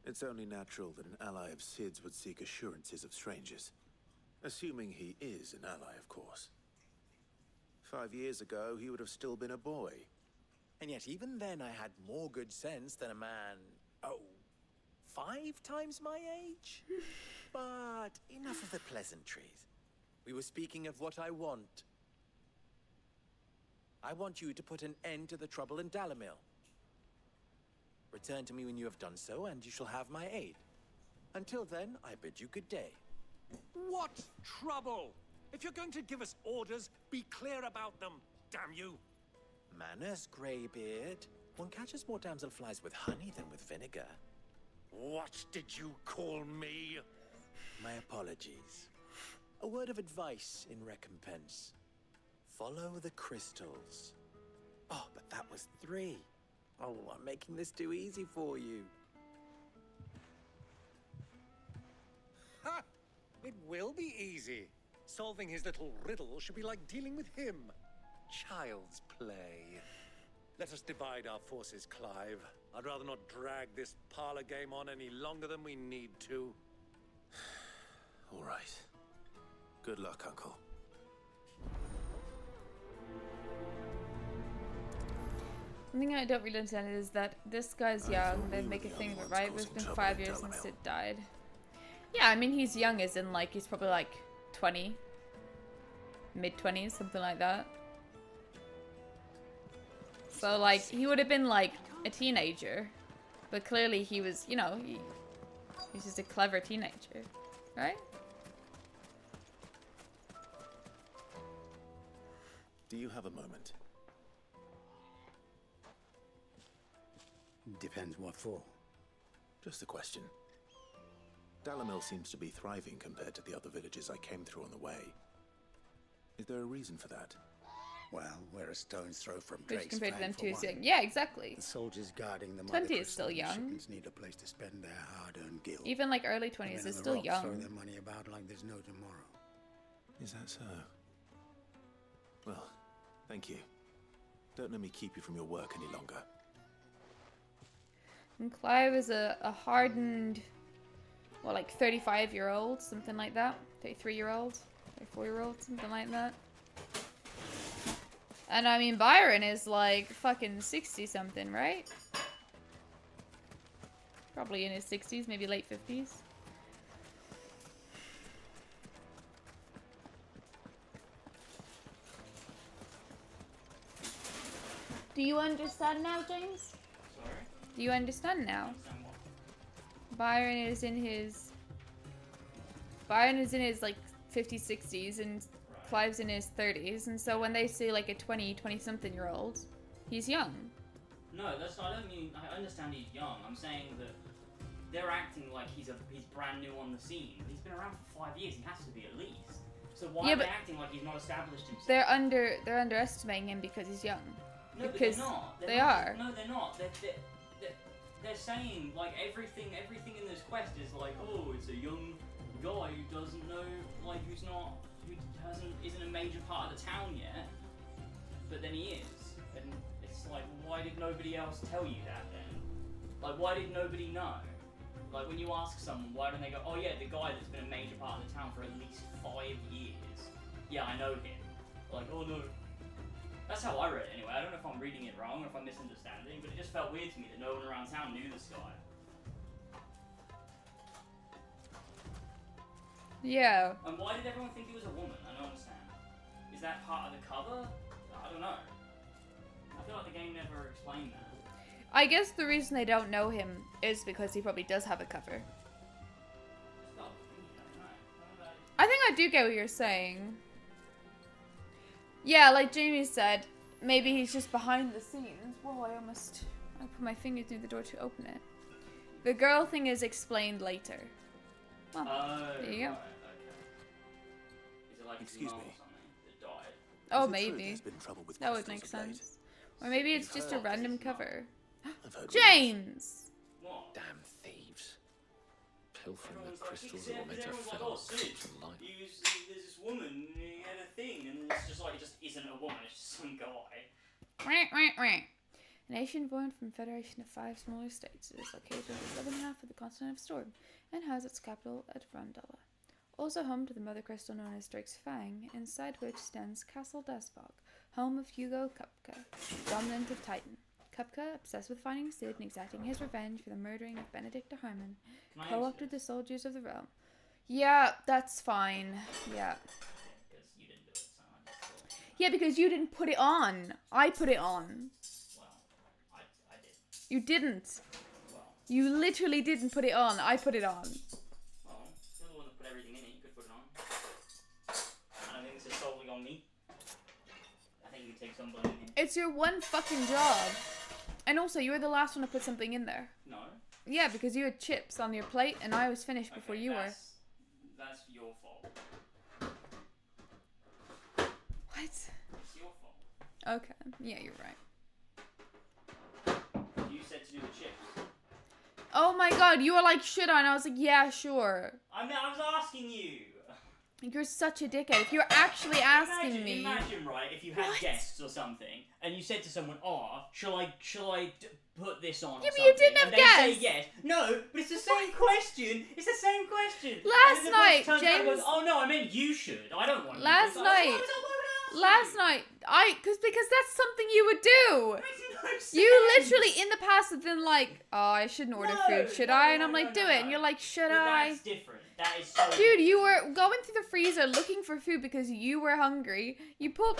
It's only natural that an ally of Sid's would seek assurances of strangers. Assuming he is an ally, of course. 5 years ago, he would have still been a boy. And yet even then I had more good sense than a man, 5 times my age? But enough of the pleasantries. We were speaking of what I want. I want you to put an end to the trouble in Dalimil. Return to me when you have done so, and you shall have my aid. Until then, I bid you good day. What trouble? If you're going to give us orders, be clear about them, damn you. Manners, Greybeard. One catches more damselflies with honey than with vinegar. What did you call me? My apologies. A word of advice in recompense. Follow the crystals. Oh, but that was 3. Oh, I'm making this too easy for you. Ha! It will be easy. Solving his little riddle should be like dealing with him. Child's play. Let us divide our forces, Clive. I'd rather not drag this parlor game on any longer than we need to. All right. Good luck, Uncle. One thing I don't really understand is that this guy's young, they make a thing of it, right? It's been 5 years since Sid died. Yeah, I mean, he's young as in, like, he's probably, like, 20. Mid-20s, something like that. So, like, he would have been, like, a teenager. But clearly he was, you know, he's just a clever teenager, right? Do you have a moment? Depends what for. Just a question. Dalimil seems to be thriving compared to the other villages I came through on the way. Is there a reason for that? Well, we're a stone's throw from Which Drake's compared to them Fang, two for is young. one. Yeah, exactly. The soldiers guarding the 20 Mother is still Crystal young. shipments need a place to spend their hard-earned gil. Even, like, early 20s The men is on the still rocks young. throw their money about like there's no tomorrow. Is that so? Well, thank you. Don't let me keep you from your work any longer. And Clive is a hardened, well, like 35-year-old, something like that. 33-year-old, 34-year-old, something like that. And I mean, Byron is like fucking 60-something, right? Probably in his 60s, maybe late 50s. Do you understand now, James? Sorry? Do you understand now? Byron is in his like 50s, 60s, and Clive's in his 30s, and so when they say like a 20-something year old, he's young. No, that's not. I don't mean. I understand he's young. I'm saying that they're acting like he's brand new on the scene. He's been around for 5 years. He has to be at least. So why Yeah, are they but acting like he's not established himself? they're underestimating him because he's young. No, Because but they're not. they not. are. No, they're not. They're saying like everything in this quest is like, oh, it's a young guy who doesn't know, like isn't a major part of the town yet, but then he is, and it's like, why did nobody else tell you that then? Like, why did nobody know? Like, when you ask someone, why don't they go, oh yeah, the guy that's been a major part of the town for at least 5 years. Yeah, I know him. Like, oh no. That's how I read it anyway. I don't know if I'm reading it wrong or if I'm misunderstanding, but it just felt weird to me that no one around town knew this guy. Yeah. And why did everyone think he was a woman? I don't understand. Is that part of the cover? I don't know. I feel like the game never explained that. I guess the reason they don't know him is because he probably does have a cover. I think I do get what you're saying. Yeah, like Jamie said, maybe he's just behind the scenes. Whoa, I put my finger through the door to open it. The girl thing is explained later. Well, there you go. Right, okay. Is it like Excuse his mom me. or something that died? Oh, Is it true maybe. there's been trouble with That would crystals make of late? sense. Or maybe it's You've just a heard random cover. I've heard James! What? Damn thieves. Pilfering the Everyone's like, crystals "Yeah, that were meant to everyone's like, fill oh, our Sid, cups of light. there's this woman who had a thing, and it's just like, it just isn't a woman, it's just some guy. A nation born from a federation of 5 smaller states, it is located in the southern half of the continent of Storm and has its capital at Rondella. Also home to the mother crystal known as Drake's Fang, inside which stands Castle Desbog, home of Hugo Kupka, dominant of Titan. Kupka, obsessed with finding Sid and exacting his revenge for the murdering of Benedicta Harmon, co-opted the soldiers of the realm. Yeah, that's fine. Yeah. Because you didn't do it, so I just thought, Yeah, because you didn't put it on. I put it on. well, I did. You didn't. Well, You literally didn't put it on. I put it on. well, you're the one that put everything in it, you could put it on. I don't think this is solely on me. I think you take some blame in. It's your one fucking job. And also, you were the last one to put something in there. No. Yeah, because you had chips on your plate and I was finished before you were. That's your fault. What? It's your fault. Okay. Yeah, you're right. You said to do the chips. Oh my god, you were like, should I? And I was like, yeah, sure. I was asking you. You're such a dickhead. If you're actually asking me. Imagine, right, if you had guests or something, and you said to someone, "Oh, shall I put this on?" Yeah, or but you something," didn't have and they say guests. yes. No, but it's the same question. It's the same question. Last And then the night, person turns around and James- goes, "Oh no, I meant you should. I don't want you." Last to." night. Last night, because that's something you would do. You literally in the past have been like, oh, I shouldn't order food, should I? And I'm like, do it. And you're like, should I? That's different. That is so. Dude, you were going through the freezer looking for food because you were hungry. You pull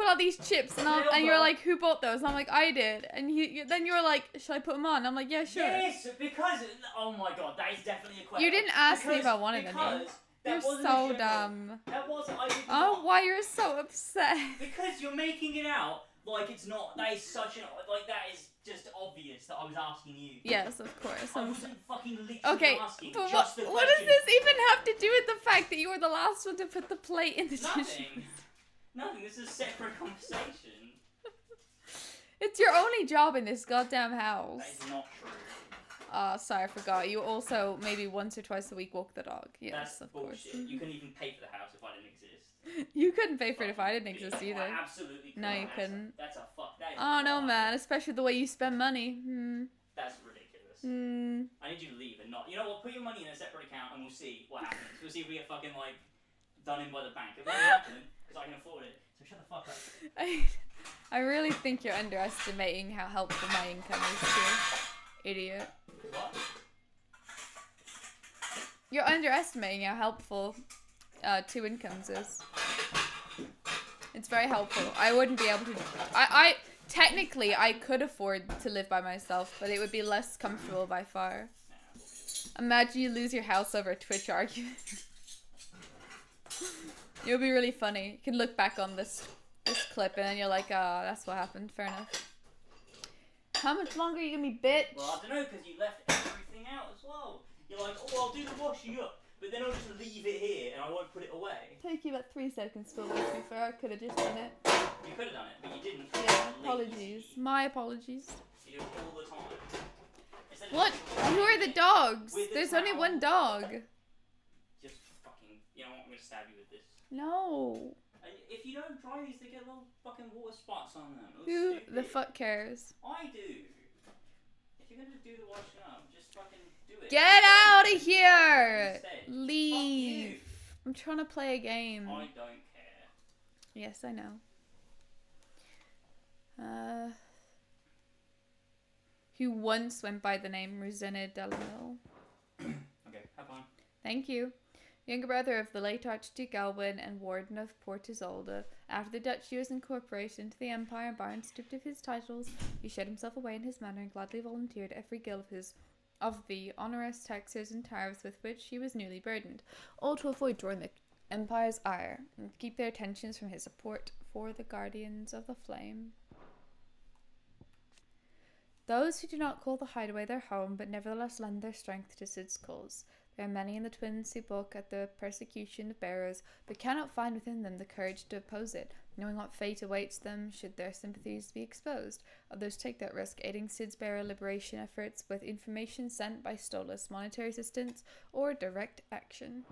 out these chips and you're like, who bought those? And I'm like, I did. And then you were like, should I put them on? I'm like, yeah, sure. Yes, because oh my god, that is definitely a question. You didn't ask me if I wanted them. You're so dumb. That wasn't. I did Oh, not. why you're so upset? Because you're making it out like it's not. That is such an like that is just obvious that I was asking you. Yes, of course. I wasn't fucking literally Okay, asking. but Just the what does question. this even have to do with the fact that you were the last one to put the plate in the Nothing. dishwasher? Nothing. This is a separate conversation. It's your only job in this goddamn house. That is not true. Sorry, I forgot. You also maybe once or twice a week walk the dog. Yes, That's of bullshit. course. You couldn't even pay for the house if I didn't exist. You couldn't pay for it if I didn't exist either. I absolutely couldn't. No, you couldn't. That's a fuck. That is Oh no, man. Especially the way you spend money. That's ridiculous. I need you to leave and not. You know what? Put your money in a separate account and we'll see what happens. We'll see if we get fucking like done in by the bank. It won't happen because I can afford it. So shut the fuck up. I really think you're underestimating how helpful my income is to you. Idiot. What? You're underestimating how helpful 2 incomes is. It's very helpful. I wouldn't be able to. I technically I could afford to live by myself, but it would be less comfortable by far. Imagine you lose your house over a Twitch argument. It would be really funny. You can look back on this clip and then you're like, oh, that's what happened. Fair enough. How much longer are you gonna be, bitch? Well, I don't know because you left everything out as well. You're like, oh, I'll do the washing up. but then I'll just leave it here and I won't put it away. Take you about 3 seconds to be fair. I could have just done it. You could have done it, but you didn't. Yeah, apologies. My apologies. You do it all the time. Instead of What? just- Who are the dogs? With the There's only towel. one dog. Just fucking. You know what? I'm gonna stab you with this. No. And if you don't dry these, they get little fucking water spots on them. It was Who stupid. the fuck cares? I do. If you're gonna do the washing up, just fucking do it. Get out of here! Instead. Leave. I'm trying to play a game. I don't care. Yes, I know. Who once went by the name Rosina Delamille. Okay, have fun. Thank you. Younger brother of the late Archduke Alwyn and Warden of Port Isolde. After the duchy was incorporated into the Empire and Baron stripped of his titles, he shut himself away in his manor and gladly volunteered every guild of the onerous taxes and tariffs with which he was newly burdened, all to avoid drawing the Empire's ire and keep their attentions from his support for the Guardians of the Flame. Those who do not call the Hideaway their home, but nevertheless lend their strength to Sid's cause. There are many in the Twins who balk at the persecution of bearers, but cannot find within them the courage to oppose it, knowing what fate awaits them should their sympathies be exposed. Others take that risk, aiding Sid's bearer liberation efforts with information sent by Stolas, monetary assistance, or direct action.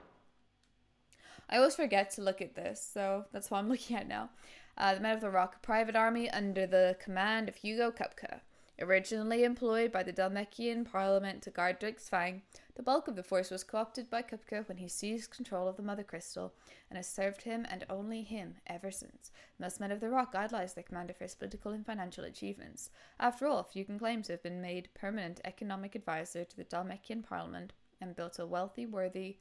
I always forget to look at this, so that's what I'm looking at now. The Men of the Rock, a private army under the command of Hugo Kupka. Originally employed by the Dalmekian Parliament to guard Drake's Fang, the bulk of the force was co-opted by Kupka when he seized control of the Mother Crystal, and has served him and only him ever since. Most Men of the Rock idolize their commander for his political and financial achievements. After all, few can claim to have been made permanent economic advisor to the Dalmekian Parliament and built a wealth worthy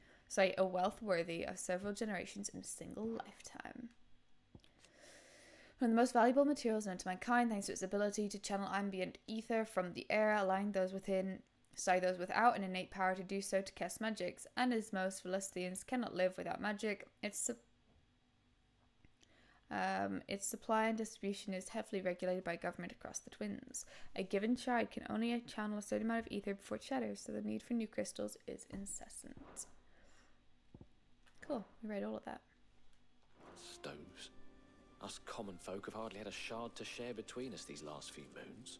of several generations in a single lifetime. One of the most valuable materials known to mankind, thanks to its ability to channel ambient ether from the air, allowing those without an innate power to do so to cast magics, and as most Philistines cannot live without magic, its supply and distribution is heavily regulated by government across the Twins. A given shard can only channel a certain amount of ether before it shatters, so the need for new crystals is incessant. Cool, we read all of that. Stoves. Us common folk have hardly had a shard to share between us these last few moons.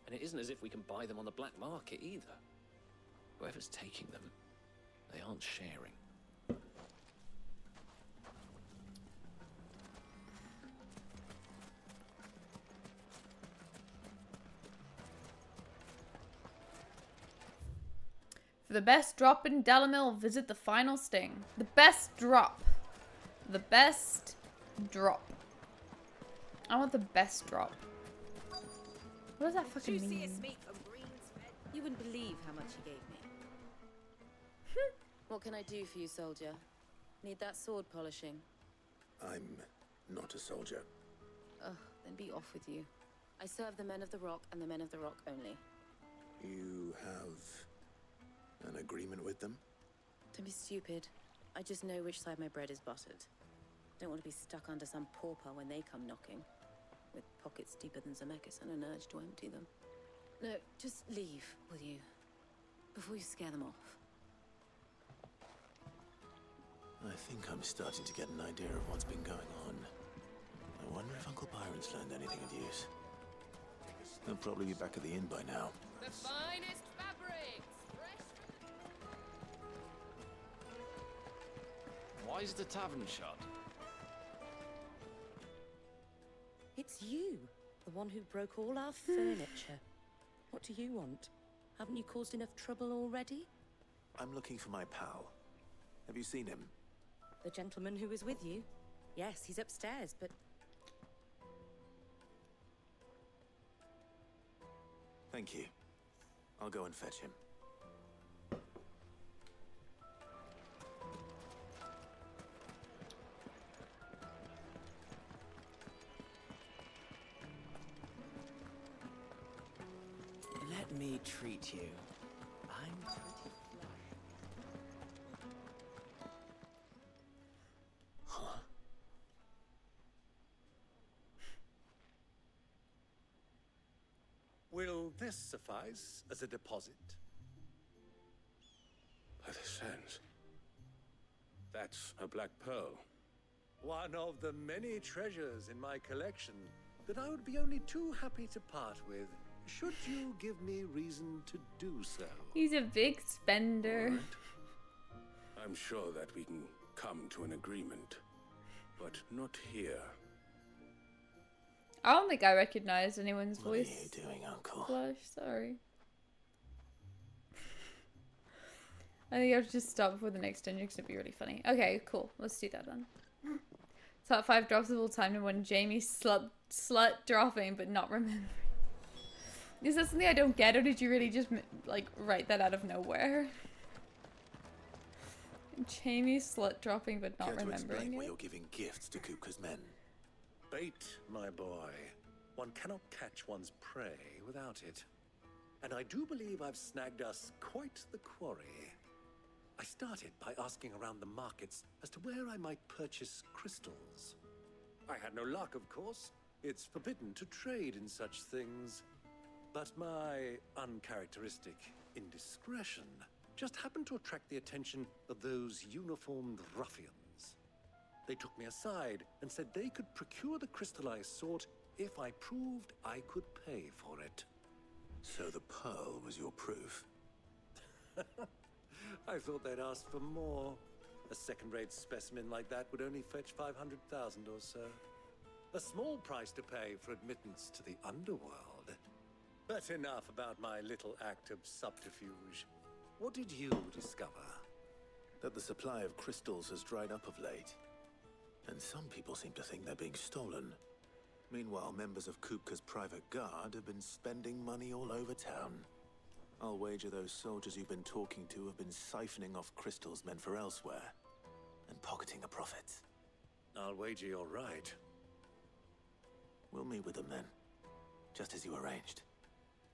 And it isn't as if we can buy them on the black market either. Whoever's taking them, they aren't sharing. For the best drop in Delamille, visit the final sting. The best drop. The best drop. I want the best drop. What does that fucking mean? You wouldn't believe how much he gave me. What can I do for you, soldier? Need that sword polishing? I'm not a soldier. Ugh, then be off with you. I serve the Men of the Rock and the Men of the Rock only. You have an agreement with them? Don't be stupid. I just know which side my bread is buttered. Don't want to be stuck under some pauper when they come knocking. With pockets deeper than Zemeckis and an urge to empty them. No, just leave, will you? Before you scare them off. I think I'm starting to get an idea of what's been going on. I wonder if Uncle Byron's learned anything of use. They'll probably be back at the inn by now. The finest fabrics! Why is the tavern shut? It's you, the one who broke all our furniture. What do you want? Haven't you caused enough trouble already? I'm looking for my pal. Have you seen him? The gentleman who was with you? Yes, he's upstairs, but... Thank you. I'll go and fetch him. Let me treat you. I'm pretty flush. Huh? Will this suffice as a deposit? By the sands. That's a black pearl. One of the many treasures in my collection that I would be only too happy to part with, should you give me reason to do so. He's a big spender. Right. I'm sure that we can come to an agreement, but not here. I don't think I recognized anyone's voice. What are you doing, Uncle? Flush, sorry. I think I have to just stop before the next dungeon because it'd be really funny. Okay, cool. Let's do that then. Top 5 drops of all time and when Jamie slut dropping but not remembering. Is that something I don't get, or did you really just like write that out of nowhere? Jamie slut dropping but not remembering why it. you're giving gifts to Kupka's men. Bait, my boy. One cannot catch one's prey without it. And I do believe I've snagged us quite the quarry. I started by asking around the markets as to where I might purchase crystals. I had no luck, of course. It's forbidden to trade in such things. But my uncharacteristic indiscretion just happened to attract the attention of those uniformed ruffians. They took me aside and said they could procure the crystal I sought if I proved I could pay for it. So the pearl was your proof? I thought they'd ask for more. A second-rate specimen like that would only fetch 500,000 or so. A small price to pay for admittance to the underworld. But enough about my little act of subterfuge. What did you discover? That the supply of crystals has dried up of late. And some people seem to think they're being stolen. Meanwhile, members of Kupka's private guard have been spending money all over town. I'll wager those soldiers you've been talking to have been siphoning off crystals meant for elsewhere, and pocketing the profits. I'll wager you're right. We'll meet with them then, just as you arranged,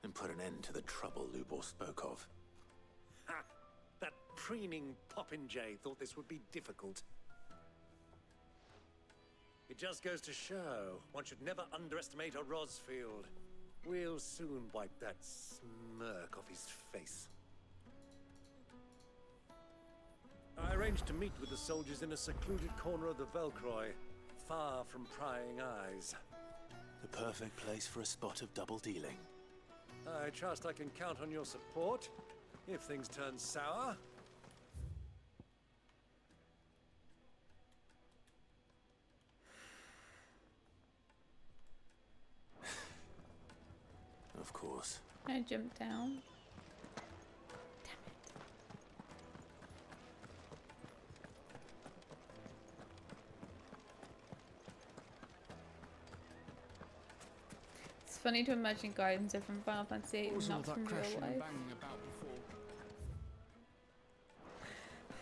and put an end to the trouble Lubor spoke of. Ha! That preening popinjay thought this would be difficult. It just goes to show one should never underestimate a Rosfield. We'll soon wipe that smirk off his face. I arranged to meet with the soldiers in a secluded corner of the Velcroy, far from prying eyes. The perfect place for a spot of double dealing. I trust I can count on your support if things turn sour. Of course. I jumped down. It's funny to imagine guardians are from Final Fantasy VIII and not from real life.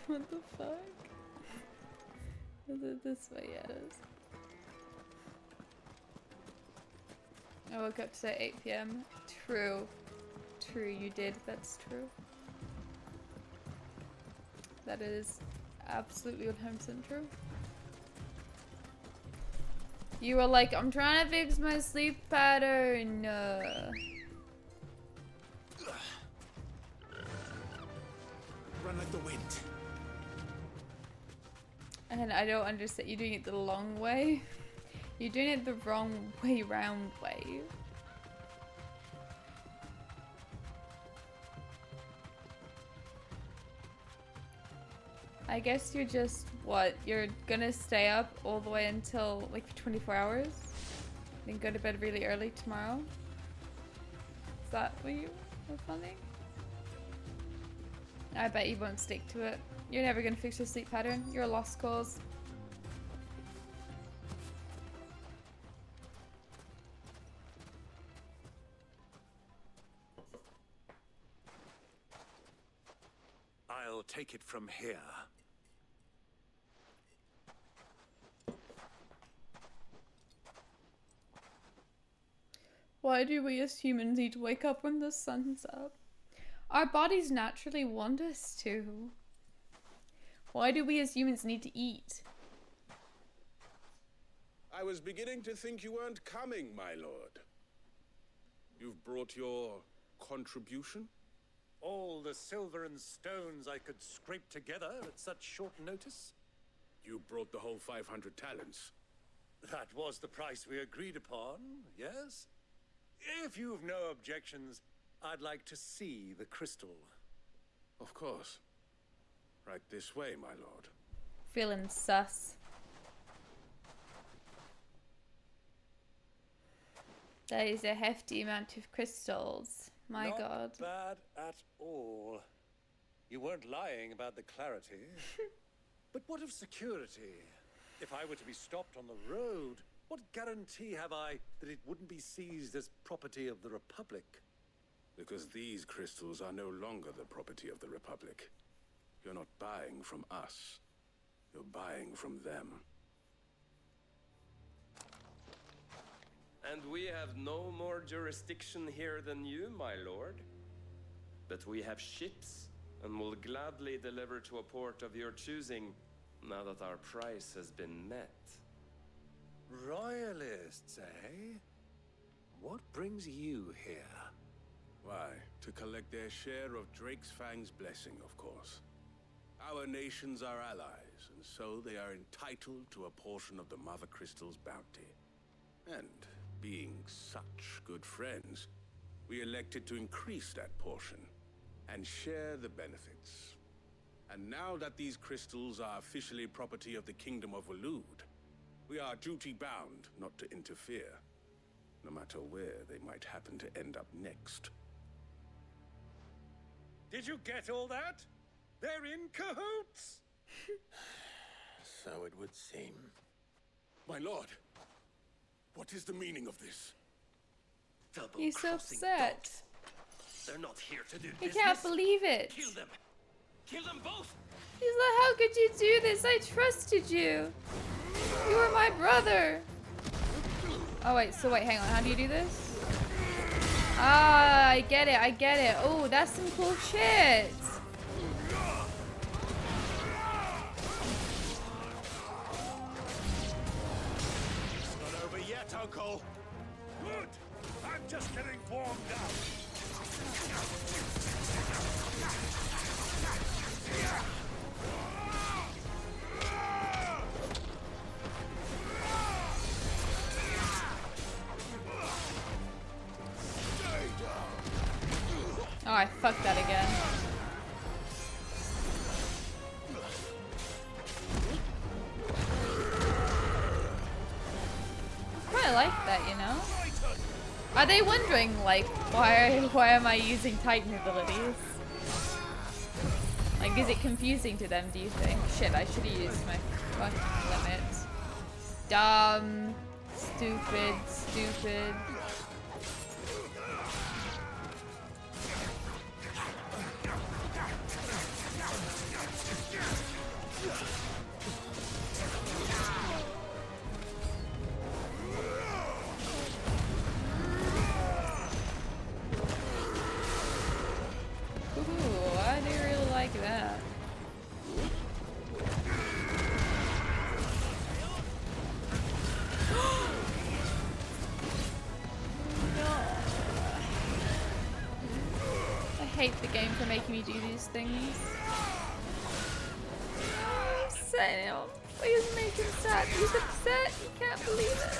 What the fuck? Is it this way? Yeah, it is. I woke up today at 8 PM. True. True, you did. That's true. That is absolutely 100% true. You were like, I'm trying to fix my sleep pattern. Run like the wind. And I don't understand. You're doing it the long way. You're doing it the wrong way round way. I guess you're just, what, you're gonna stay up all the way until like for 24 hours? Then go to bed really early tomorrow? Is that what you were planning? I bet you won't stick to it. You're never gonna fix your sleep pattern. You're a lost cause. I'll take it from here. Why do we as humans need to wake up when the sun's up? Our bodies naturally want us to. Why do we as humans need to eat? I was beginning to think you weren't coming, my lord. You've brought your contribution? All the silver and stones I could scrape together at such short notice? You brought the whole 500 talents. That was the price we agreed upon, yes? If you've no objections, I'd like to see the crystal. Of course. Right this way, my lord. Feeling sus. That is a hefty amount of crystals. My Not god. bad at all. You weren't lying about the clarity. But what of security? If I were to be stopped on the road, what guarantee have I that it wouldn't be seized as property of the Republic? Because these crystals are no longer the property of the Republic. You're not buying from us. You're buying from them. And we have no more jurisdiction here than you, my lord. But we have ships, and will gladly deliver to a port of your choosing, now that our price has been met. Royalists, eh? What brings you here? Why, to collect their share of Drake's Fang's blessing, of course. Our nations are allies, and so they are entitled to a portion of the Mother Crystal's bounty. And being such good friends, we elected to increase that portion and share the benefits. And now that these crystals are officially property of the Kingdom of Waloed, we are duty-bound not to interfere, no matter where they might happen to end up next. Did you get all that? They're in cahoots! So it would seem. My lord, what is the meaning of this? He's so upset. They're not here to do He business. can't believe it. Kill them. Kill them both. He's like, how could you do this? I trusted you. You were my brother. Oh wait, so wait, hang on. How do you do this? Ah, I get it. I get it. Oh, that's some cool shit. It's not over yet, Uncle. Good. I'm just getting warmed up. Oh, I fucked that again. I like that, you know? Are they wondering, like, why am I using Titan abilities? Like, is it confusing to them, do you think? Shit, I should have used my fucking limit. Dumb. Stupid. Stupid. Ooh, I do really like that. I hate the game for making me do these things. I'm upset now. Please make him sad. He's upset. He can't believe it.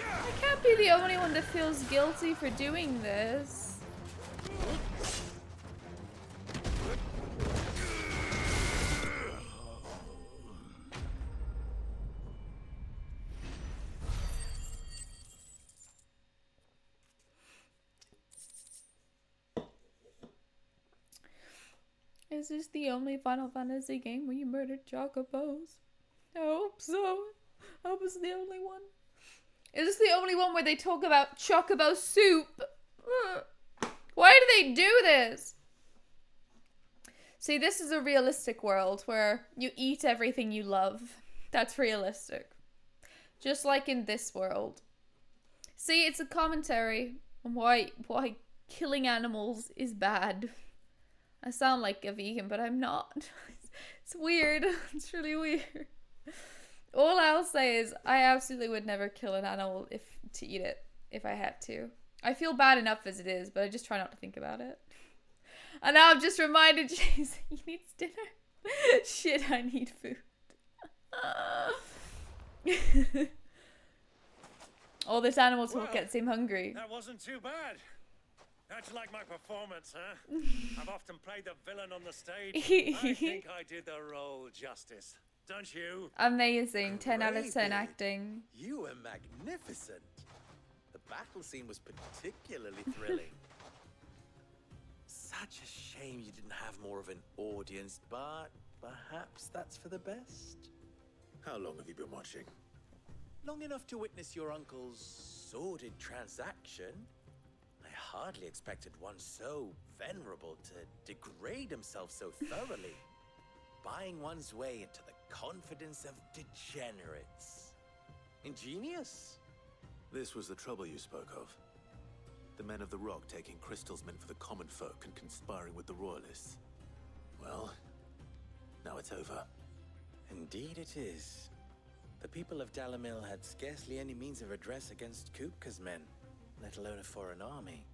I can't be the only one that feels guilty for doing this. Is this the only Final Fantasy game where you murdered chocobos? I hope so. I hope it's the only one. Is this the only one where they talk about chocobo soup? Why do they do this? See, this is a realistic world where you eat everything you love. That's realistic. Just like in this world. See, it's a commentary on why killing animals is bad. I sound like a vegan, but I'm not. It's weird. It's really weird. All I'll say is I absolutely would never kill an animal to eat it if I had to. I feel bad enough as it is, but I just try not to think about it. And now I've just reminded Jason he needs dinner. Shit, I need food. All this animal talk gets him hungry. That wasn't too bad. How'd you like my performance, huh? I've often played the villain on the stage. I think I did the role justice. Don't you? Amazing. 10 out of 10 Greybeard, acting. You were magnificent. The battle scene was particularly thrilling. Such a shame you didn't have more of an audience, but perhaps that's for the best. How long have you been watching? Long enough to witness your uncle's sordid transaction. I hardly expected one so venerable to degrade himself so thoroughly. Buying one's way into the confidence of degenerates. Ingenious. This was the trouble you spoke of. The men of the Rock taking crystals meant for the common folk and conspiring with the royalists. Well, now it's over. Indeed it is. The people of Dalamil had scarcely any means of redress against Kupka's men, let alone a foreign army.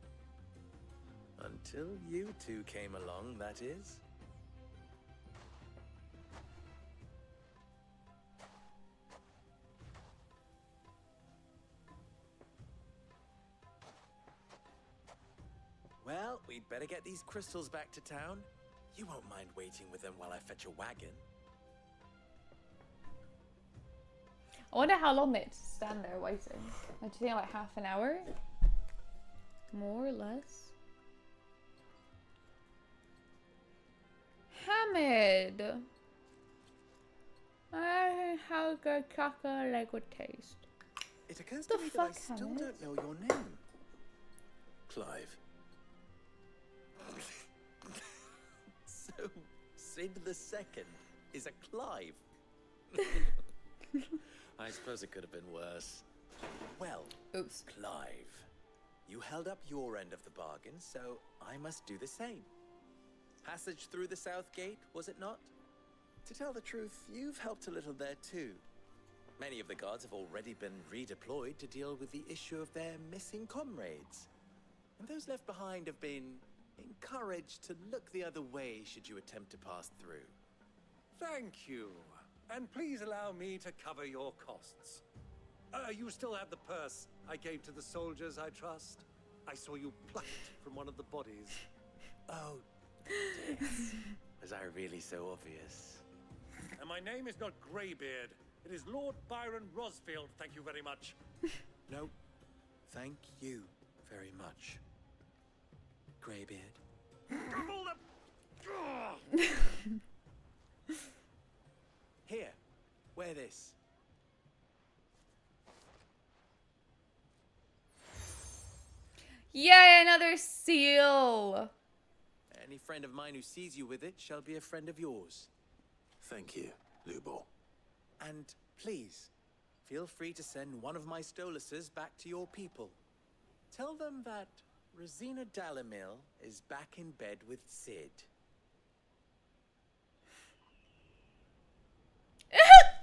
Until you two came along, that is. Well, we'd better get these crystals back to town. You won't mind waiting with them while I fetch a wagon. I wonder how long they had to stand there waiting. Do you think like half an hour? More or less? Hamid! How good caca leg would taste. It occurs to me that I still don't know your name. Clive. So, Sid the Second is a Clive. I suppose it could have been worse. Well, oops. Clive, you held up your end of the bargain, so I must do the same. Passage through the South Gate, was it not? To tell the truth, you've helped a little there too. Many of the guards have already been redeployed to deal with the issue of their missing comrades. And those left behind have been encouraged to look the other way should you attempt to pass through. Thank you. And please allow me to cover your costs. You still have the purse I gave to the soldiers, I trust? I saw you plucked from one of the bodies. Oh, dear. Was I really so obvious? And my name is not Greybeard. It is Lord Byron Rosfield, thank you very much. No, thank you very much, Greybeard. Here, wear this. Yay, another seal! Any friend of mine who sees you with it shall be a friend of yours. Thank you, Lubor. And please, feel free to send one of my Stoluses back to your people. Tell them that Rosina Dalamil is back in bed with Sid.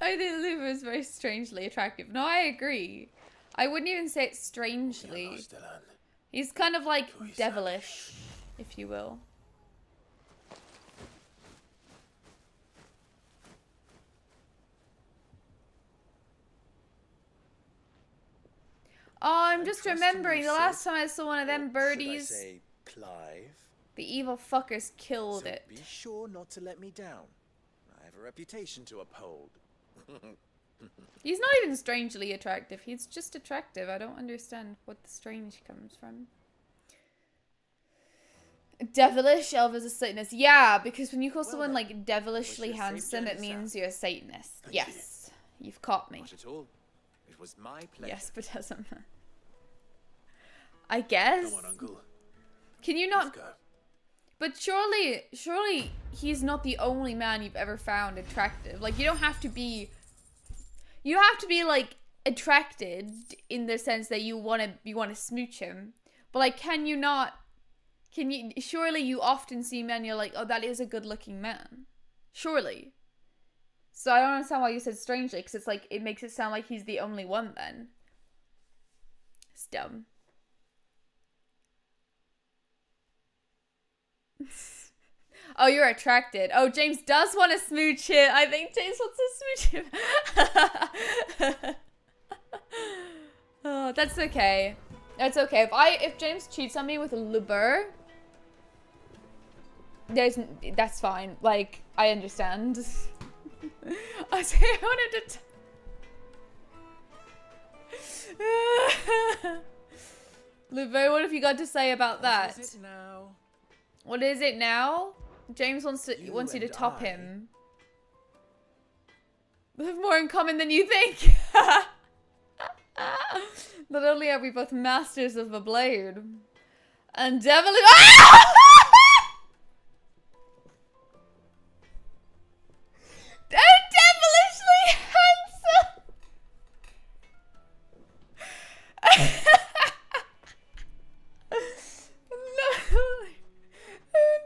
I think Luva is very strangely attractive. No, I agree. I wouldn't even say it strangely. He's kind of like devilish, if you will. Oh, I'm just remembering the last time I saw one of them birdies. Should I say Clive? The evil fuckers killed So it. be sure not to let me down. I have a reputation to uphold. He's not even strangely attractive. He's just attractive. I don't understand what the strange comes from. Devilish, Elva's a Satanist. Yeah, because when you call someone like devilishly handsome, it means you're a Satanist. Yes, you've caught me. Not at all. It was my pleasure. Yes, but doesn't matter. I guess. Come on, Uncle. Can you not? But surely he's not the only man you've ever found attractive. Like, you don't have to be. You have to be like attracted in the sense that you want to smooch him. But like, can you not? Can you? Surely you often see men. You're like, oh, that is a good-looking man. Surely. So I don't understand why you said strangely, because it's like it makes it sound like he's the only one. Then it's dumb. Oh, you're attracted. Oh, James does want to smooch it. I think James wants to smooch him. Oh, that's okay. That's okay. If James cheats on me with a Lubur, that's fine. Like, I understand. I say I wanted to. Lubur, what have you got to say about that? What is it now? What is it now? James wants you to top him. We have more in common than you think. Not only are we both masters of the blade, and devilishly handsome.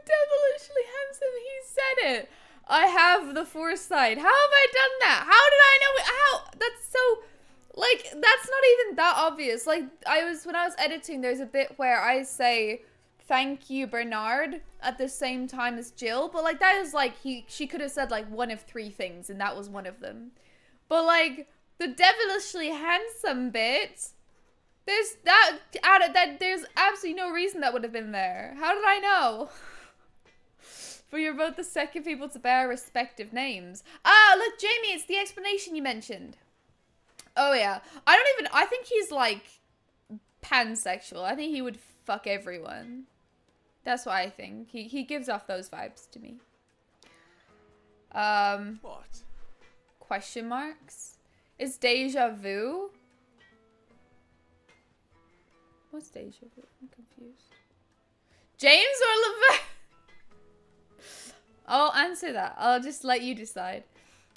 Devilishly handsome. He said it. I have the foresight. How have I done that? How did I know it? How? That's so. Like, that's not even that obvious. Like, when I was editing, there's a bit where I say, thank you, Bernard, at the same time as Jill. But, like, that is, like, she could have said, like, one of 3 things, and that was one of them. But, like, the devilishly handsome bit, there's absolutely no reason that would have been there. How did I know? But you're both the second people to bear respective names. Ah, look, Jamie, it's the explanation you mentioned. Oh, yeah. I think he's, like, pansexual. I think he would fuck everyone. That's what I think. He gives off those vibes to me. What? Question marks? Is deja vu? What's deja vu? I'm confused. James or Levert? I'll answer that. I'll just let you decide.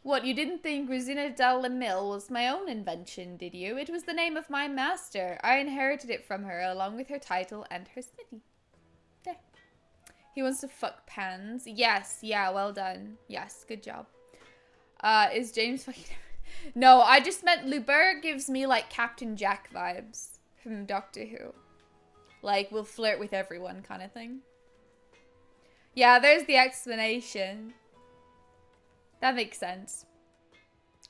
What, you didn't think Rosina Della Mill was my own invention, did you? It was the name of my master. I inherited it from her, along with her title and her smithy. There. He wants to fuck Pans. Yes, yeah, well done. Yes, good job. Is James fucking... No, I just meant Lubur gives me, like, Captain Jack vibes from Doctor Who. Like, we'll flirt with everyone kind of thing. Yeah, there's the explanation. That makes sense.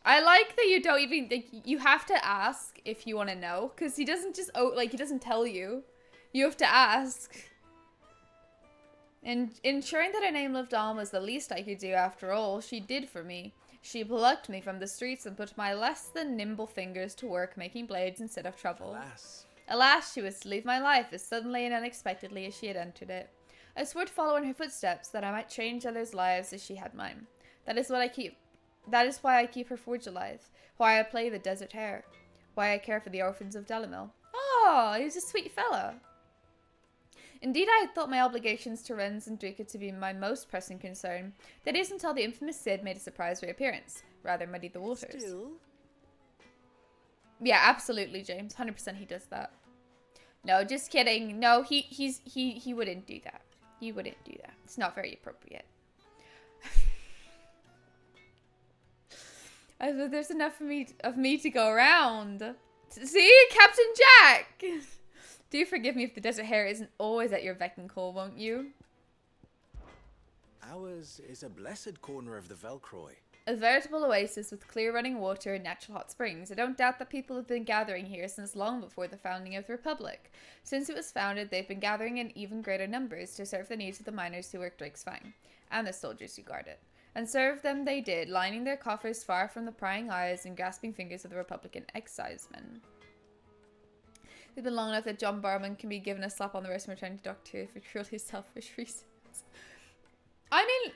I like that you don't even think you have to ask if you want to know, because he doesn't just he doesn't tell you. You have to ask. And ensuring that her name lived on was the least I could do. After all, she did for me. She plucked me from the streets and put my less than nimble fingers to work making blades instead of trouble. Alas. Alas, she was to leave my life as suddenly and unexpectedly as she had entered it. I swore to follow in her footsteps, that I might change others' lives as she had mine. That is why I keep her forge alive. Why I play the desert hare. Why I care for the orphans of Delamil. Oh, he's a sweet fella. Indeed, I had thought my obligations to Renz and Duca to be my most pressing concern. That is until the infamous Cid made a surprise reappearance. Rather muddied the waters. Still? Yeah, absolutely, James. 100% he does that. No, just kidding. No, he wouldn't do that. He wouldn't do that. It's not very appropriate. There's enough of me to go around. See, Captain Jack. Do forgive me if the desert hare isn't always at your beck and call, won't you? Ours is a blessed corner of the Velcroy. A veritable oasis with clear running water and natural hot springs. I don't doubt that people have been gathering here since long before the founding of the Republic. Since it was founded, they've been gathering in even greater numbers to serve the needs of the miners who work Drake's Fang, and the soldiers who guard it. And serve them they did, lining their coffers far from the prying eyes and grasping fingers of the Republican excisemen. It's been long enough that John Barrowman can be given a slap on the wrist and returned to Doctor Who for purely selfish reasons. I mean,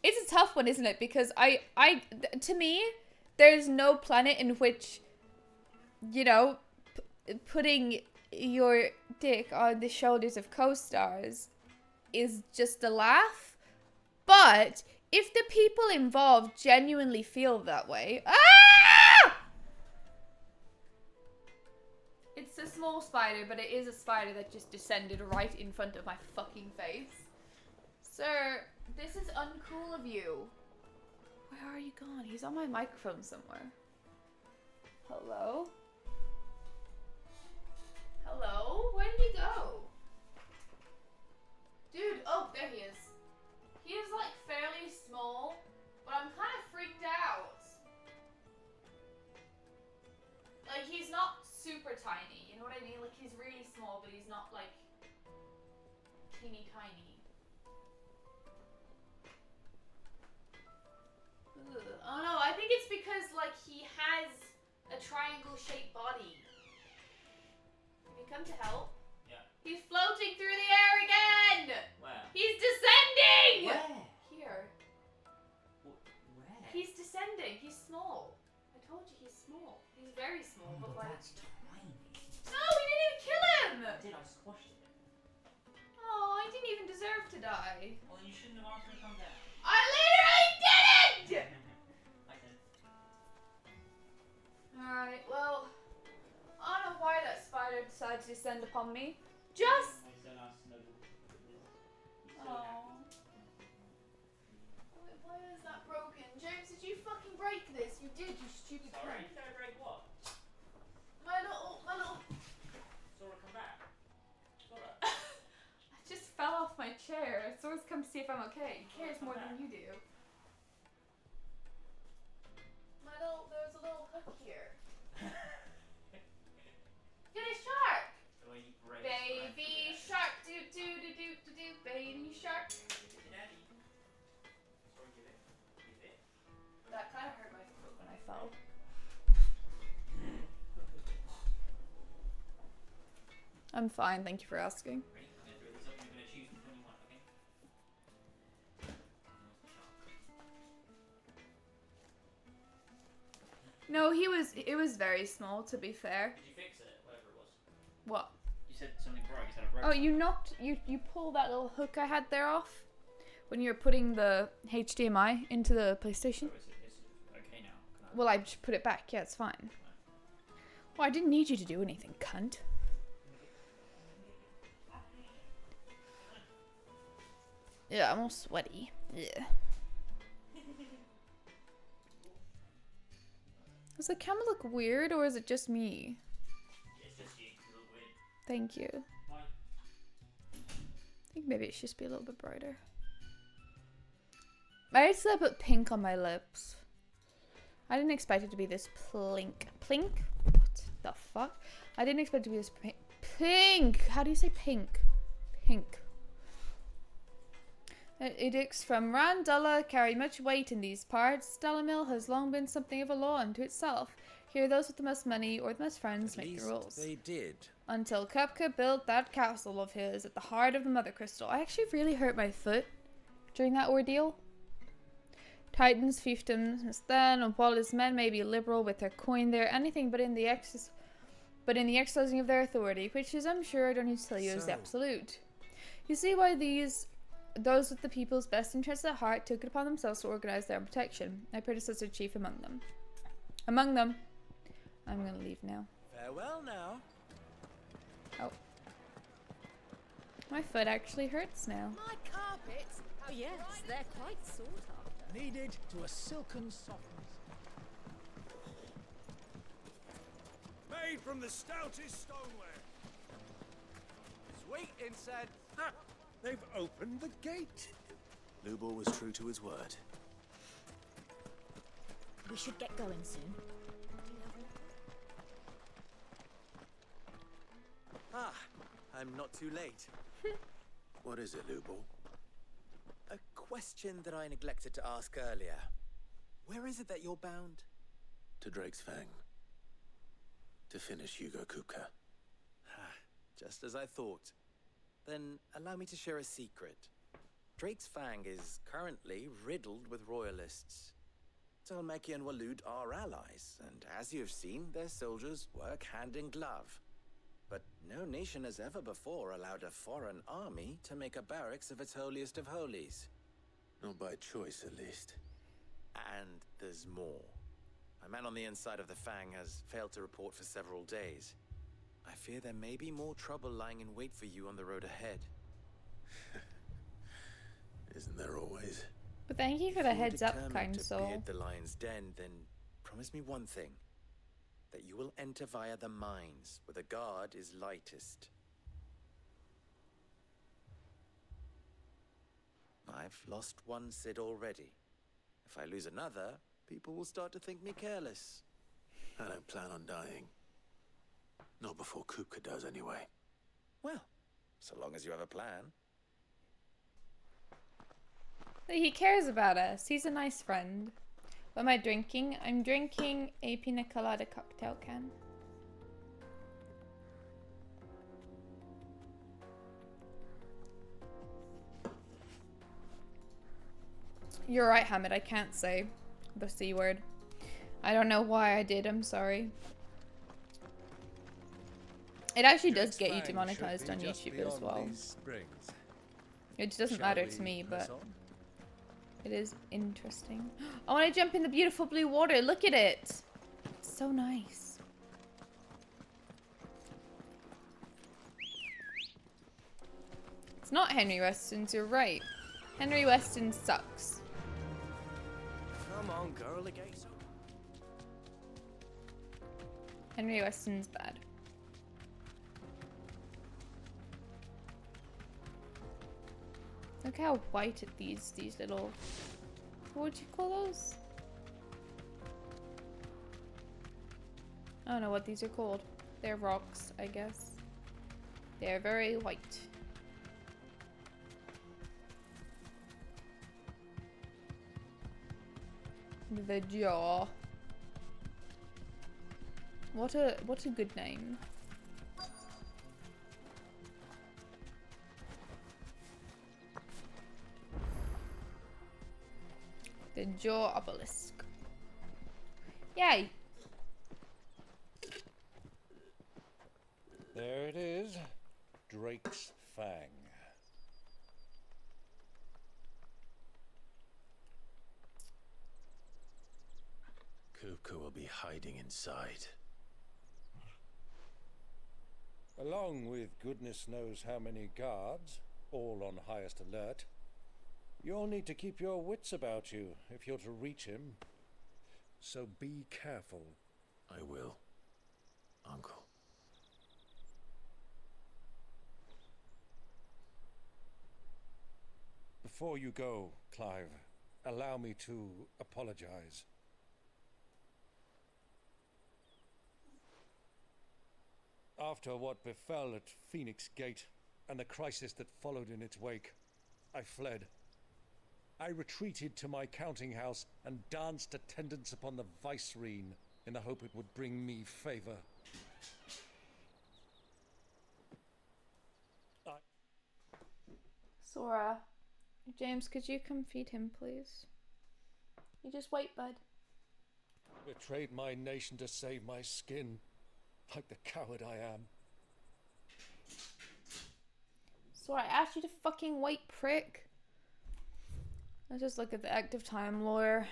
it's a tough one, isn't it? Because to me, there's no planet in which, you know, putting your dick on the shoulders of co-stars is just a laugh. But if the people involved genuinely feel that way, it's a small spider, but it is a spider that just descended right in front of my fucking face. Sir, this is uncool of you. Where are you gone? He's on my microphone somewhere. Hello? Hello? Where did he go? Dude, oh, there he is. He small, but I'm kind of freaked out. Like, he's not super tiny, you know what I mean? Like, he's really small, but he's not, like, teeny tiny. Ugh. Oh no, I think it's because, like, he has a triangle-shaped body. Can you come to help? Yeah. He's floating through the air again! Where? He's descending! Where? Here. Where? He's descending. He's small. I told you he's small. He's very small, but like... That's tiny. No, we didn't even kill him! I did, I squashed it. Oh, I didn't even deserve to die. Well, then you shouldn't have asked me to come down. I literally didn't! I did. Alright, well... I don't know why that spider decided to descend upon me. Just... Oh. Why is that broken? James, did you fucking break this? You did, you stupid Sorry, cunt. did I break what? My little... Sora, come back. Sora. I just fell off my chair. Sora's come to see if I'm okay. He cares more than you do. There's a little hook here. Get a shark! The way you break Baby shark, do do do do do do, baby shark. That kind of hurt my foot when I fell. I'm fine, thank you for asking. Ready? I'm going to throw these up and you're going to choose which one you want, okay? No, it was very small, to be fair. Did you fix it? Whatever it was. What? You said something broke. You said I broke Oh, you pulled that little hook I had there off when you were putting the HDMI into the PlayStation. So it's okay now. Can I... Well, I just put it back. Yeah, it's fine. Well, I didn't need you to do anything, cunt. Yeah, I'm all sweaty. Yeah. Does the camera look weird, or is it just me? It's just you. You look weird. Thank you. Why? I think maybe it should just be a little bit brighter. I actually put pink on my lips. I didn't expect it to be this plink. Plink? What the fuck? I didn't expect it to be this pink. How do you say pink? Pink. Edicts from Randulla carry much weight in these parts. Dalamil has long been something of a law unto itself. Here those with the most money or the most friends make the rules. They did. Until Kupka built that castle of his at the heart of the Mother Crystal. I actually really hurt my foot during that ordeal. Titans, fiefdoms, then, and while his men may be liberal with their coin, they are anything but in the exercising of their authority, which is, I'm sure I don't need to tell you, is absolute. You see why those with the people's best interests at heart took it upon themselves to organize their own protection. My predecessor chief among them. I'm gonna leave now. Farewell now. Oh. My foot actually hurts now. My carpets? Oh yes, they're quite sought after. Needed to a silken softness. Made from the stoutest stoneware. Sweet inside. Ah, they've opened the gate. Lubor was true to his word. We should get going soon. Ah, I'm not too late. What is it, Lubor? A question that I neglected to ask earlier. Where is it that you're bound? To Drake's Fang. To finish Hugo Kupka. Just as I thought. Then allow me to share a secret. Drake's Fang is currently riddled with royalists. Talmeki and Waloed are allies, and as you've seen, their soldiers work hand in glove. But no nation has ever before allowed a foreign army to make a barracks of its holiest of holies. Not by choice, at least. And there's more. A man on the inside of the Fang has failed to report for several days. I fear there may be more trouble lying in wait for you on the road ahead. Isn't there always? But thank you for the heads up, kind to soul. beard the lion's den, then promise me one thing. That you will enter via the mines, where the guard is lightest. I've lost one Cid already, If I lose another, people will start to think me careless. I don't plan on dying. Not before Kupka does, anyway. Well, so long as you have a plan. He cares about us. He's a nice friend. What am I drinking? I'm drinking a pina colada cocktail can. You're right, Hamid. I can't say the C word. I don't know why I did. I'm sorry. It actually does get you demonetized on YouTube as well. It doesn't matter to me, but it is interesting. I want to jump in the beautiful blue water. Look at it. It's so nice. It's not Henry Weston's. You're right. Henry Weston sucks. Come on, girl, again. Henry Weston's bad. Look how white these little, what would you call those? I don't know what these are called. They're rocks, I guess. They're very white. The jaw. What a good name. The Jaw Obelisk. Yay! There it is. Drake's Fang. Kupka will be hiding inside. Along with goodness knows how many guards, all on highest alert. You'll need to keep your wits about you if you're to reach him. So be careful. I will, Uncle. Before you go, Clive, allow me to apologize. After what befell at Phoenix Gate and the crisis that followed in its wake, I fled. I retreated to my counting house and danced attendance upon the Vicereine in the hope it would bring me favor. Sora. James, could you come feed him, please? You just wait, bud. Betrayed my nation to save my skin, like the coward I am. Sora, I asked you to fucking wait, prick. Let's just look at the active time lore.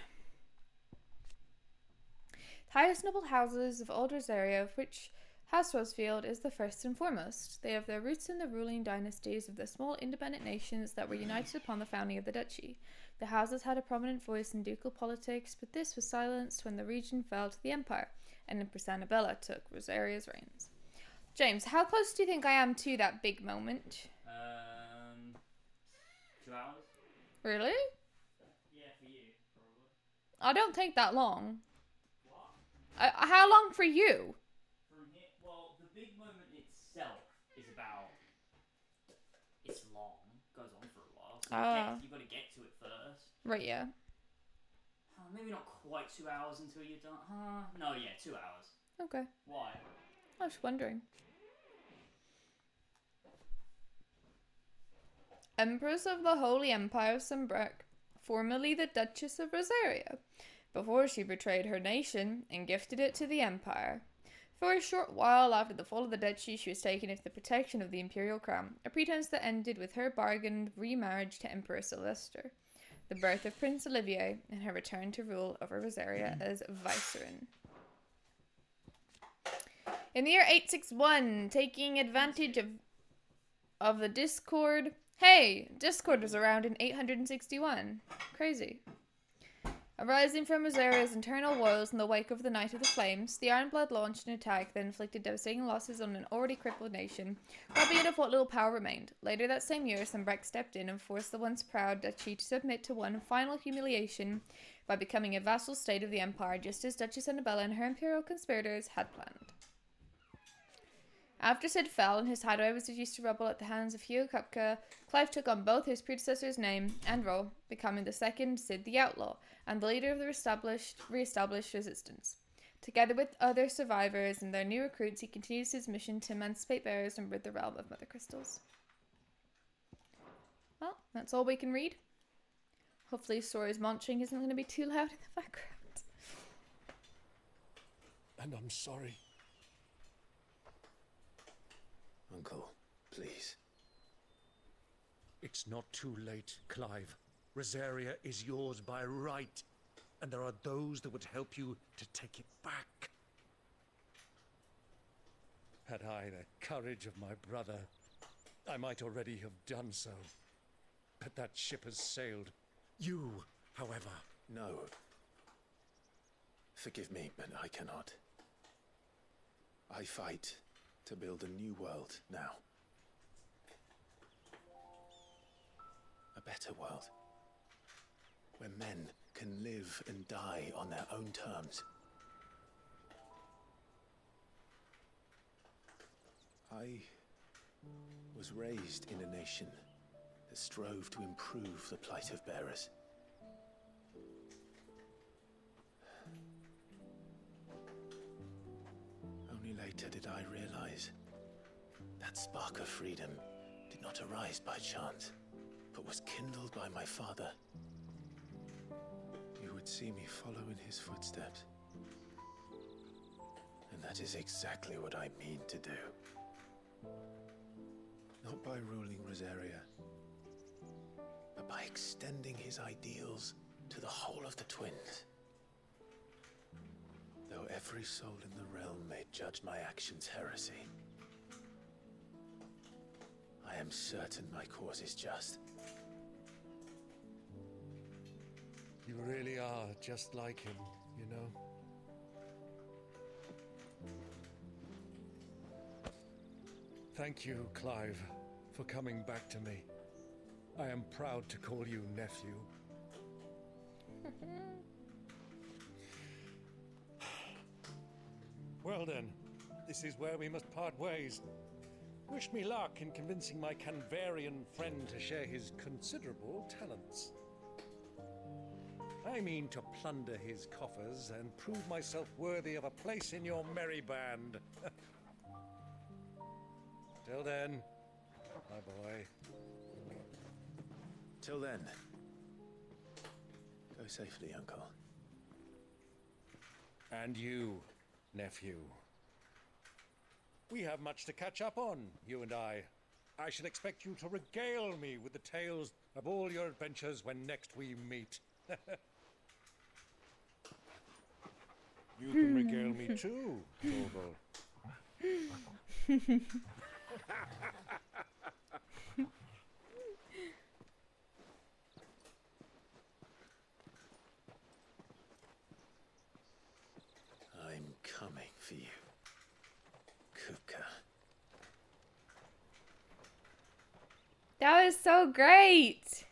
The highest noble houses of Old Rosaria, of which House Rosefield is the first and foremost. They have their roots in the ruling dynasties of the small independent nations that were united upon the founding of the duchy. The houses had a prominent voice in ducal politics, but this was silenced when the region fell to the empire, and Empress Annabella took Rosaria's reigns. James, how close do you think I am to that big moment? 2 hours? Really? Yeah, for you, probably. I don't take that long. What? How long for you? From here, well, the big moment itself is about. It's long, goes on for a while. So you've got to get to it first. Right, yeah. Maybe not quite 2 hours until you're done. No, yeah, 2 hours. Okay. Why? I was wondering. Empress of the Holy Empire of Sanbreque, formerly the Duchess of Rosaria, before she betrayed her nation and gifted it to the Empire. For a short while after the fall of the duchy, she was taken into the protection of the imperial crown, a pretense that ended with her bargained remarriage to Emperor Sylvester, the birth of Prince Olivier, and her return to rule over Rosaria as Vicereine. In the year 861, taking advantage of the Discord... Hey! Discord was around in 861. Crazy. Arising from Rosaria's internal woes in the wake of the Night of the Flames, the Ironblood launched an attack that inflicted devastating losses on an already crippled nation, robbing it of what little power remained. Later that same year, Sanbreque stepped in and forced the once proud duchy to submit to one final humiliation by becoming a vassal state of the Empire, just as Duchess Annabella and her imperial conspirators had planned. After Cid fell and his hideaway was reduced to rubble at the hands of Hugh Capca, Clive took on both his predecessor's name and role, becoming the second Cid the Outlaw and the leader of the re-established resistance. Together with other survivors and their new recruits, he continues his mission to emancipate bearers and rid the realm of Mother Crystals. Well, that's all we can read. Hopefully Sora's munching isn't going to be too loud in the background. And I'm sorry. Uncle, please. It's not too late, Clive. Rosaria is yours by right, and there are those that would help you to take it back. Had I the courage of my brother, I might already have done so. But that ship has sailed. You, however... No. Forgive me, but I cannot. I fight to build a new world now. A better world. Where men can live and die on their own terms. I was raised in a nation that strove to improve the plight of bearers. Only later did I realize that spark of freedom did not arise by chance, but was kindled by my father. You would see me follow in his footsteps. And that is exactly what I mean to do. Not by ruling Rosaria, but by extending his ideals to the whole of the twins. Though every soul in the realm may judge my actions heresy, I am certain my cause is just. You really are just like him, you know? Thank you, Clive, for coming back to me. I am proud to call you nephew. Well then, this is where we must part ways. Wish me luck in convincing my Canvarian friend to share his considerable talents. I mean to plunder his coffers and prove myself worthy of a place in your merry band. Till then, my boy. Till then, go safely, Uncle. And you, nephew. We have much to catch up on, you and I. I shall expect you to regale me with the tales of all your adventures when next we meet. You can regale me too, Torgal. I'm coming for you, Kupka. That was so great!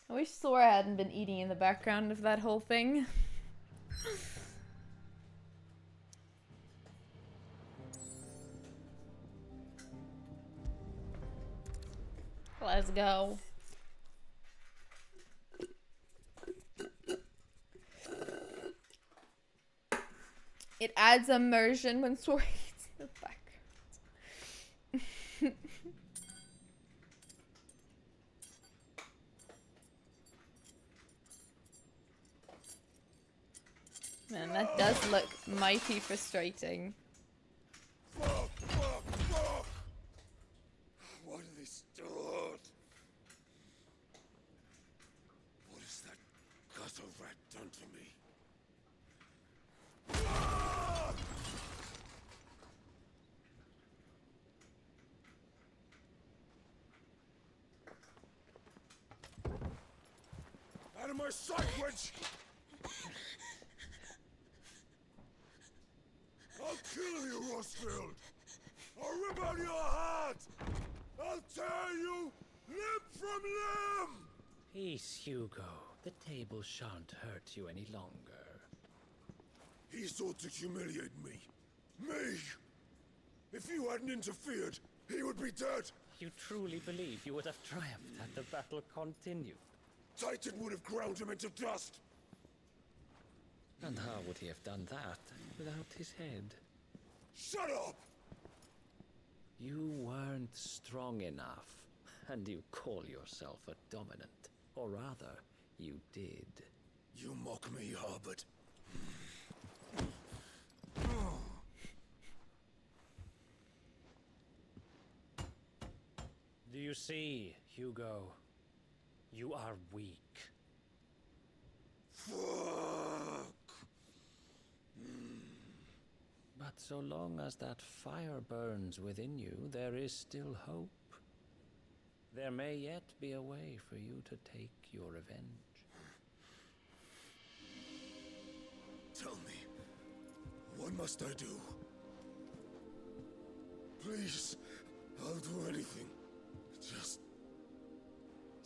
I wish Sora hadn't been eating in the background of that whole thing. Let's go. It adds immersion when Sora eats in the background. Man, that does look mighty frustrating. What are they stored? What has that gutter rat done to me? Out of my sight, witch! I'll kill you, Rosfield! I'll rip out your heart! I'll tear you limb from limb! Peace, Hugo. The table shan't hurt you any longer. He sought to humiliate me. Me! If you hadn't interfered, he would be dead! You truly believe you would have triumphed had the battle continued? Titan would have ground him into dust! And how would he have done that without his head? Shut up! You weren't strong enough, and you call yourself a dominant. Or rather, you did. You mock me, Harbert. Do you see, Hugo? You are weak. Fuck! But so long as that fire burns within you, there is still hope. There may yet be a way for you to take your revenge. Tell me, what must I do? Please, I'll do anything. Just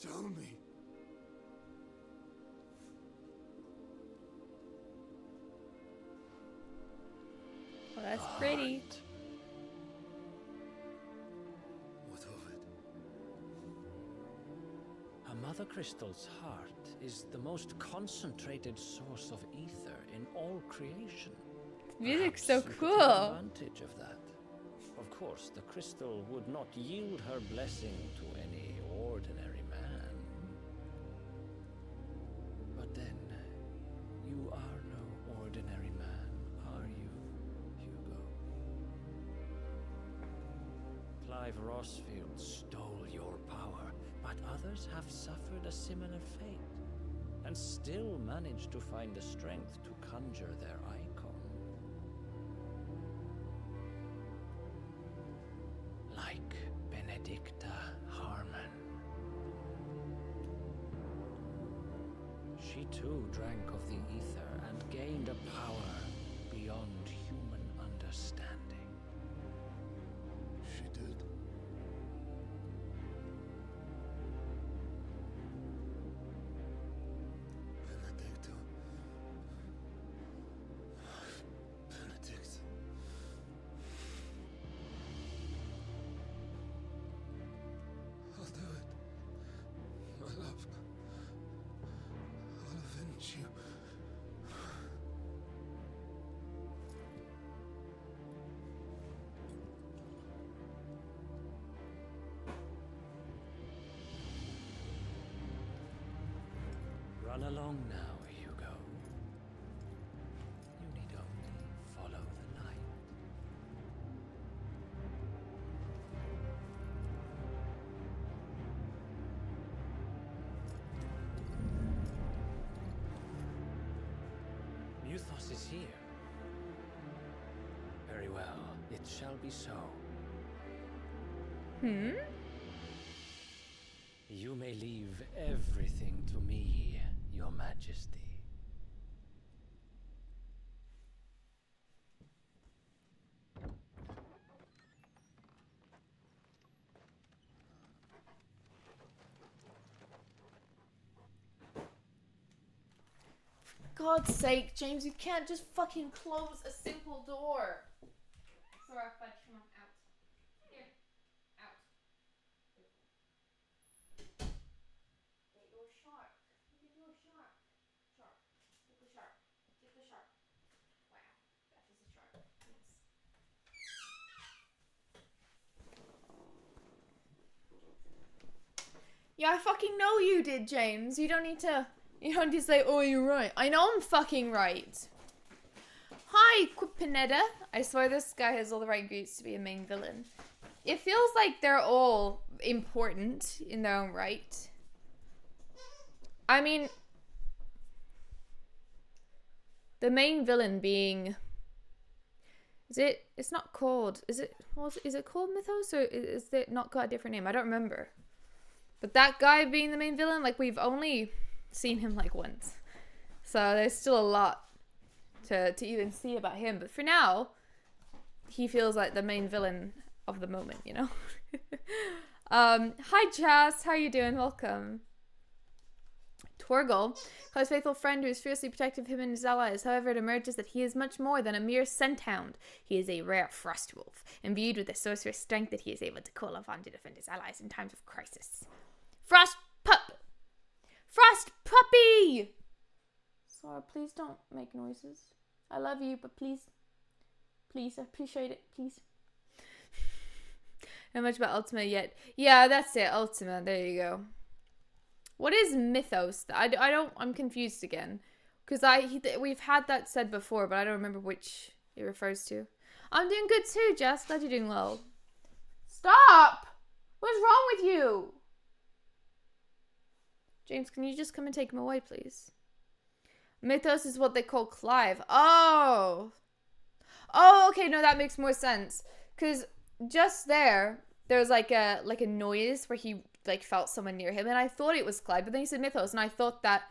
tell me. Oh, that's pretty. What of it? A Mother Crystal's heart is the most concentrated source of ether in all creation. Music's so Perhaps you cool. could take advantage of that. Of course, the crystal would not yield her blessing to any ordinary man. But then, you are no ordinary man, are you, Hugo? Clive Rossfield stole your power, but others have suffered a similar fate, and still managed to find the strength to conjure their icon. Like Benedicta Harmon. She too drank of the ether and gained a power beyond human understanding. She did. Benedicta. Benedict. I'll do it. My love. I'll avenge you. Run along now, Hugo. You need only follow the light. Muthos is here. Very well, it shall be so. You may leave everything to me, Your Majesty. God's sake, James, you can't just fucking close a simple door. Sorry, fudge, come on, out. Here, out. Get your sharp. Get your sharp. Sharp. Get the sharp. Get the sharp. Wow, that is a sharp. Yes. Yeah, I fucking know you did, James. You don't need to say, oh, you're right. I know I'm fucking right. Hi, Quipinetta. I swear this guy has all the right ingredients to be a main villain. It feels like they're all important in their own right. I mean, the main villain being... It's not called... Is it called Mythos, or is it not got a different name? I don't remember. But that guy being the main villain, like, we've only seen him like once, so there's still a lot to even see about him, but for now he feels like the main villain of the moment, you know. Hi Chas, how you doing? Welcome. Torgal, Cloud's faithful friend who is fiercely protective of him and his allies. However, it emerges that he is much more than a mere scent hound. He is a rare frost wolf, imbued with a sorcerous strength that he is able to call upon to defend his allies in times of crisis. Frost puppy! Sora, please don't make noises. I love you, but please, I appreciate it, please. Not much about Ultima yet. Yeah, that's it, Ultima. There you go. What is Mythos? I'm confused again. Because we've had that said before, but I don't remember which it refers to. I'm doing good too, Jess. Glad you're doing well. Stop! What's wrong with you? James, can you just come and take him away, please? Mythos is what they call Clive. Oh, okay. No, that makes more sense. Because just there's like a noise where he like felt someone near him, and I thought it was Clive, but then he said Mythos, and I thought that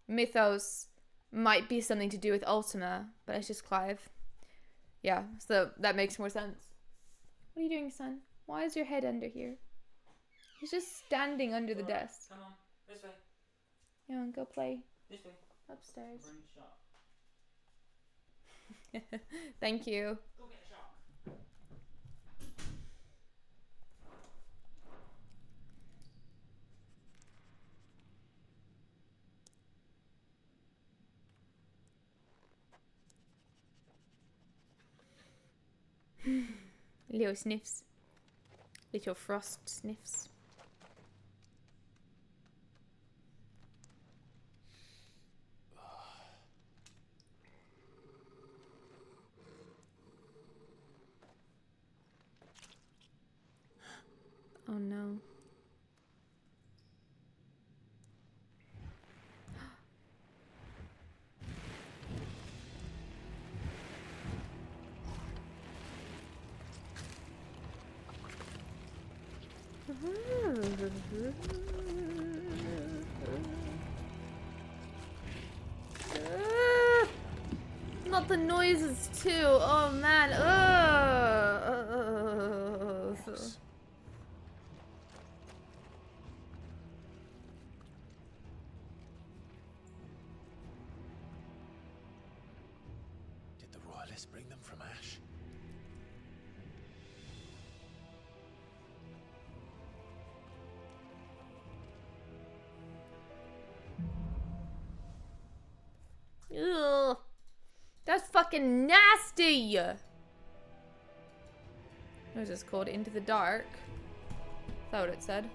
Mythos might be something to do with Ultima, but it's just Clive. Yeah, so that makes more sense. What are you doing, son? Why is your head under here? He's just standing under the desk. Come on, this way. Yeah, go play. This way. Upstairs. Thank you. Go get a shark. Little sniffs. Little frost sniffs. Oh no. Not the noises too. Oh man. Did the royalists bring them from Ash? Ugh. That's fucking nasty. What is this called? Into the Dark. Is that what it said?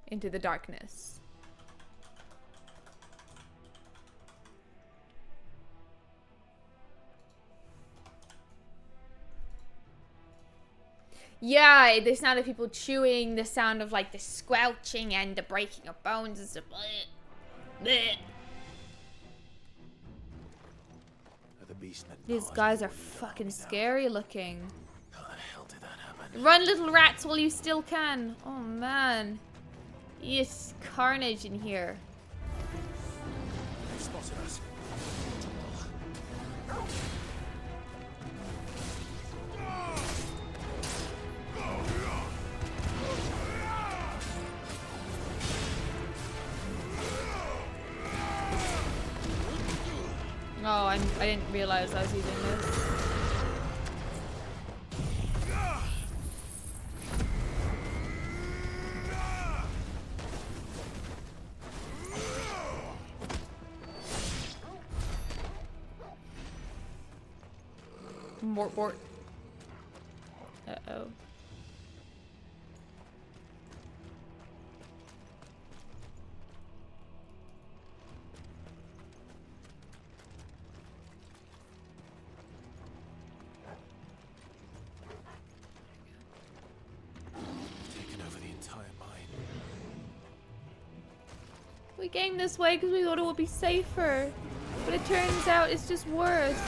Into the Darkness. Yeah, the sound of people chewing, the sound of like the squelching and the breaking of bones and stuff. Blech. These guys are fucking scary looking. How the hell did that happen? Run, little rats, while you still can. Oh man. Yes, carnage in here. They've spotted us. Oh, I didn't realize I was using this. Mort. Uh-oh. We came this way because we thought it would be safer, but it turns out it's just worse.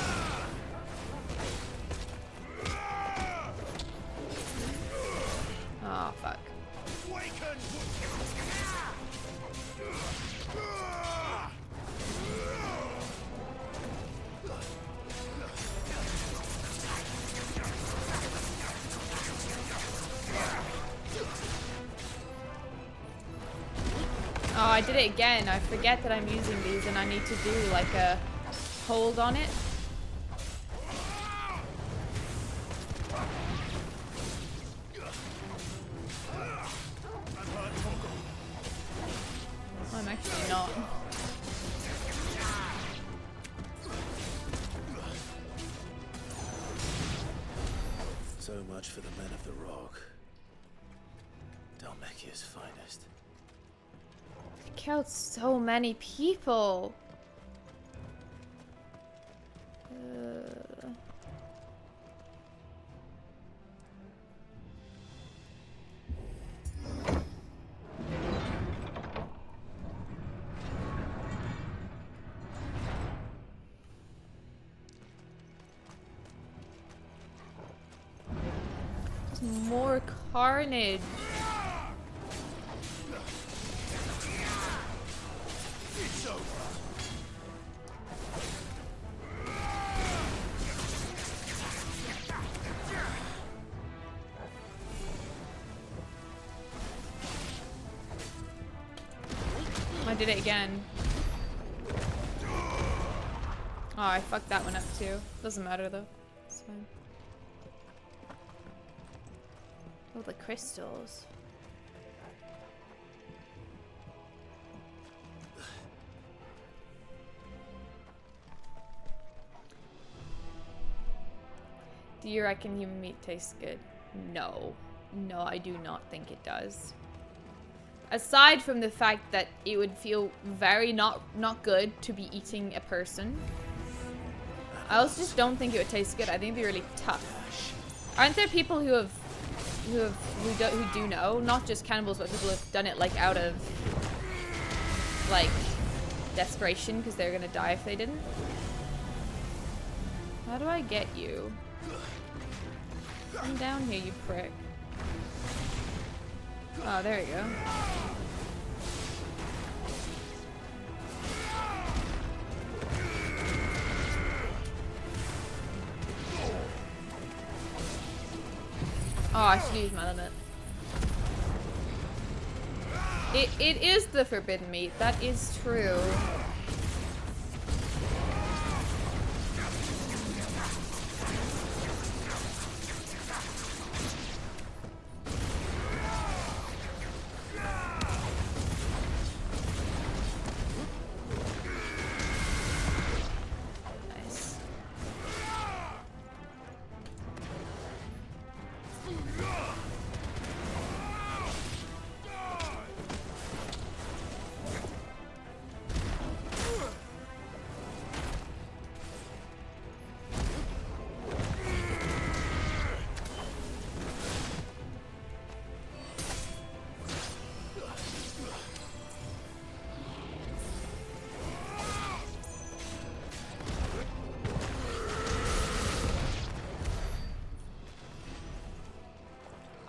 Oh, fuck. I did it again. I forget that I'm using these and I need to do like a hold on it. I'm actually not. So much for the men of the Rock. Dhalmekia's finest. I killed so many people. More carnage. It's over. I did it again. Oh, I fucked that one up too. Doesn't matter though. It's fine. Oh, the crystals. Do you reckon human meat tastes good? No. No, I do not think it does. Aside from the fact that it would feel very not good to be eating a person. I also just don't think it would taste good. I think it'd be really tough. Aren't there people who do know, not just cannibals, but people who have done it like out of like desperation because they're gonna die if they didn't? How do I get you? Come down here, you prick. Oh, there you go. Oh, I should use my limit. It is the forbidden meat. That is true.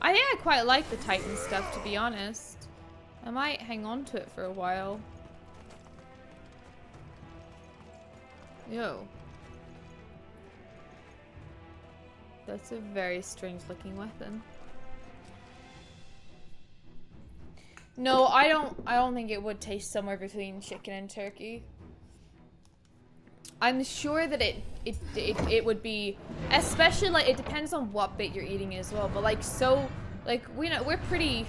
I think I quite like the Titan stuff, to be honest. I might hang on to it for a while. Yo. That's a very strange looking weapon. No, I don't think it would taste somewhere between chicken and turkey. I'm sure that it would be, especially like it depends on what bit you're eating as well, but like so like we're pretty,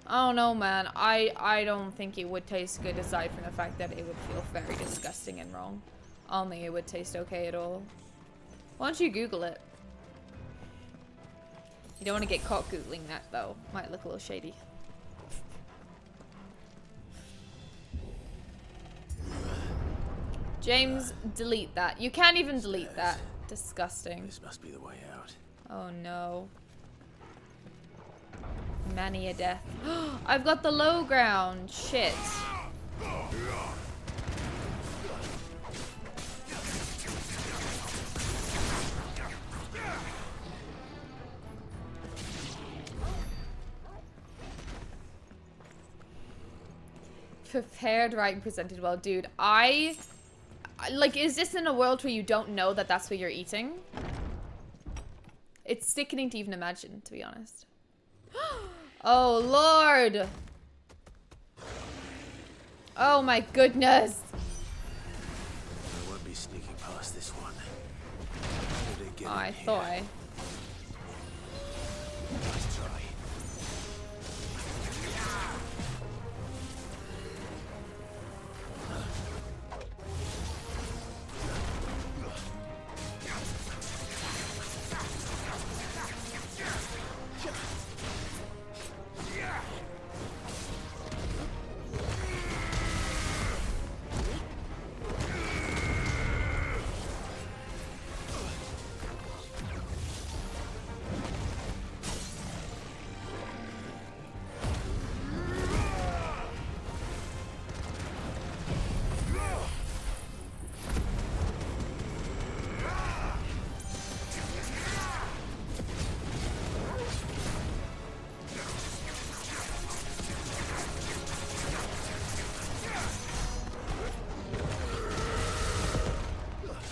I don't know, man. I don't think it would taste good aside from the fact that it would feel very disgusting and wrong. I don't think it would taste okay at all. Why don't you Google it? You don't want to get caught Googling that though. Might look a little shady. James, delete that. You can't even delete that. Disgusting. This must be the way out. Oh no. Many a death. I've got the low ground. Shit. Prepared, right, and presented well. Dude, like, is this in a world where you don't know that that's what you're eating? It's sickening to even imagine, to be honest. Oh, Lord! Oh my goodness. I won't be sneaking past this one. How did it get Oh, I in thought here? Nice try.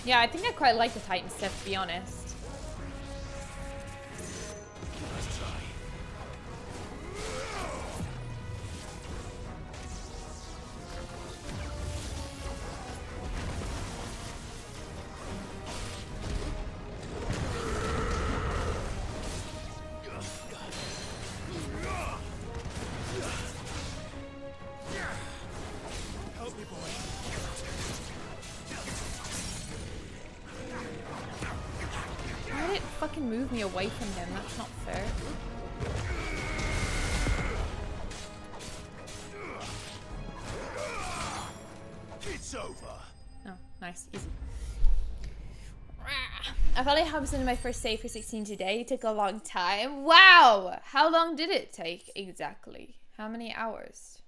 Yeah, I think I quite like the Titan stuff, to be honest. Help me, boy. Why did it fucking move me away from him? That's not fair. It's over. Oh, nice. Easy. I felt like I was in my first save for 16 today. It took a long time. Wow! How long did it take exactly? How many hours?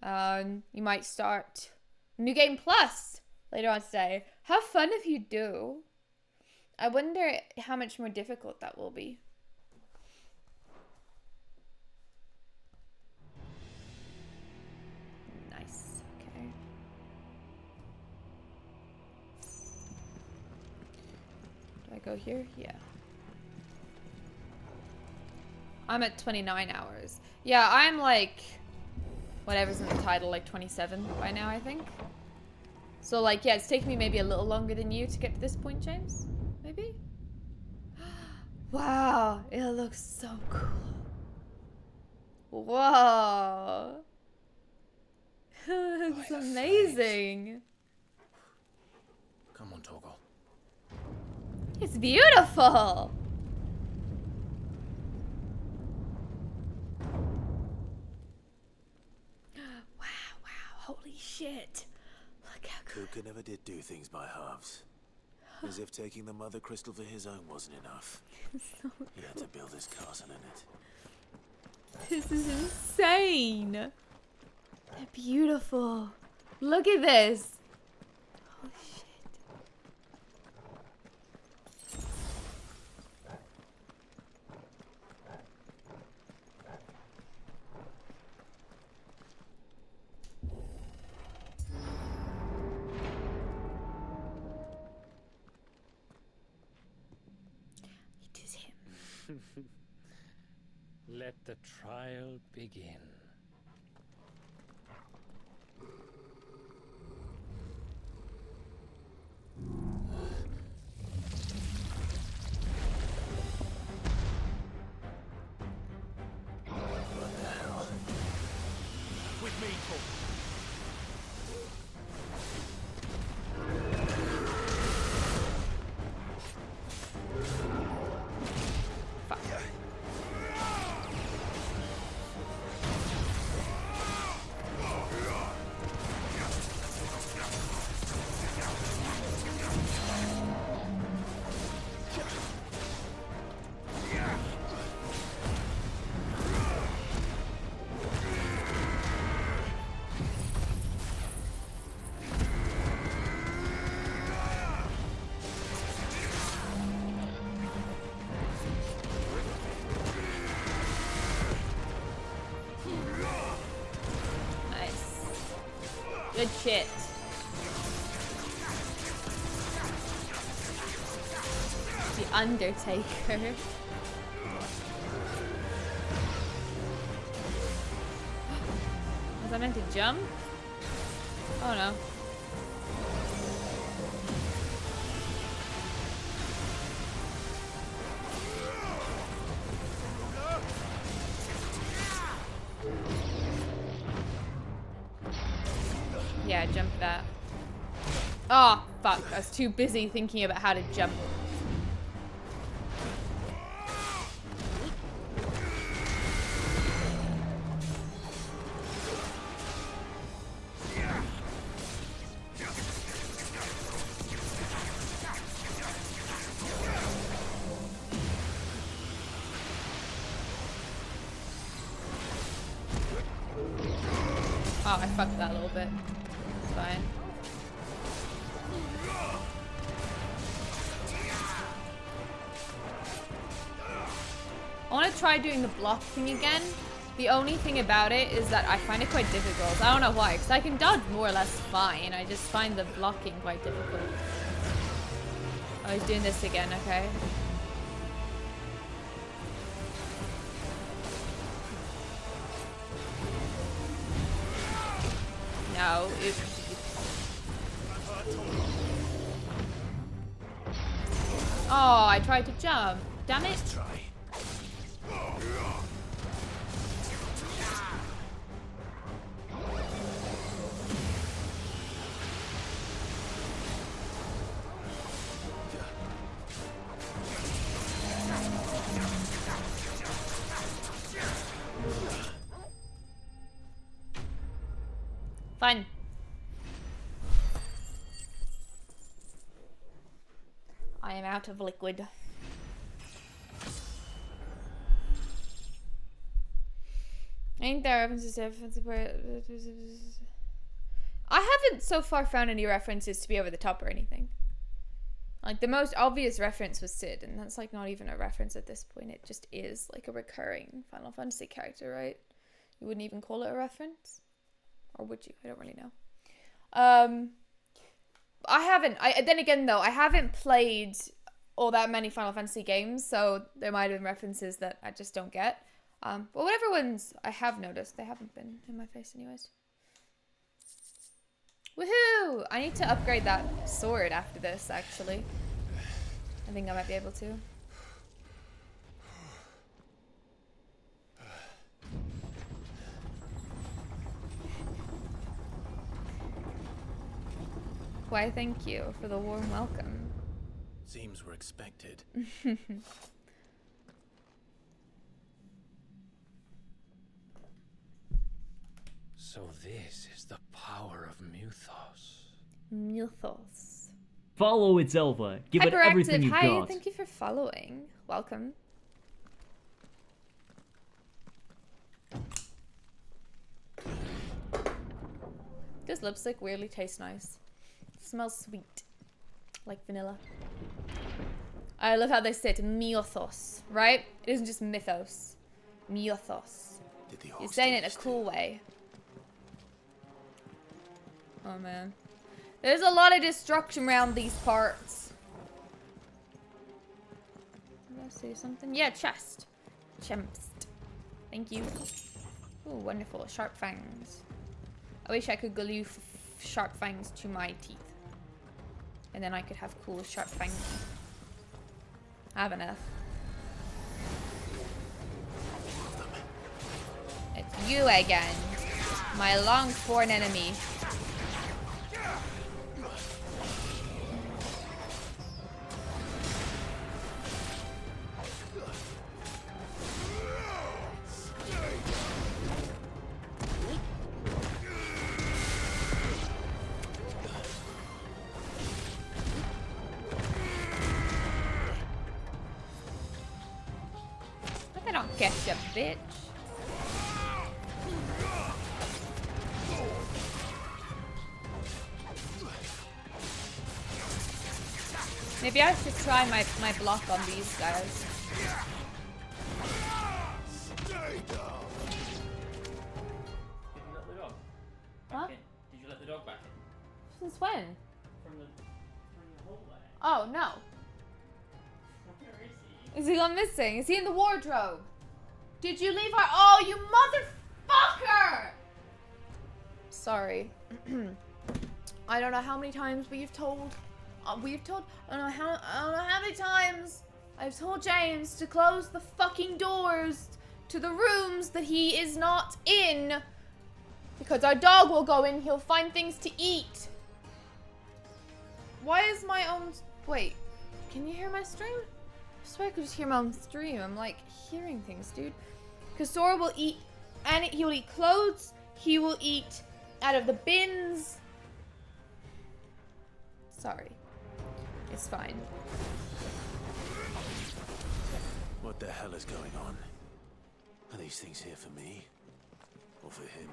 You might start New Game Plus later on today. Have fun if you do. I wonder how much more difficult that will be. Nice. Okay. Do I go here? Yeah. I'm at 29 hours. Yeah, I'm like whatever's in the title, like 27 by now, I think. So like, yeah, it's taken me maybe a little longer than you to get to this point, James. Maybe? Wow, it looks so cool. Whoa. It looks amazing. Come on, Torgal. It's beautiful. Wow, holy shit. Look how cool. Kuka never did do things by halves. As if taking the Mother Crystal for his own wasn't enough. He had to build his castle in it. This is insane. They're beautiful. Look at this. Holy shit. It is him. Let the trial begin. What the hell? With me, Torgal. Good shit. The Undertaker. Was I meant to jump? Oh no. Yeah, jump that. Oh, fuck. I was too busy thinking about how to jump. Oh, I fucked that a little bit. It's fine. I want to try doing the block thing again. The only thing about it is that I find it quite difficult. I don't know why, because I can dodge more or less fine. I just find the blocking quite difficult. Oh, he's doing this again, okay. No, oh, I tried to jump. Damn it. Fine. I am out of liquid. I think there are references to I haven't so far found any references to be over the top or anything. Like the most obvious reference was Sid, and that's like not even a reference at this point. It just is like a recurring Final Fantasy character, right? You wouldn't even call it a reference? Or would you? I don't really know. Then again though, I haven't played all that many Final Fantasy games, so there might have been references that I just don't get. But whatever ones I have noticed, they haven't been in my face anyways. Woohoo! I need to upgrade that sword after this, actually. I think I might be able to. Why, thank you for the warm welcome. Seems we're expected. So this is the power of Muthos. Muthos. Follow It's Elva. Give it everything you've Hi, got. thank you for following. Welcome. This lipstick weirdly tastes nice. Smells sweet. Like vanilla. I love how they say it, Mythos, right? It isn't just mythos. Mythos. You're saying it in a cool way. Oh man. There's a lot of destruction around these parts. Did I say something? Yeah, chest. Chest. Thank you. Oh, wonderful. Sharp fangs. I wish I could glue sharp fangs to my teeth. And then I could have cool sharp fangs. I have enough. It's you again. My longed-for enemy. I don't catch ya, bitch. Maybe I should try my block on these guys. Huh? Did you let the dog back in? Since when? From the hallway. Oh, no. Where is he? Is he gone missing? Is he in the wardrobe? Did you leave our— Oh, you motherfucker! Sorry. I don't know how many times we've told, I don't know how many times I've told James to close the fucking doors to the rooms that he is not in. Because our dog will go in, he'll find things to eat. Why is my own... Wait, can you hear my stream? I swear I could just hear my own stream. I'm like hearing things, dude. Because Sora will eat, and he will eat clothes. He will eat out of the bins. Sorry. It's fine. What the hell is going on? Are these things here for me? Or for him?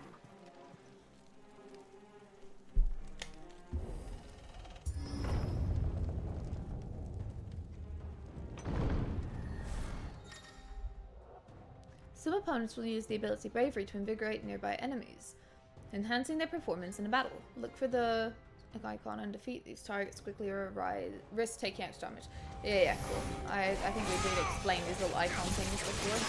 Some opponents will use the ability Bravery to invigorate nearby enemies, enhancing their performance in a battle. Look for the icon and defeat these targets quickly or risk taking extra damage. Yeah, cool. I think we did explain these little icon things before.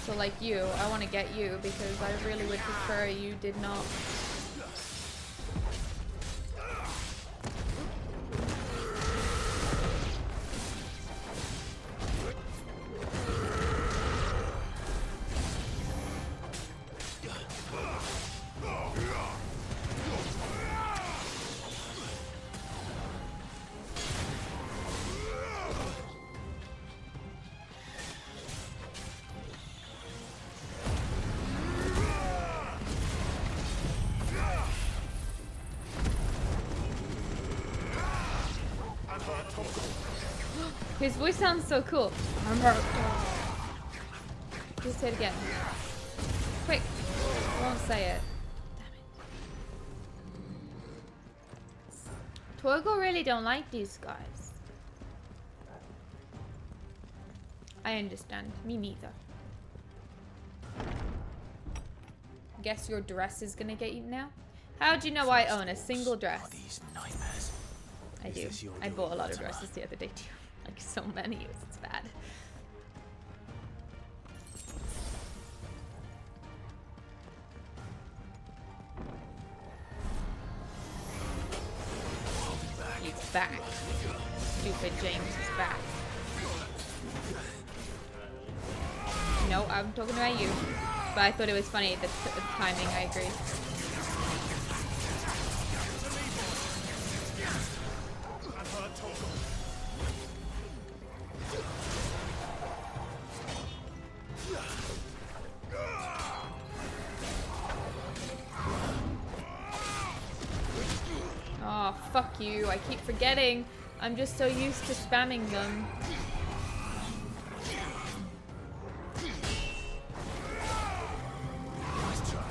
So like you, I want to get you because I really would prefer you did not. His voice sounds so cool. Just say it again. Quick. I won't say it. Damn it. Torgo really don't like these guys. I understand. Me neither. Guess your dress is gonna get eaten now? How'd you know I own a single dress? I do. I bought a lot of dresses the other day too. Like so many, it's bad. He's back. Stupid James is back. No, I'm talking about you. But I thought it was funny, the timing, I agree. Oh, fuck you. I keep forgetting. I'm just so used to spamming them. Nice try.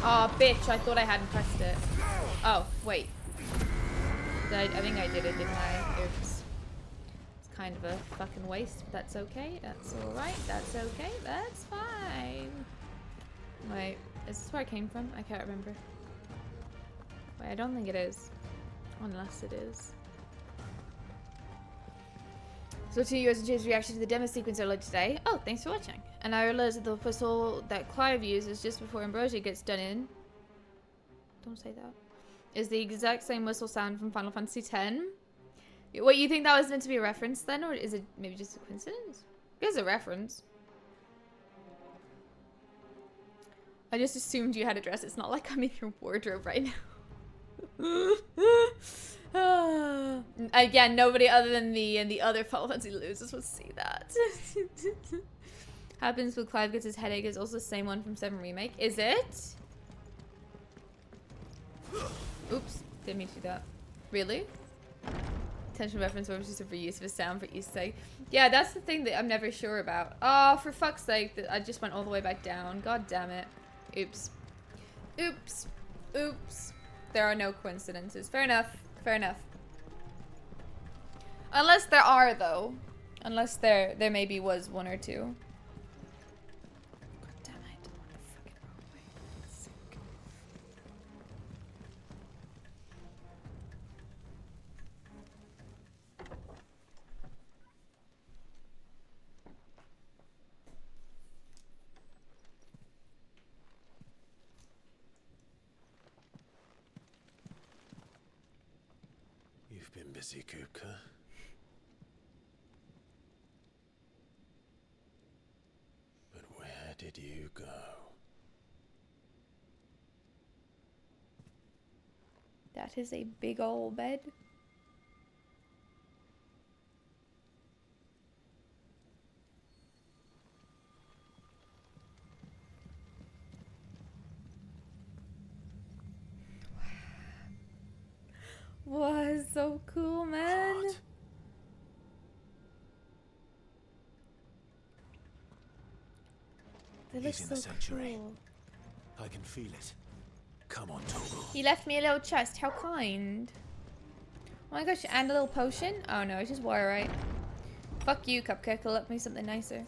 Oh, bitch, I thought I hadn't pressed it. Oh, wait. I think I did it, didn't I? Oops. It's kind of a fucking waste, but that's okay. That's alright. That's okay. That's fine. Wait, is this where I came from? I can't remember. Wait, I don't think it is. Unless it is. So 2 years and Jay's reaction to the demo sequence earlier today. Oh, thanks for watching. And I realized that the whistle that Clive uses just before Ambrosia gets done in. Don't say that. Is the exact same whistle sound from Final Fantasy X. What, you think that was meant to be a reference then? Or is it maybe just a coincidence? It's a reference. I just assumed you had a dress. It's not like I'm in your wardrobe right now. Again, nobody other than me and the other Final Fantasy losers will see that. Happens when Clive gets his headache is also the same one from 7 Remake. Is it? Oops. Didn't mean to do that. Really? Intentional reference or just a reuse of a sound for East sake. Yeah, that's the thing that I'm never sure about. Oh, for fuck's sake. I just went all the way back down. God damn it. Oops. Oops. Oops. There are no coincidences. Fair enough. Fair enough. Unless there are, though. Unless there maybe was one or two. God damn it. What the fucking wrong way? Sick. You've been busy, Kupka. But where did you go? That is a big old bed. Was so cool, man. Hot. They look He's in so the sanctuary. cool. I can feel it. Come on, Toggle. He left me a little chest. How kind. Oh my gosh, and a little potion? Oh no, it's just water, right? Fuck you, Cupcake. I'll let me something nicer.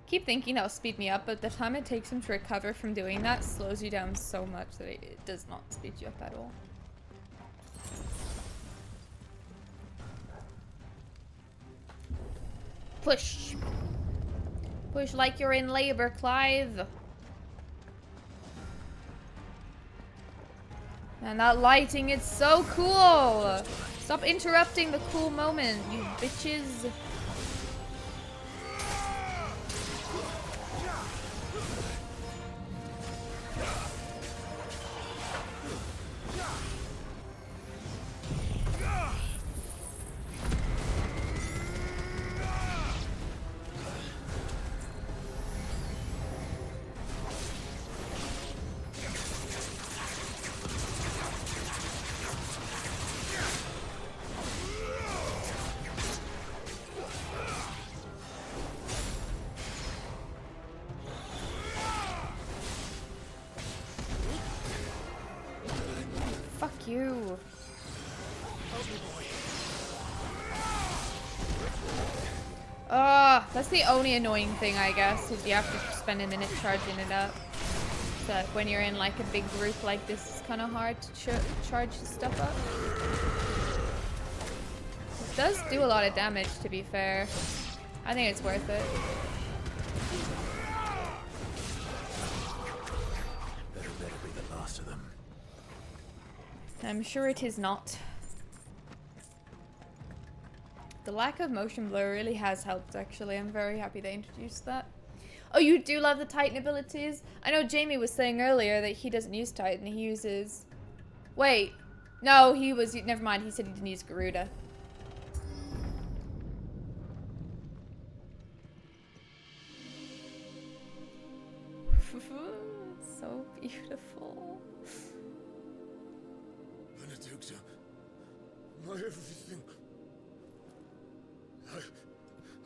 Keep thinking that'll speed me up, but the time it takes him to recover from doing that slows you down so much that it does not speed you up at all. Push. Push like you're in labor, Clive. Man, that lighting, it's so cool. Stop interrupting the cool moment, you bitches. Fuck you. That's the only annoying thing, I guess, is you have to spend a minute charging it up. So that when you're in like a big group like this, it's kind of hard to charge stuff up. It does do a lot of damage, to be fair. I think it's worth it. Better be the last of them. I'm sure it is not. The lack of motion blur really has helped, actually. I'm very happy they introduced that. Oh, you do love the Titan abilities? I know Jamie was saying earlier that he doesn't use Titan, he uses... Wait. No, he was... Never mind, he said he didn't use Garuda. So beautiful. Benedicta, my everything.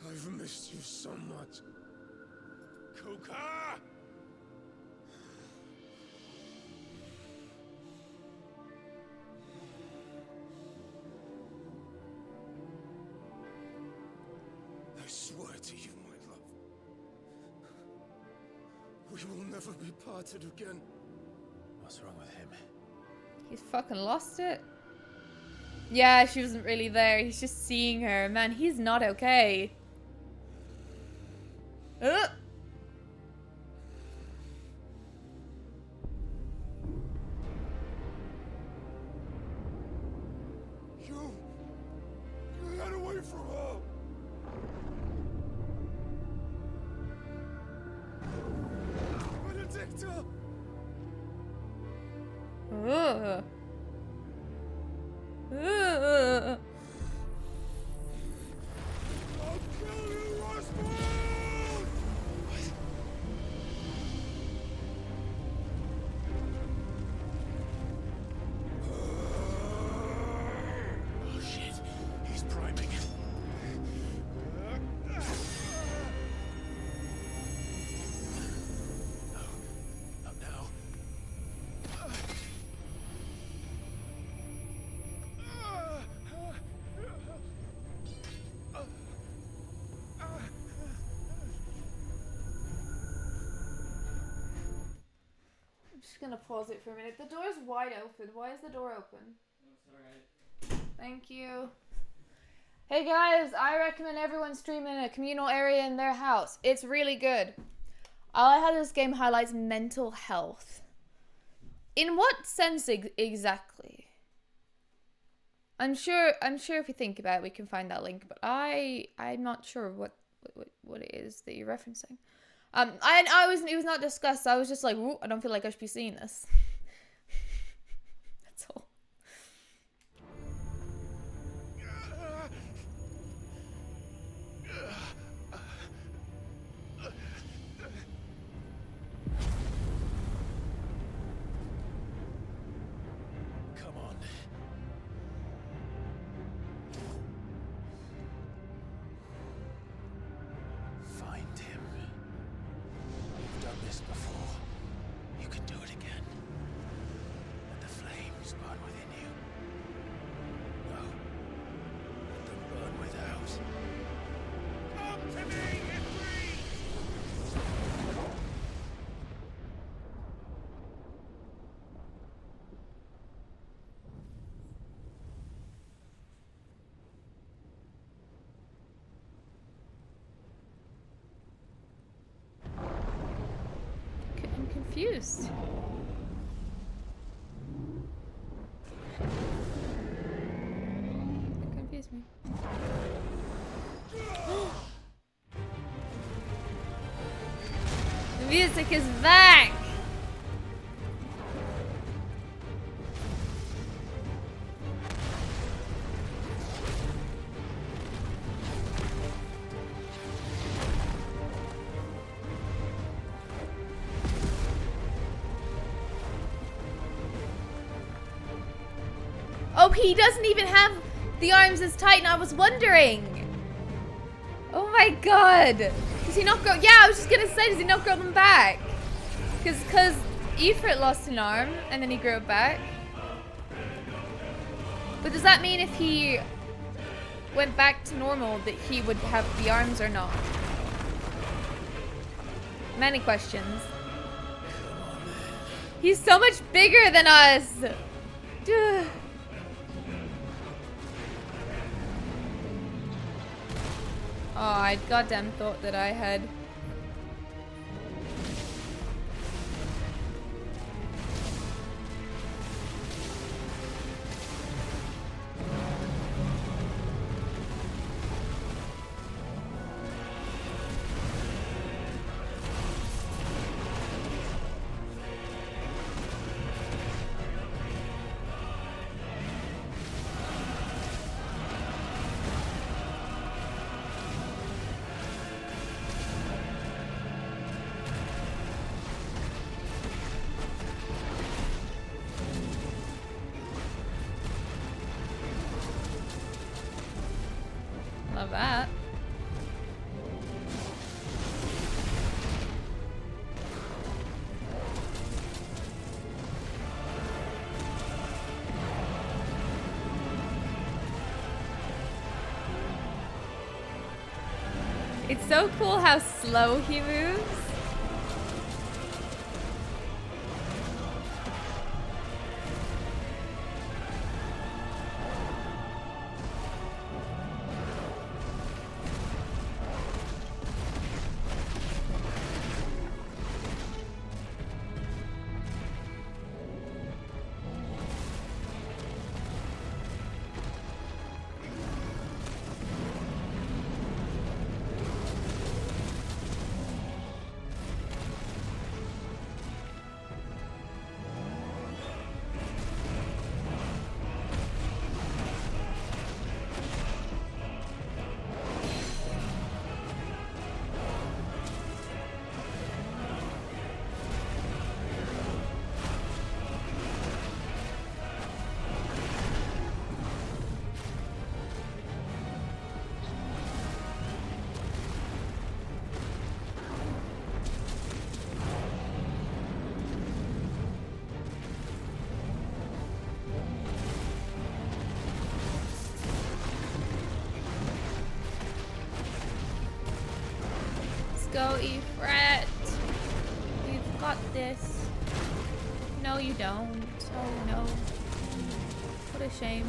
I've missed you so much. Kupka! I swear to you, my love, we will never be parted again. What's wrong with him? He's fucking lost it. Yeah, she wasn't really there. He's just seeing her. Man, he's not okay. Ugh. You from her! Benedicta! Ugh. Ugh. I'll kill you, Rosebud! Oh shit, he's priming. Oh no. I'm just gonna pause it for a minute. The door's wide open. Why is the door open? Thank you. Hey guys, I recommend everyone stream in a communal area in their house. It's really good. I like how this game highlights mental health. In what sense exactly? I'm sure if you think about it, we can find that link, but I'm not sure what it is that you're referencing. It was not discussed. I was just like, ooh, I don't feel like I should be seeing this. That's all. Come on. Find him. You've done this before. You can do it again. Let the flames burn within you. No. Let them burn without. Come to me, I'm confused. It confused me. The music is back! Oh, he doesn't even have the arms as tight, and I was wondering. Oh my god. Does he not grow? Yeah, I was just gonna say, does he not grow them back? Because Ifrit lost an arm, and then he grew it back. But does that mean if he went back to normal that he would have the arms or not? Many questions. He's so much bigger than us. Duh. Oh, I goddamn thought that I had. Love that. It's so cool how slow he moves. go, Ifrit. You've got this. No, you don't. Oh no. What a shame.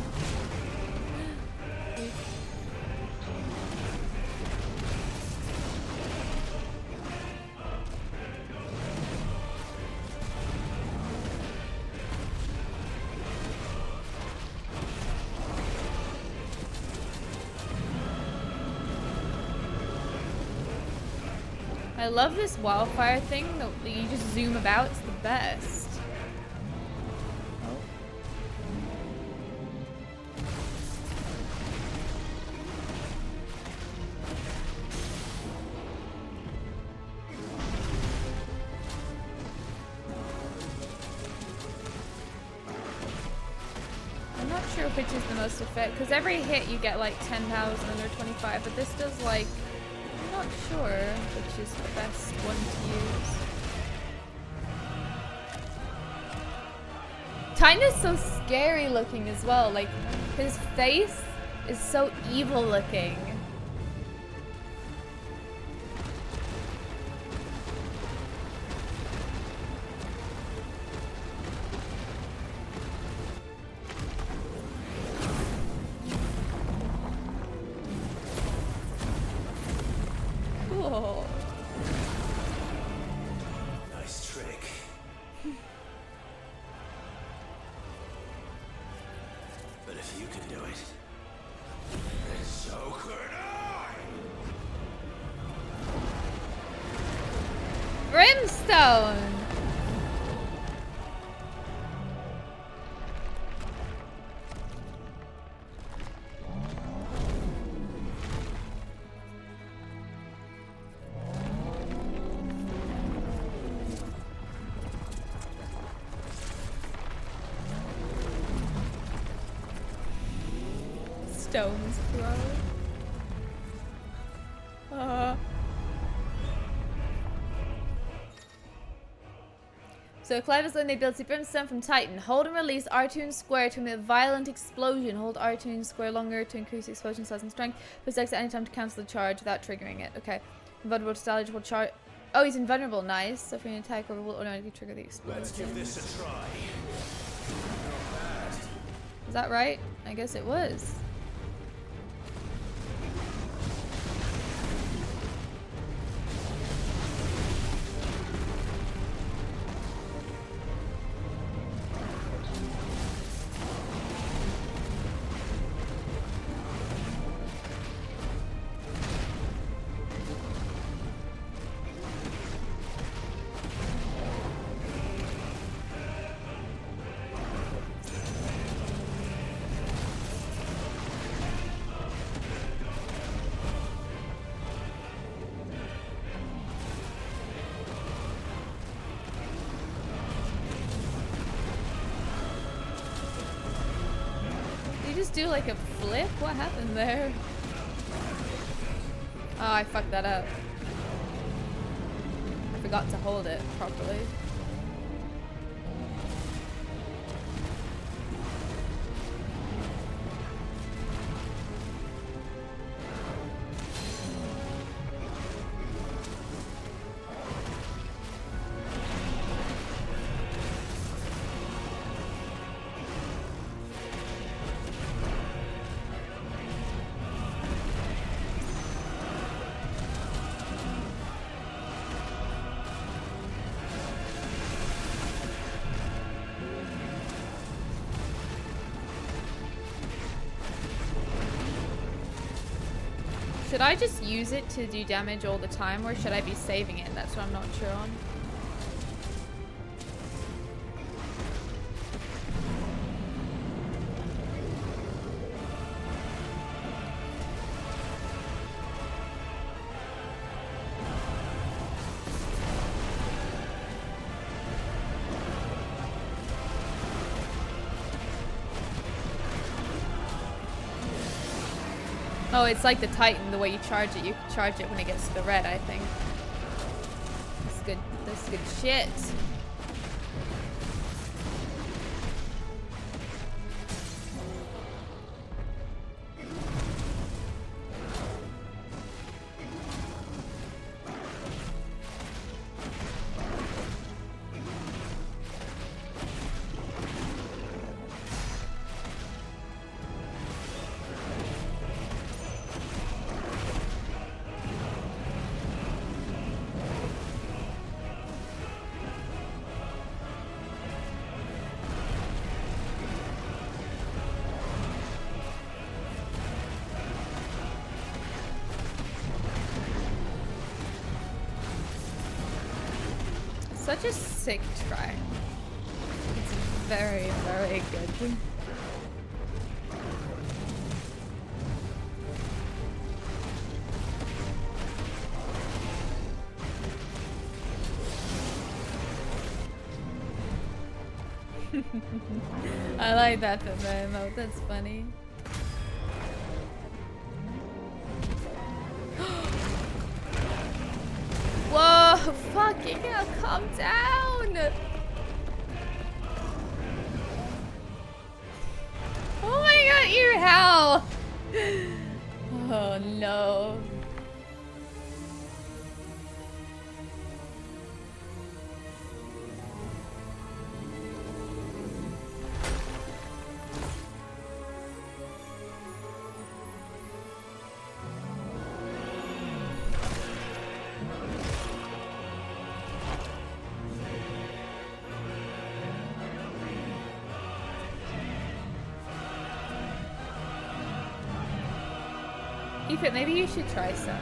I love this wildfire thing that you just zoom about. It's the best. I'm not sure which is the most effective, because every hit you get like 10,000 or 25, but this does like, I'm not sure which is the best one to use. Tyna's so scary looking as well, like his face is so evil looking. Cool. Nice trick. But if you can do it, then so could I! Brimstone! Stones throw. So Clive is when they build the Brimstone from Titan. Hold and release R2 and square to emit a violent explosion. Hold R2 and square longer to increase explosion size and strength. Press X at any time to cancel the charge without triggering it. Okay. Invulnerable to damage will charge. Oh, he's invulnerable. Nice. So if an attack or will automatically trigger the explosion. Let's give this a try. Is that right? I guess it was. Just do like a flip? What happened there? Oh, I fucked that up. I forgot to hold it properly. Should I just use it to do damage all the time, or should I be saving it? That's what I'm not sure on. Oh, it's like the Titan, the way you charge it. You charge it when it gets to the red, I think. That's good. That's good shit. such a sick track. It's very, very good. I like that emote, that's funny. Whoa, fucking hell, calm down! Oh my god, your howl! Oh no. Ethan, maybe you should try some.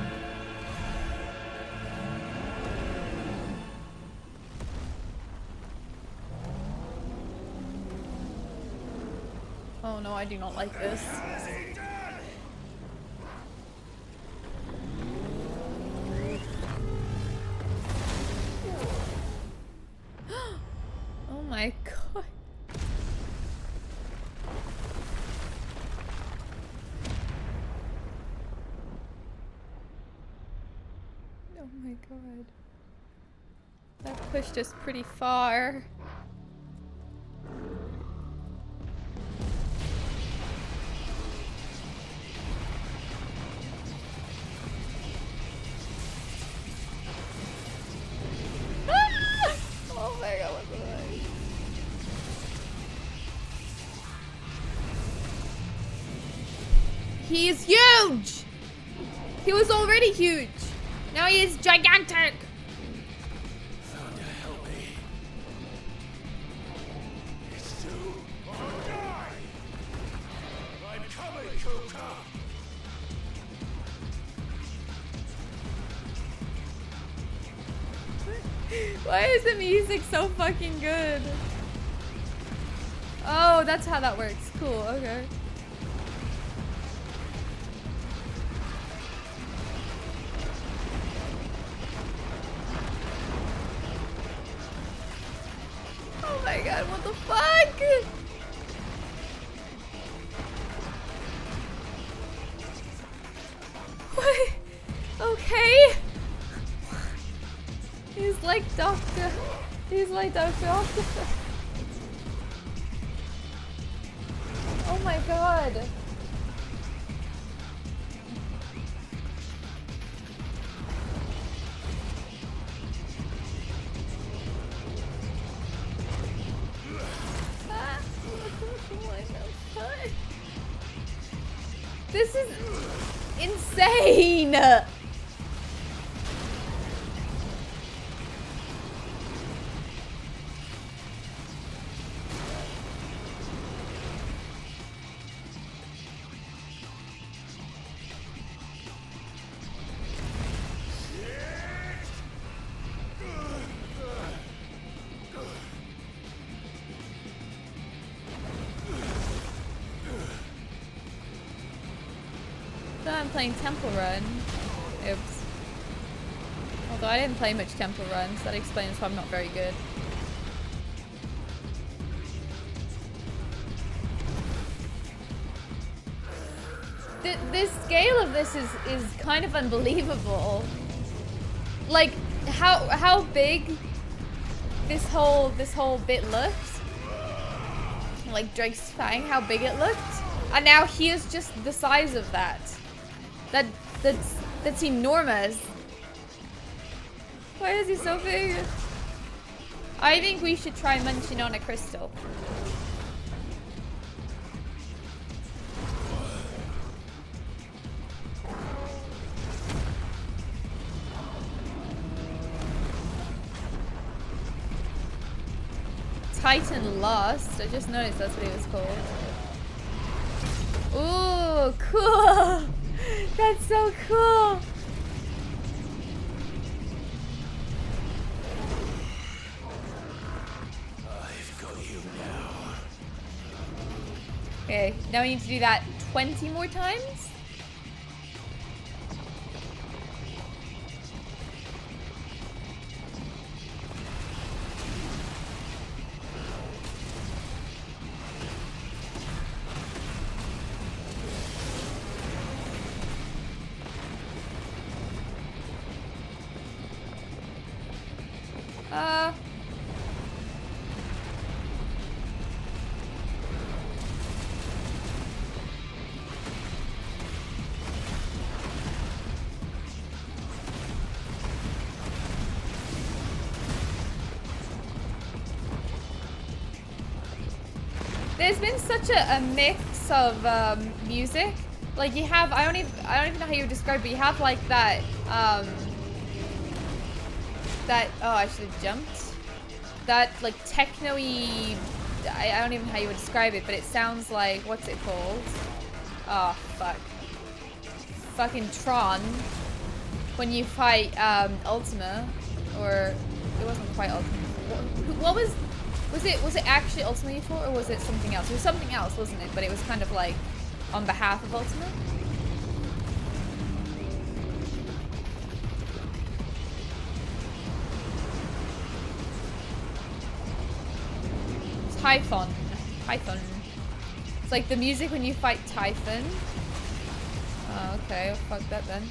Oh no, I do not like this. Oh my god. Oh my god. That pushed us pretty far. Oh my god, what the heck? He is huge! He was already huge! Now he is gigantic! Thunder, help me. It's you or die! I'm coming, Kuka! Why is the music so fucking good? Oh, that's how that works. Cool, okay. Oh my god, what the fuck? What? Okay. He's like Doctor Octopus. Oh my god. This is insane. I'm playing Temple Run. Oops. Although I didn't play much Temple Run, so that explains why I'm not very good. The scale of this is kind of unbelievable. Like how big this whole bit looked. Like Drake's Fang, how big it looked. And now he is just the size of that. That's enormous. Why is he so big? I think we should try munching on a crystal. Titan Lost. I just noticed that's what he was called. Ooh, cool! That's so cool! Now we need to do that 20 more times? There's been such a mix of music. Like you have, I don't even know how you would describe it, but you have like that, oh, I should have jumped. That like techno-y, I don't even know how you would describe it, but it sounds like, what's it called? Oh, fuck. Fucking Tron. When you fight Ultima, or it wasn't quite Ultima. What was it actually Ultima you fought, or was it something else? It was something else, wasn't it? But it was kind of like on behalf of Ultima. Typhon. Typhon. It's like the music when you fight Typhon. Oh, okay. Fuck that then.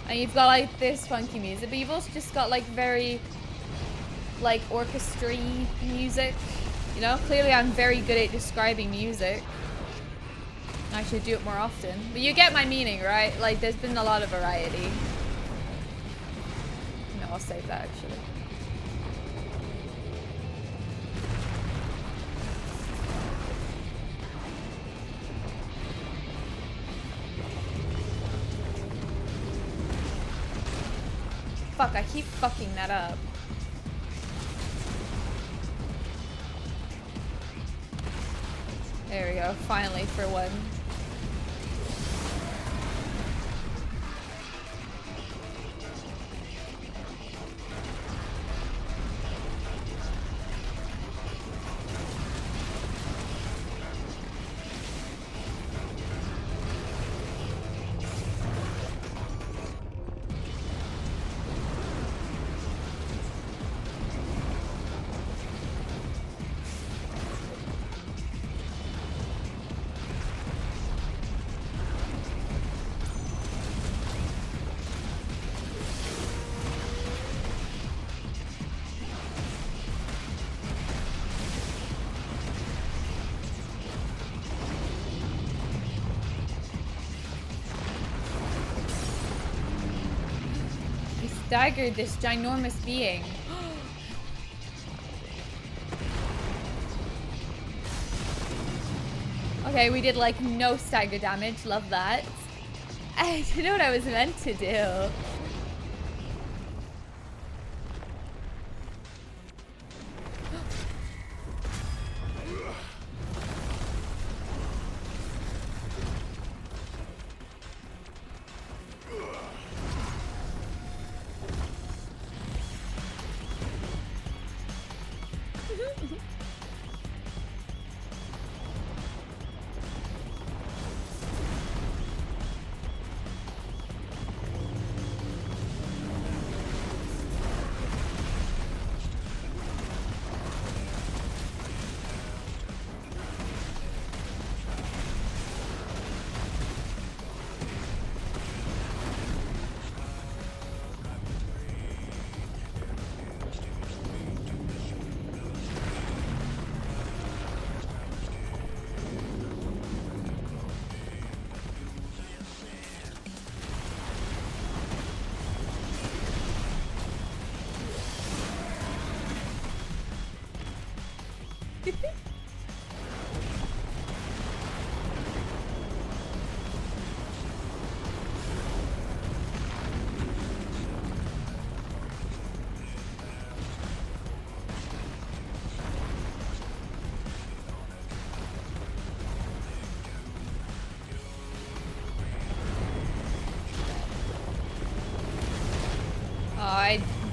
And you've got like this funky music, but you've also just got like very like orchestra-y music. You know, clearly I'm very good at describing music. I should do it more often. But you get my meaning, right? Like there's been a lot of variety. No, I'll save that actually. Fuck, I keep fucking that up. There we go, finally for one. Staggered this ginormous being. Okay, we did like no stagger damage. Love that. I didn't know what I was meant to do.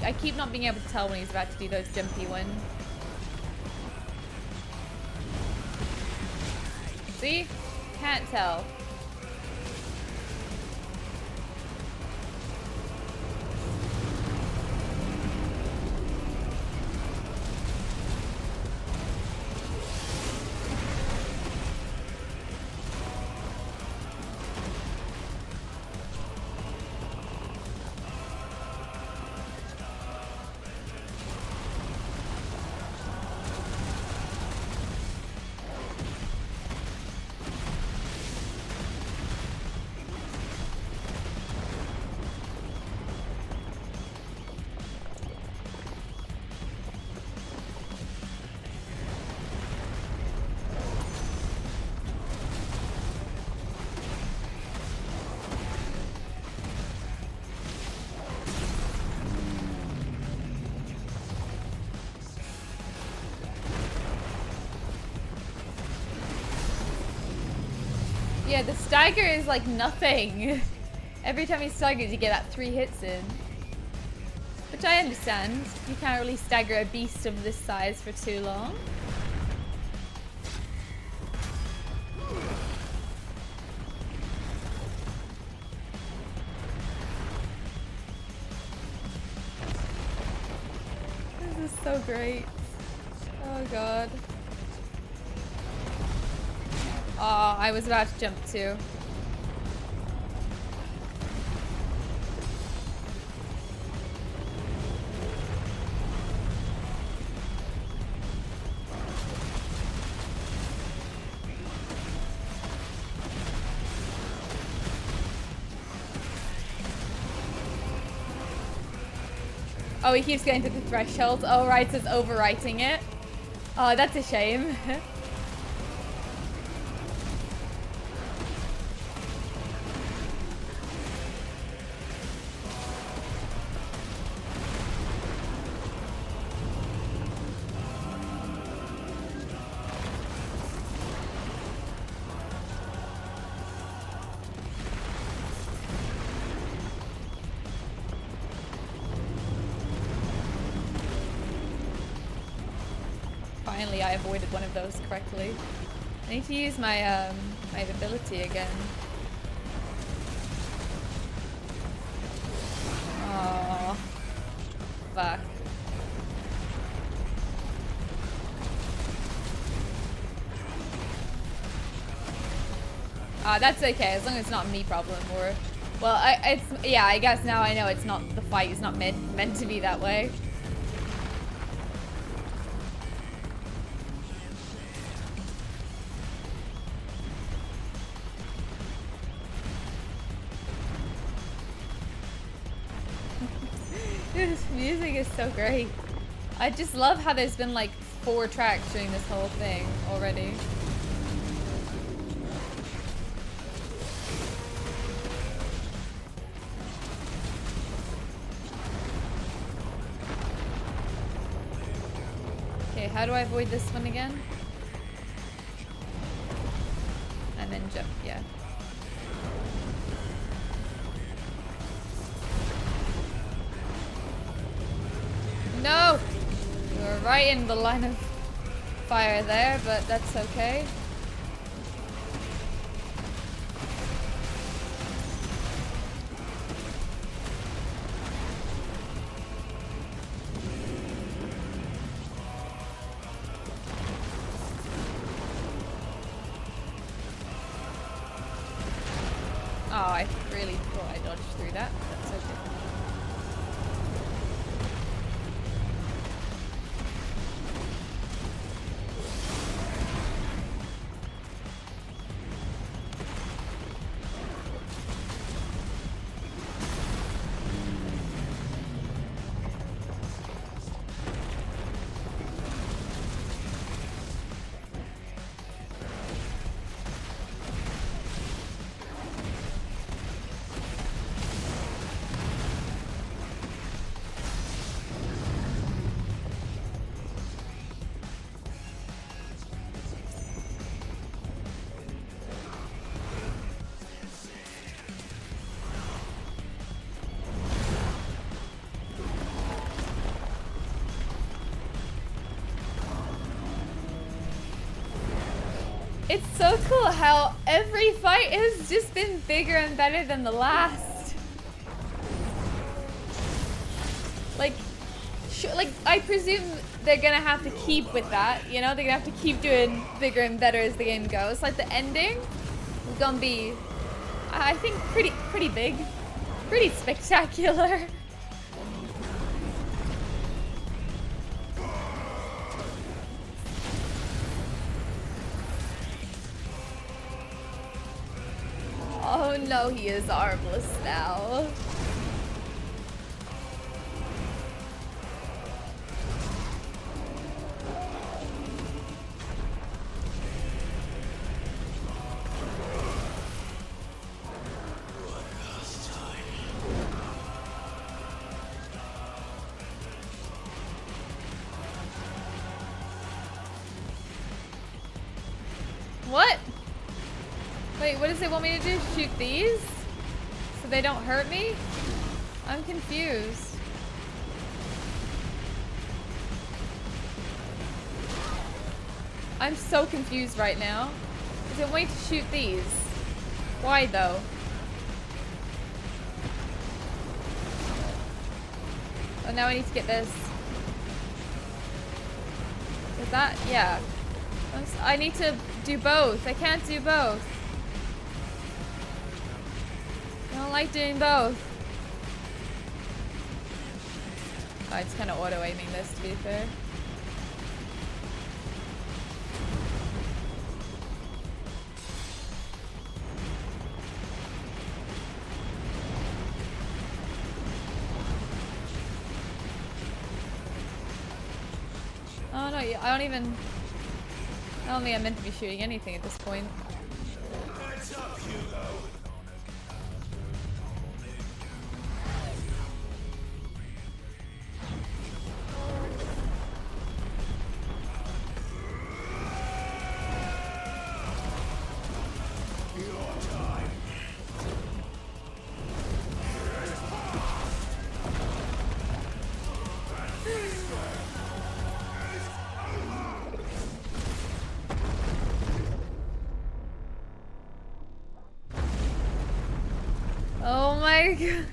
I I keep not being able to tell when he's about to do those jumpy ones. See? Can't tell. Yeah, the stagger is like nothing. Every time he staggers, you get that 3 hits in. Which I understand. You can't really stagger a beast of this size for too long. This is so great. Oh god. Oh, I was about to jump too. Oh, he keeps getting to the threshold. Oh, right, so it's overwriting it. Oh, that's a shame. Finally, I avoided one of those correctly. I need to use my my ability again. Oh, fuck. That's okay as long as it's not me problem or, well, yeah. I guess now I know it's not the fight is not meant to be that way. Dude, this music is so great. I just love how there's been like 4 tracks during this whole thing already. Okay, how do I avoid this one again? And then jump, yeah. No! We were right in the line of fire there, but that's okay. Oh, I really thought I dodged through that. That's okay. It's so cool how every fight has just been bigger and better than the last. Like, I presume they're gonna have to keep with that, you know? They're gonna have to keep doing bigger and better as the game goes. Like, the ending is gonna be, I think, pretty big. Pretty spectacular. Oh no, he is armless now. What? Wait, what does it want me to do? Shoot these? So they don't hurt me? I'm confused. I'm so confused right now. Does it want me to shoot these? Why though? Oh, now I need to get this. Is that? Yeah. I need to do both. I can't do both. I don't like doing both. Oh, it's kind of auto-aiming this, to be fair. Oh no, I don't even... I don't think I'm meant to be shooting anything at this point. Heads up, Hugo. Oh my god.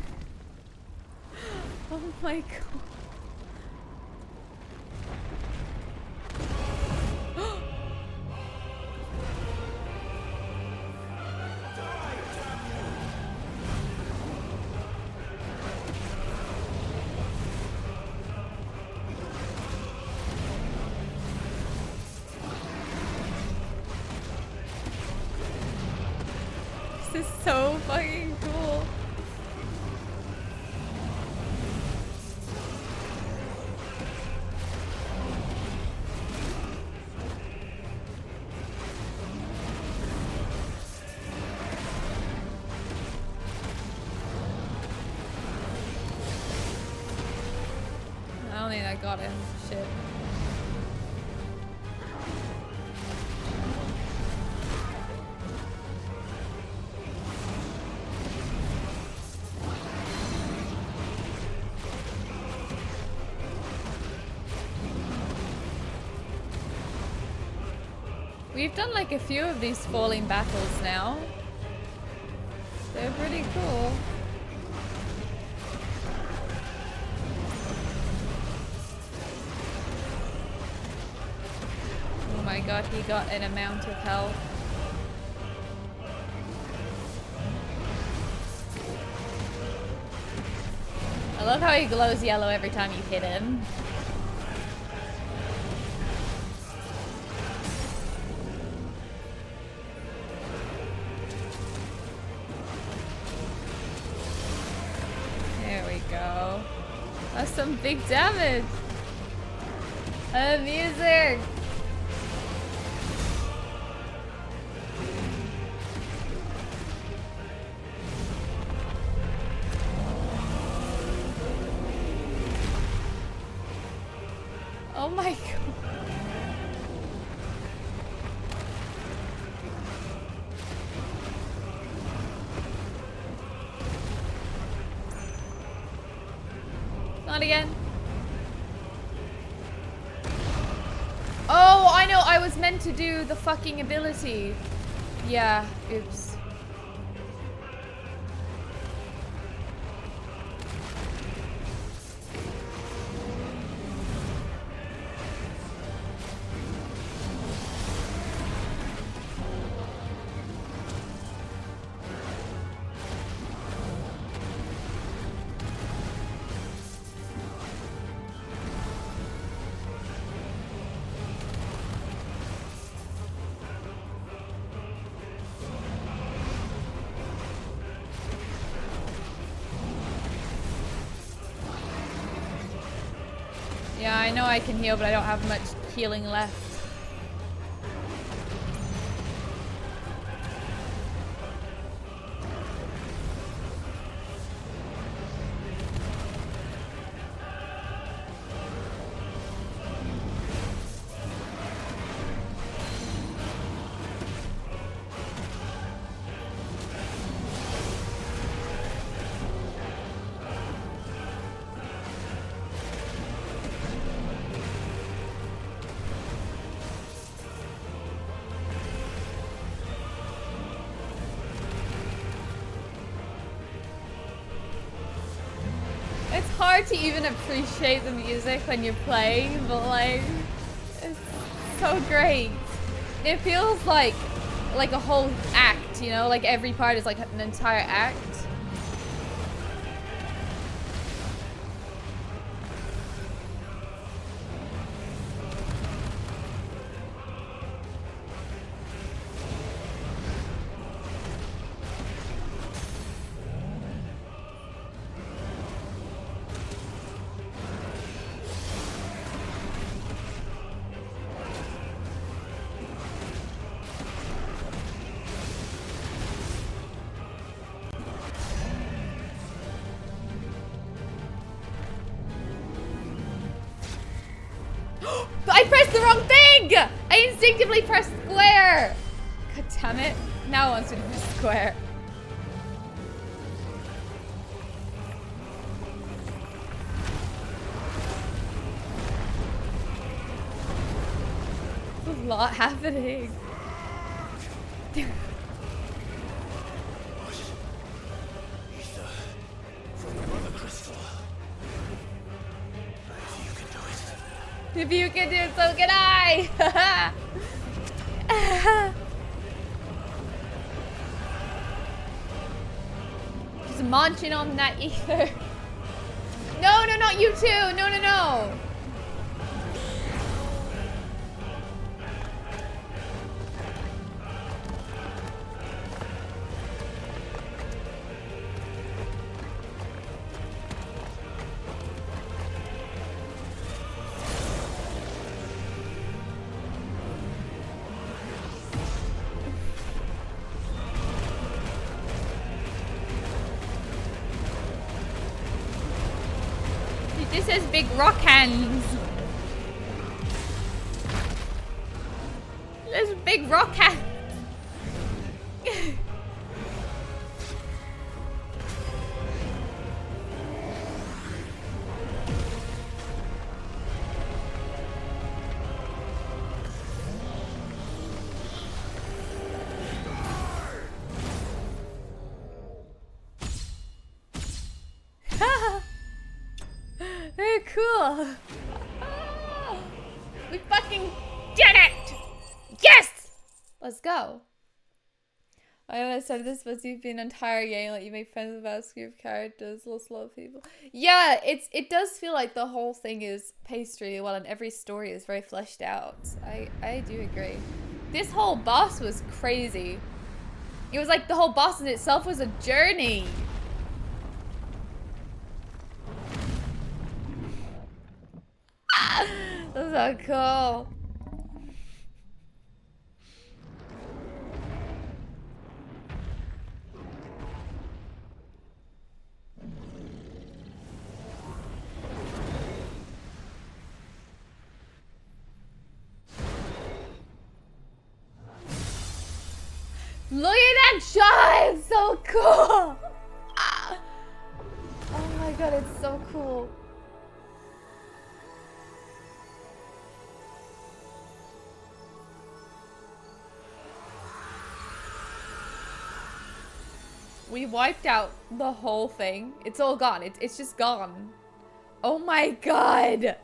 Oh my god. This is so fucking cool. I don't think I got him. Shit. We've done like a few of these falling battles now. They're pretty cool. Oh my god, he got an amount of health. I love how he glows yellow every time you hit him. There we go. That's some big damage. Music. Oh my god. Not again. Oh, I know. I I was meant to do the fucking ability. Yeah, oops. Yeah, I know I can heal, but I don't have much healing left. It's hard to even appreciate the music when you're playing, but like, it's so great. It feels like a whole act, you know? Like every part is like an entire act. I pressed the wrong thing! I instinctively pressed square! God damn it. Now it wants me to press square. There's a lot happening. If you can do it, so can I! Just munching on that ether. No, no, not you too! No, no, no! This has big rock hands. There's big rock hands. Very cool. We fucking did it! Yes! Let's go. I understand this must be an entire game, like you make friends with a vast group of characters, lots of people. Yeah, it does feel like the whole thing is paced really well and every story is very fleshed out. I do agree. This whole boss was crazy. It was like the whole boss in itself was a journey. That's so cool. Look at that shot! It's so cool! Ah. Oh my god, it's so cool. We wiped out the whole thing. It's all gone. It's just gone. Oh my god.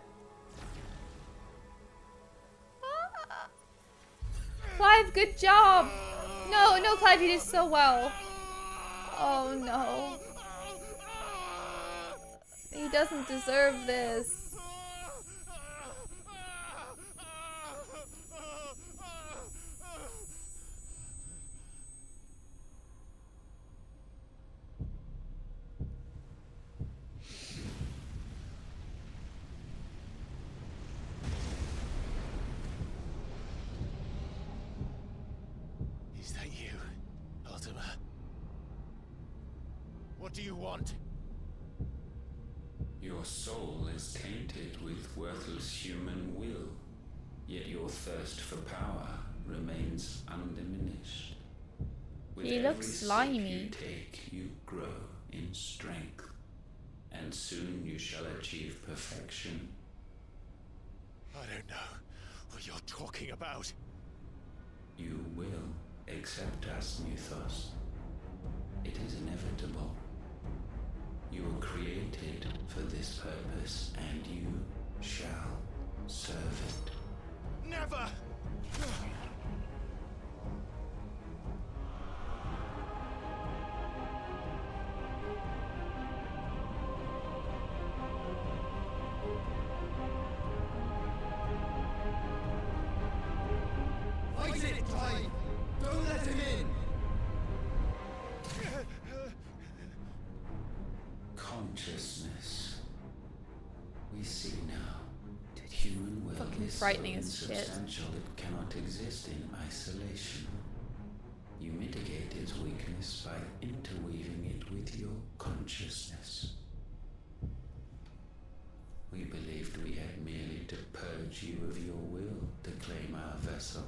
Clive, good job. No, no, Clive, you did so well. Oh no. He doesn't deserve this. Is that you, Ultima? What do you want? Your soul is tainted with worthless human will, yet your thirst for power remains undiminished. With He every looks sip slimy. you take, you grow in strength, and soon you shall achieve perfection. I don't know what you're talking about. You will accept us, Mythos. It is inevitable. You were created for this purpose, and you shall serve it. Never! Fight it, Clive! Don't let him in! Consciousness. We see now. Human will fucking is frightening so as shit. insubstantial it cannot exist in isolation. You mitigate its weakness by interweaving it with your consciousness. We believed we had merely to purge you of your will to claim our vessel.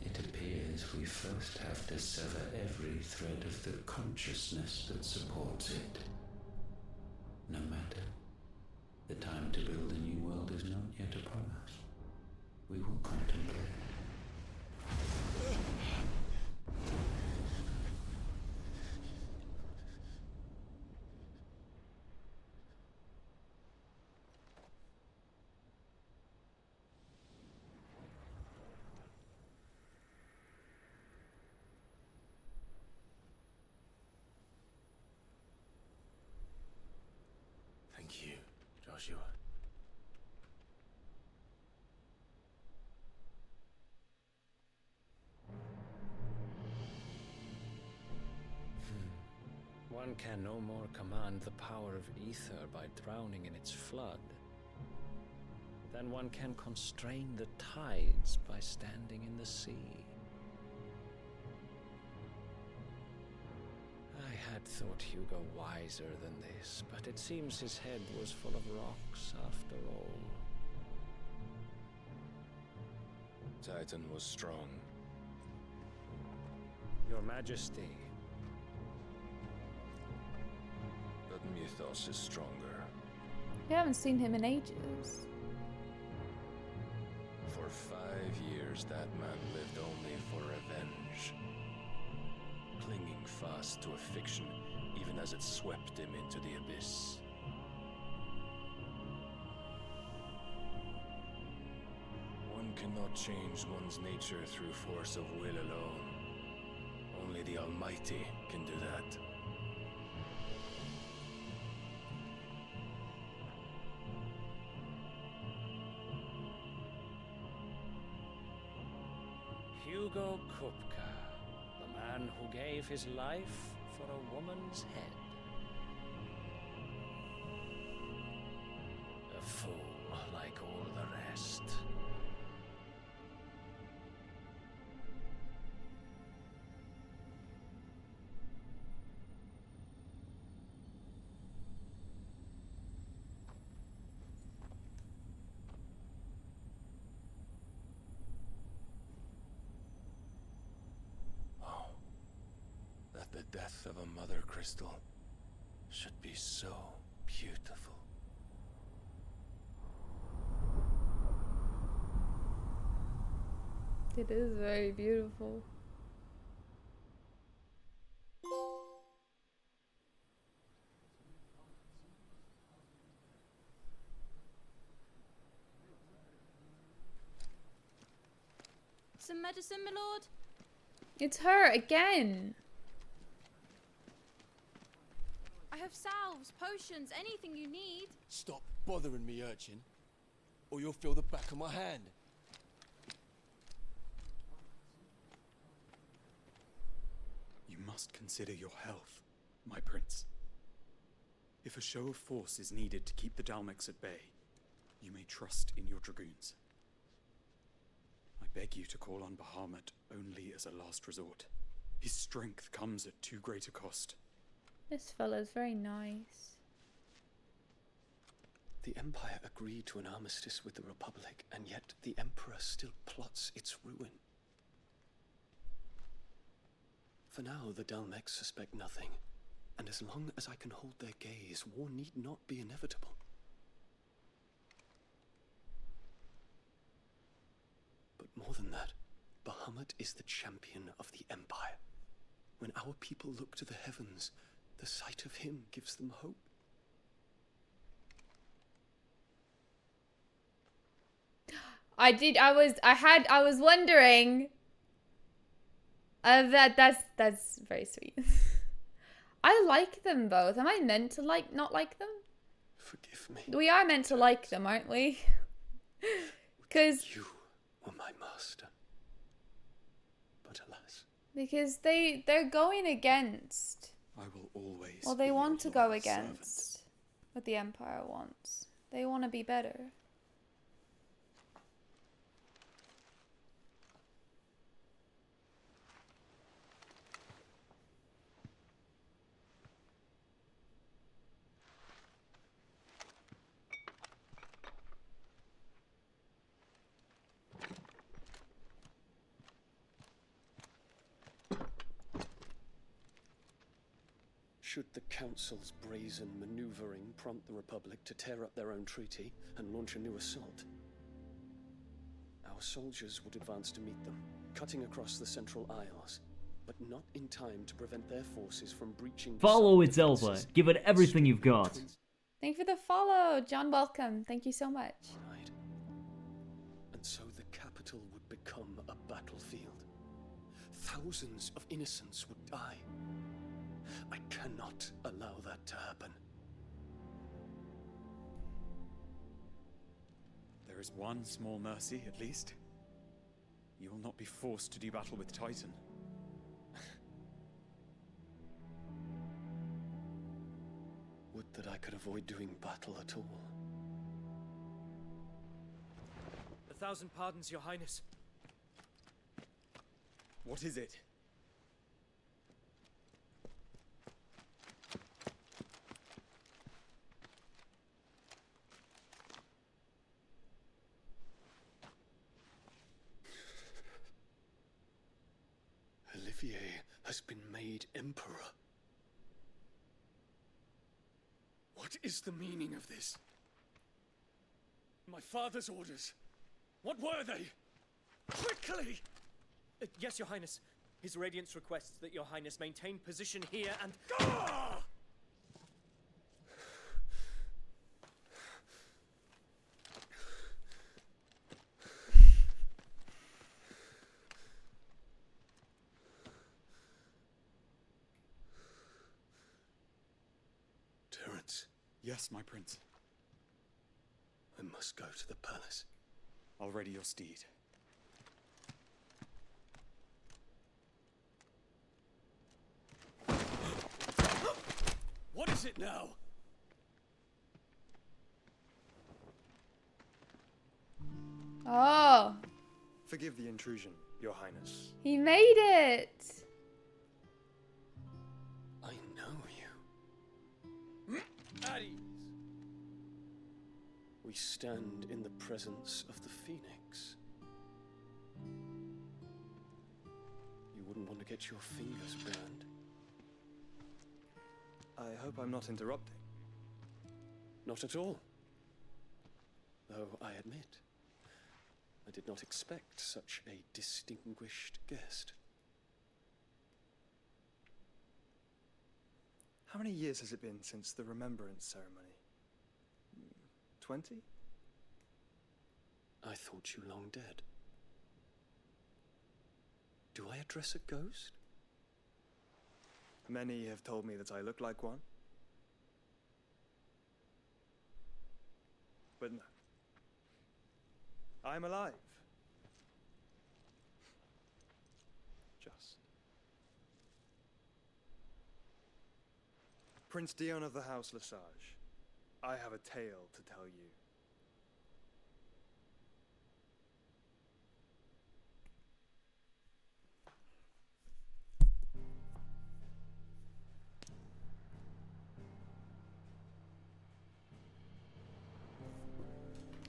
It appears we first have to sever every thread of the consciousness that supports it. No matter. The time to build a new world is not yet upon us. We will contemplate. Thank you, Joshua. One can no more command the power of ether by drowning in its flood than one can constrain the tides by standing in the sea. I had thought Hugo wiser than this, but it seems his head was full of rocks after all. Titan was strong. Your Majesty. But Mythos is stronger. We haven't seen him in ages. For 5 years, that man lived only for revenge. Clinging fast to a fiction, even as it swept him into the abyss. One cannot change one's nature through force of will alone. Only the Almighty can do that. Hugo Kupka, the man who gave his life for a woman's head. A fool like all the rest. That the death of a mother crystal should be so beautiful. It is very beautiful. some medicine, my lord? It's her again. I have salves, potions, anything you need. Stop bothering me, urchin, or you'll feel the back of my hand. You must consider your health, my prince. If a show of force is needed to keep the Dalmex at bay, you may trust in your dragoons. I beg you to call on Bahamut only as a last resort. His strength comes at too great a cost. This fella's very nice. The Empire agreed to an armistice with the Republic, and yet the Emperor still plots its ruin. For now, the Dalmex suspect nothing, and as long as I can hold their gaze, war need not be inevitable. But more than that, Bahamut is the champion of the Empire. When our people look to the heavens, the sight of him gives them hope. I was wondering. That's very sweet. I like them both. Am I meant to not like them? Forgive me. We are meant to like them, aren't we? Because you were my master. But alas. Because they're going against. I will always. Well, they want to go against what the Empire wants. They want to be better. Should the Council's brazen maneuvering prompt the Republic to tear up their own treaty and launch a new assault, our soldiers would advance to meet them, cutting across the Central Isles, but not in time to prevent their forces from breaching. Follow It's Elva. Give it everything you've got. Thank you for the follow, John. Welcome. Thank you so much. Right. And so the capital would become a battlefield. Thousands of innocents would die. I cannot allow that to happen. There is one small mercy, at least. You will not be forced to do battle with Titan. Would that I could avoid doing battle at all. 1,000 pardons, Your Highness. What is it? Olivier has been made Emperor. What is the meaning of this? My father's orders. What were they? Quickly! Yes, Your Highness. His Radiance requests that Your Highness maintain position here and... Gah! Terence. Yes, my prince. I must go to the palace. I'll ready your steed. What is it now? Oh. Forgive the intrusion, Your Highness. He made it. I know you. At ease. We stand in the presence of the Phoenix. You wouldn't want to get your fingers burned. I hope I'm not interrupting. Not at all. Though I admit, I did not expect such a distinguished guest. How many years has it been since the Remembrance ceremony? 20? I thought you long dead. Do I address a ghost? Many have told me that I look like one. But no. I'm alive. Just. Prince Dion of the House Lesage, I have a tale to tell you.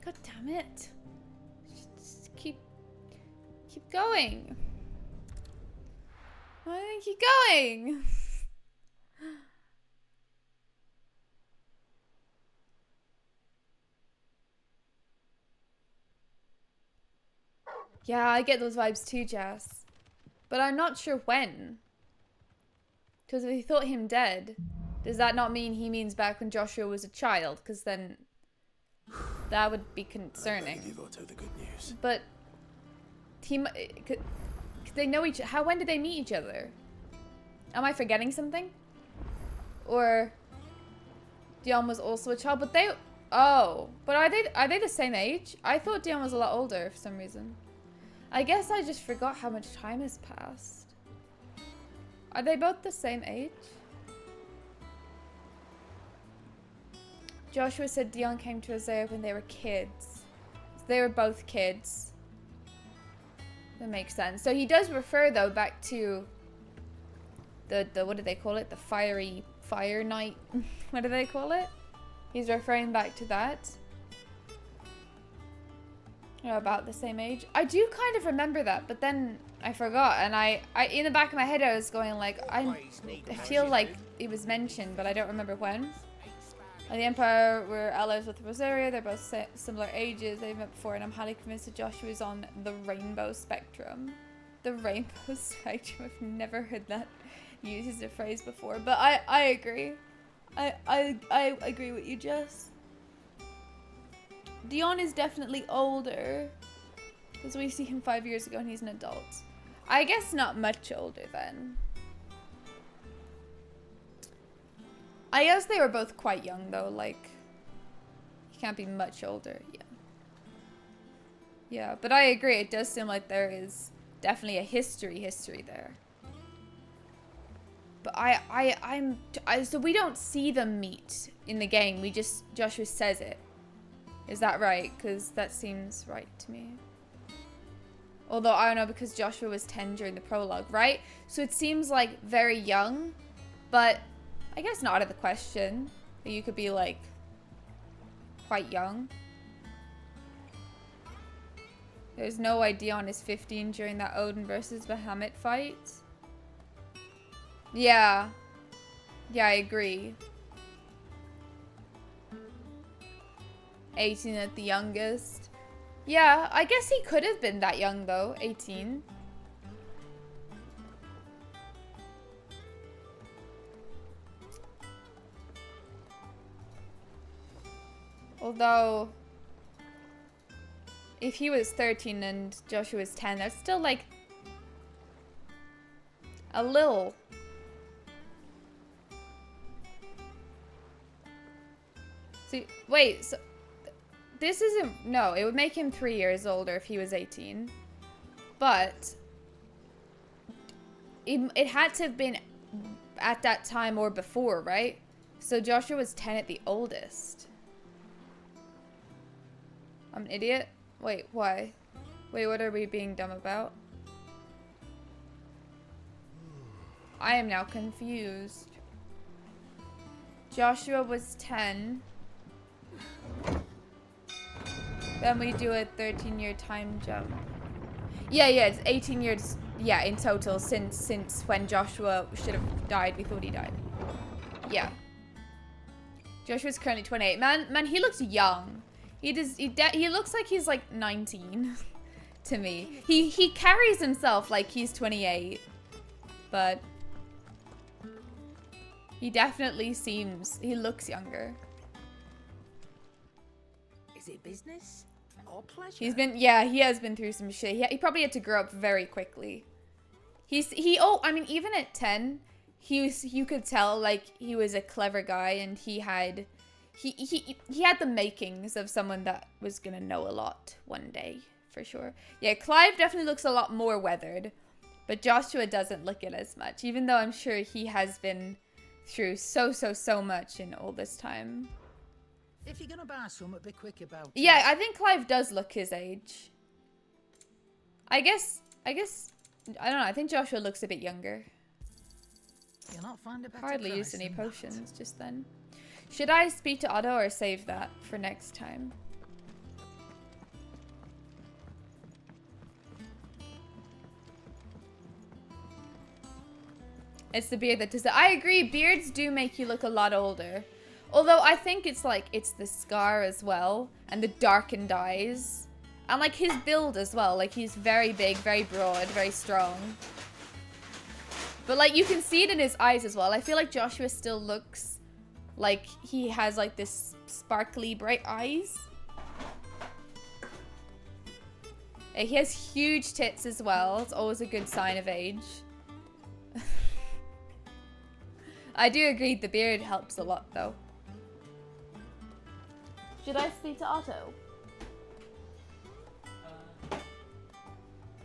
God damn it. Just keep going. Why don't you keep going? Yeah, I get those vibes too, Jess. But I'm not sure when. Because if he thought him dead, does that not mean he means back when Joshua was a child? Because then that would be concerning. Give Otto the good news. But could they know each? When did they meet each other? Am I forgetting something? Or Dion was also a child, but they. Oh, but are they the same age? I thought Dion was a lot older for some reason. I guess I just forgot how much time has passed. Are they both the same age? Joshua said Dion came to Isaiah when they were kids. So they were both kids. That makes sense. So he does refer though back to the what do they call it? The fire night. What do they call it? He's referring back to that. About the same age. I do kind of remember that, but then I forgot, and I in the back of my head I was going like I feel like it was mentioned, but I don't remember when. The Empire were allies with Rosaria. They're both similar ages. They've met before, and I'm highly convinced that Joshua is on the rainbow spectrum. The rainbow spectrum. I've never heard that used as a phrase before, but I agree. I agree with you, Jess. Dion is definitely older, because we see him 5 years ago and he's an adult. I guess not much older then. I guess they were both quite young though, like, he can't be much older, yeah. Yeah, but I agree, it does seem like there is definitely a history there. But so we don't see them meet in the game, Joshua says it. Is that right? Because that seems right to me. Although, I don't know, because Joshua was 10 during the prologue, right? So it seems like very young, but I guess not out of the question that you could be like quite young. There's no idea on his 15 during that Odin versus Bahamut fight. Yeah. Yeah, I agree. 18 at the youngest. Yeah, I guess he could have been that young though, 18. Although, if he was 13 and Joshua was 10, that's still like a little. See, wait, so this isn't, no, it would make him 3 years older if he was 18. But it had to have been at that time or before, right? So Joshua was 10 at the oldest. I'm an idiot? Wait, why? Wait, what are we being dumb about? I am now confused. Joshua was 10. Then we do a 13-year time jump. Yeah, it's 18 years, yeah, in total since when Joshua should have died. We thought he died. Yeah. Joshua's currently 28. Man, he looks young. He looks like he's like 19 to me. He carries himself like he's 28, but he definitely he looks younger. Is it business or pleasure? He has been through some shit. He probably had to grow up very quickly I mean, even at 10, you could tell like he was a clever guy, and he had the makings of someone that was gonna know a lot one day, for sure. Yeah, Clive definitely looks a lot more weathered, but Joshua doesn't look it as much, even though I'm sure he has been through so much in all this time. If you're gonna buy something, be quick about it. Yeah, I think Clive does look his age. I guess, I don't know, I think Joshua looks a bit younger. You'll not find a better Hardly price used any than that. potions just then. Should I speak to Otto or save that for next time? It's the beard that does it. I agree, beards do make you look a lot older. Although I think it's like, it's the scar as well, and the darkened eyes. And like his build as well, like he's very big, very broad, very strong. But like you can see it in his eyes as well. I feel like Joshua still looks like he has like this sparkly bright eyes. He has huge tits as well. It's always a good sign of age. I do agree the beard helps a lot though. Should I speak to Otto?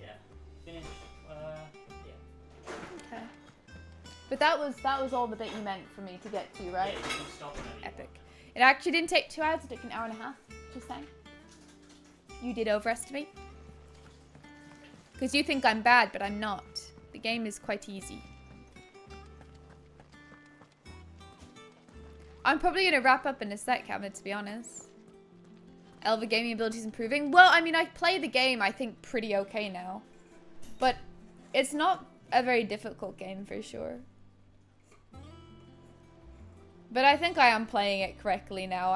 Yeah. Finish. Yeah. Okay. But that was all the bit you meant for me to get to, right? Yeah, you can stop whenever you Epic. It actually didn't take 2 hours, it took an hour and a half. Just saying. You did overestimate. Because you think I'm bad, but I'm not. The game is quite easy. I'm probably going to wrap up in a sec, Cameron, to be honest. Elva gaming abilities improving. Well, I mean, I play the game, I think, pretty okay now. But it's not a very difficult game, for sure. But I think I am playing it correctly now.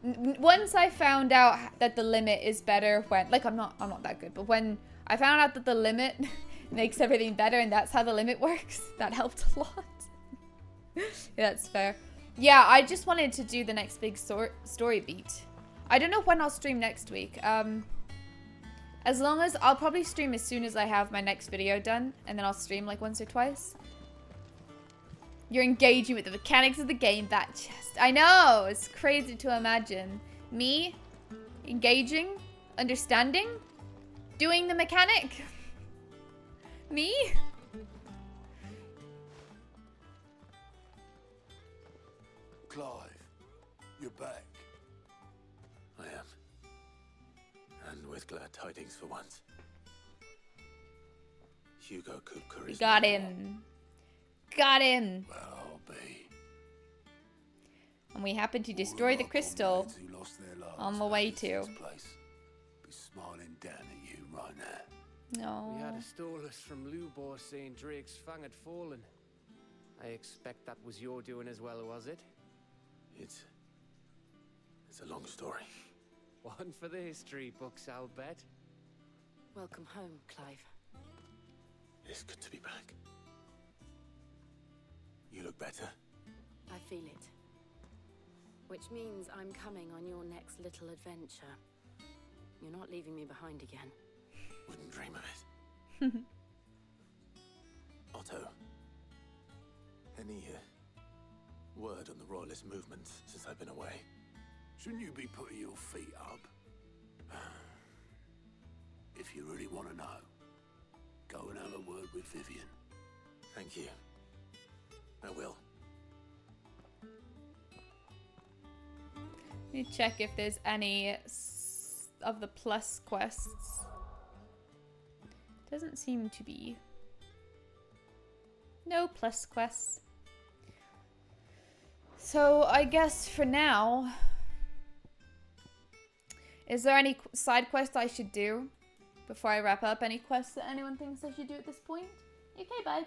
Once I found out that the limit is better when... Like, I'm not that good. But when I found out that the limit makes everything better and that's how the limit works, that helped a lot. Yeah, that's fair. Yeah, I just wanted to do the next big story beat. I don't know when I'll stream next week. As long as... I'll probably stream as soon as I have my next video done. And then I'll stream like once or twice. You're engaging with the mechanics of the game, that chest. I know! It's crazy to imagine. Me? Engaging? Understanding? Doing the mechanic? Me? Clive, you're back. I am. And with glad tidings for once. Hugo Kupka We is got no him. Got him. Well, I'll be. And we happened to destroy the crystal Who lost their lives on the way to. this place be smiling down at you right now. No. We had a Storless from Lubor saying Drake's Fang had fallen. I expect that was your doing as well, was it? It's a long story. One for the history books, I'll bet. Welcome home, Clive. It's good to be back. You look better. I feel it. Which means I'm coming on your next little adventure. You're not leaving me behind again. Wouldn't dream of it. Otto, any word on the Royalist movement since I've been away? Shouldn't you be putting your feet up? If you really want to know, go and have a word with Vivian. Thank you. I will. Let me check if there's any of the plus quests. Doesn't seem to be. No plus quests. So I guess for now, is there any side quests I should do before I wrap up? Any quests that anyone thinks I should do at this point? You okay, bud?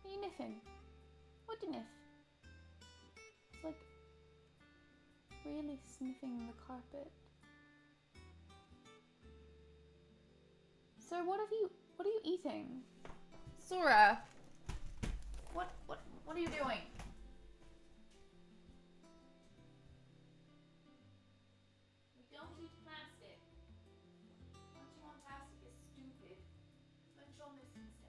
Are you niffing? What do you niff? It's like really sniffing the carpet. Sir, what are you eating? Sora, what are you doing? We don't eat plastic. Munching on plastic is stupid. Munch on this instead.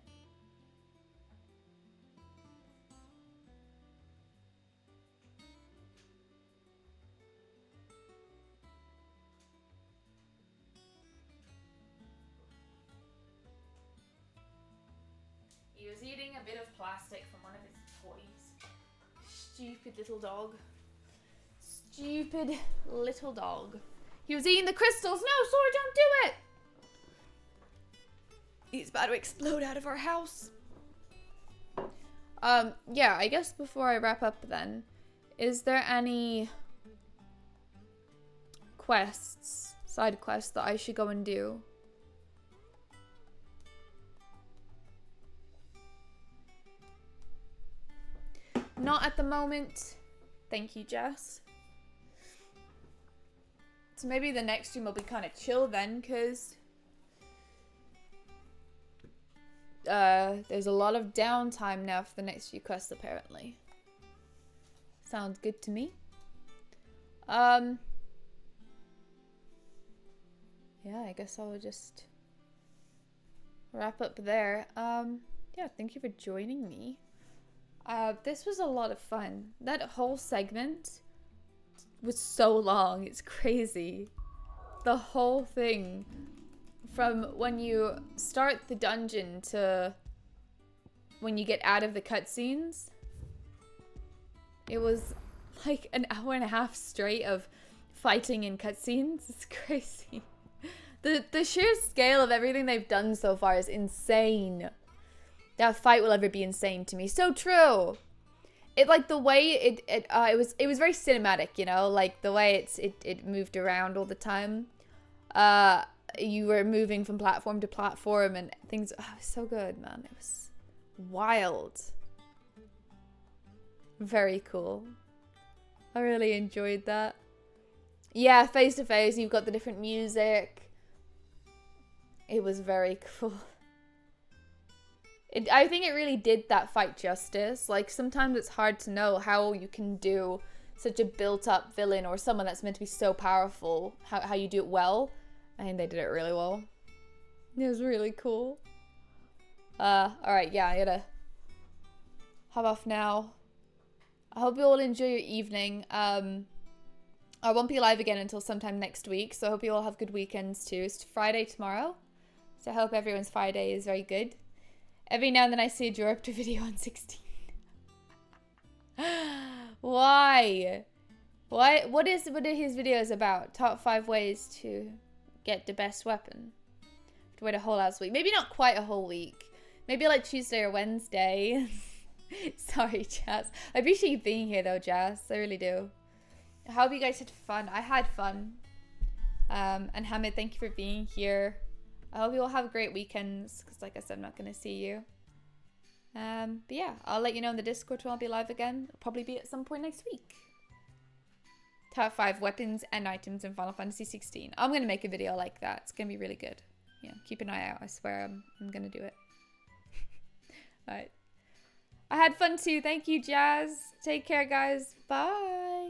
a bit of plastic from one of his toys. Stupid little dog. Stupid little dog. He was eating the crystals. No, Sora, don't do it! He's about to explode out of our house. Yeah, I guess before I wrap up then, is there any quests, side quests that I should go and do? Not at the moment. Thank you, Jess. So maybe the next stream will be kind of chill then, because there's a lot of downtime now for the next few quests, apparently. Sounds good to me. Yeah, I guess I'll just wrap up there. Yeah, thank you for joining me. This was a lot of fun. That whole segment was so long. It's crazy. The whole thing, from when you start the dungeon to when you get out of the cutscenes, it was like an hour and a half straight of fighting in cutscenes. It's crazy. The sheer scale of everything they've done so far is insane. That fight will ever be insane to me. So true. It, like, the way it was very cinematic, you know, like the way it moved around all the time. You were moving from platform to platform and things. Oh, it was so good, man. It was wild. Very cool. I really enjoyed that. Yeah, face to face, you've got the different music. It was very cool. I think it really did that fight justice. Like, sometimes it's hard to know how you can do such a built-up villain or someone that's meant to be so powerful, how you do it well. I think they did it really well. It was really cool. Alright, yeah, I gotta hop off now. I hope you all enjoy your evening. I won't be live again until sometime next week, so I hope you all have good weekends too. It's Friday tomorrow, so I hope everyone's Friday is very good. Every now and then I see a Joruptor video on 16. Why? Why? What are his videos about? Top 5 ways to get the best weapon. Have to wait a whole ass week. Maybe not quite a whole week. Maybe like Tuesday or Wednesday. Sorry, Jazz. I appreciate you being here though, Jazz. I really do. I hope you guys had fun. I had fun. And Hamid, thank you for being here. I hope you all have great weekends, because like I said, I'm not going to see you. But yeah, I'll let you know in the Discord when I'll be live again. It'll probably be at some point next week. Top 5 weapons and items in Final Fantasy 16. I'm going to make a video like that. It's going to be really good. Yeah, keep an eye out. I swear I'm going to do it. Alright. I had fun too. Thank you, Jazz. Take care, guys. Bye.